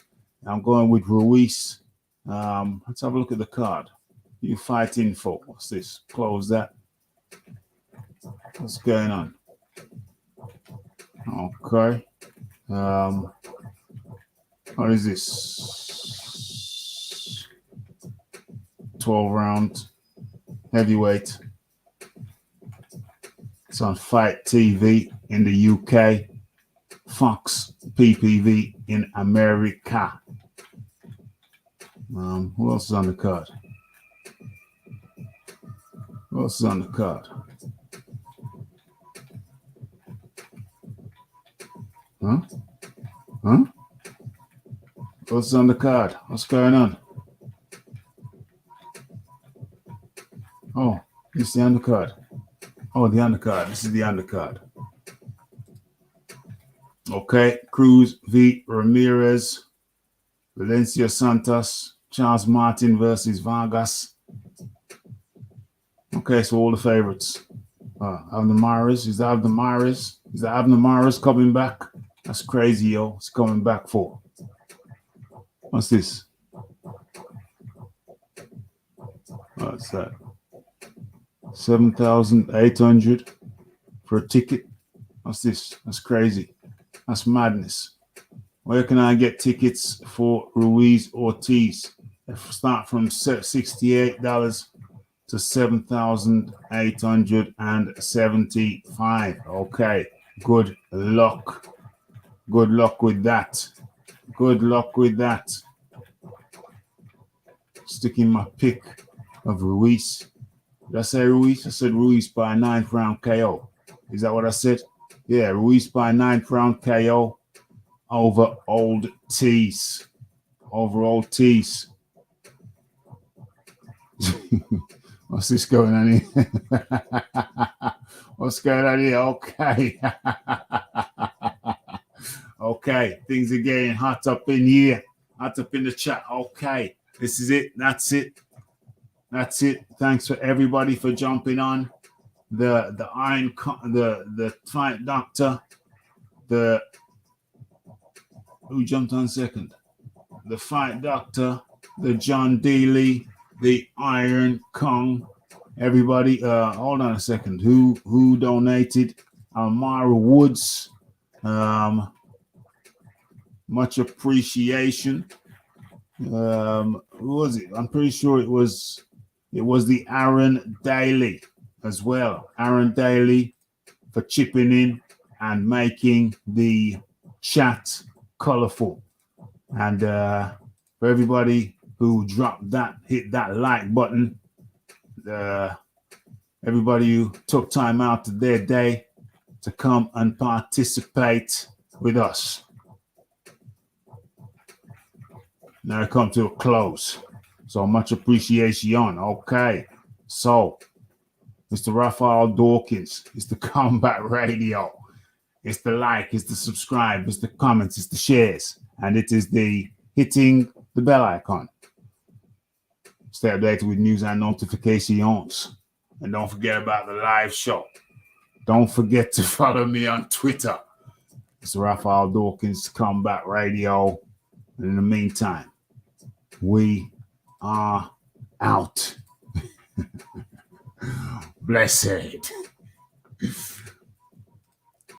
I'm going with Ruiz. Let's have a look at the card. You fighting for? What's this? Close that. What's going on? Okay. What is this? 12 round heavyweight. It's on Fight TV in the UK. Fox PPV in America. Who else is on the card? Huh? What's on the card? What's going on? Oh, this is the undercard. Oh, the undercard. This is the undercard. Okay, Cruz v. Ramirez, Valencia Santos, Charles Martin versus Vargas. Okay, so all the favorites. Abner Mares. Is that Abner Mares? Is that Abner Mares coming back? That's crazy, yo. It's coming back for. What's this? What's that? 7,800 for a ticket. What's this? That's crazy. That's madness. Where can I get tickets for Ruiz Ortiz? They start from $68 to $7,875. Okay. Good luck. Good luck with that. Sticking my pick of Ruiz. Did I say Ruiz? I said Ruiz by a 9th round KO. Is that what I said? Yeah, Ruiz by 9th round KO over Ortiz. Over Ortiz. What's this going on here? What's going on here? Okay. Okay, things are getting hot up in here. Hot up in the chat. Okay, this is it. That's it. That's it. Thanks for everybody for jumping on. The fight doctor. Who jumped on second? The fight doctor, the John Daly, the Iron Kong. Everybody, hold on a second. Who donated? Almara Woods. Much appreciation. Who was it? I'm pretty sure it was the Aaron Daly as well. Aaron Daly for chipping in and making the chat colorful. And for everybody who hit that like button, everybody who took time out of their day to come and participate with us. Now I come to a close. So much appreciation. Okay. So, Mr. Raphael Dawkins, it's the Combat Radio. It's the like, it's the subscribe, it's the comments, it's the shares, and it is the hitting the bell icon. Stay updated with news and notifications. And don't forget about the live show. Don't forget to follow me on Twitter. It's Raphael Dawkins, Combat Radio. And in the meantime, we are out. Blessed.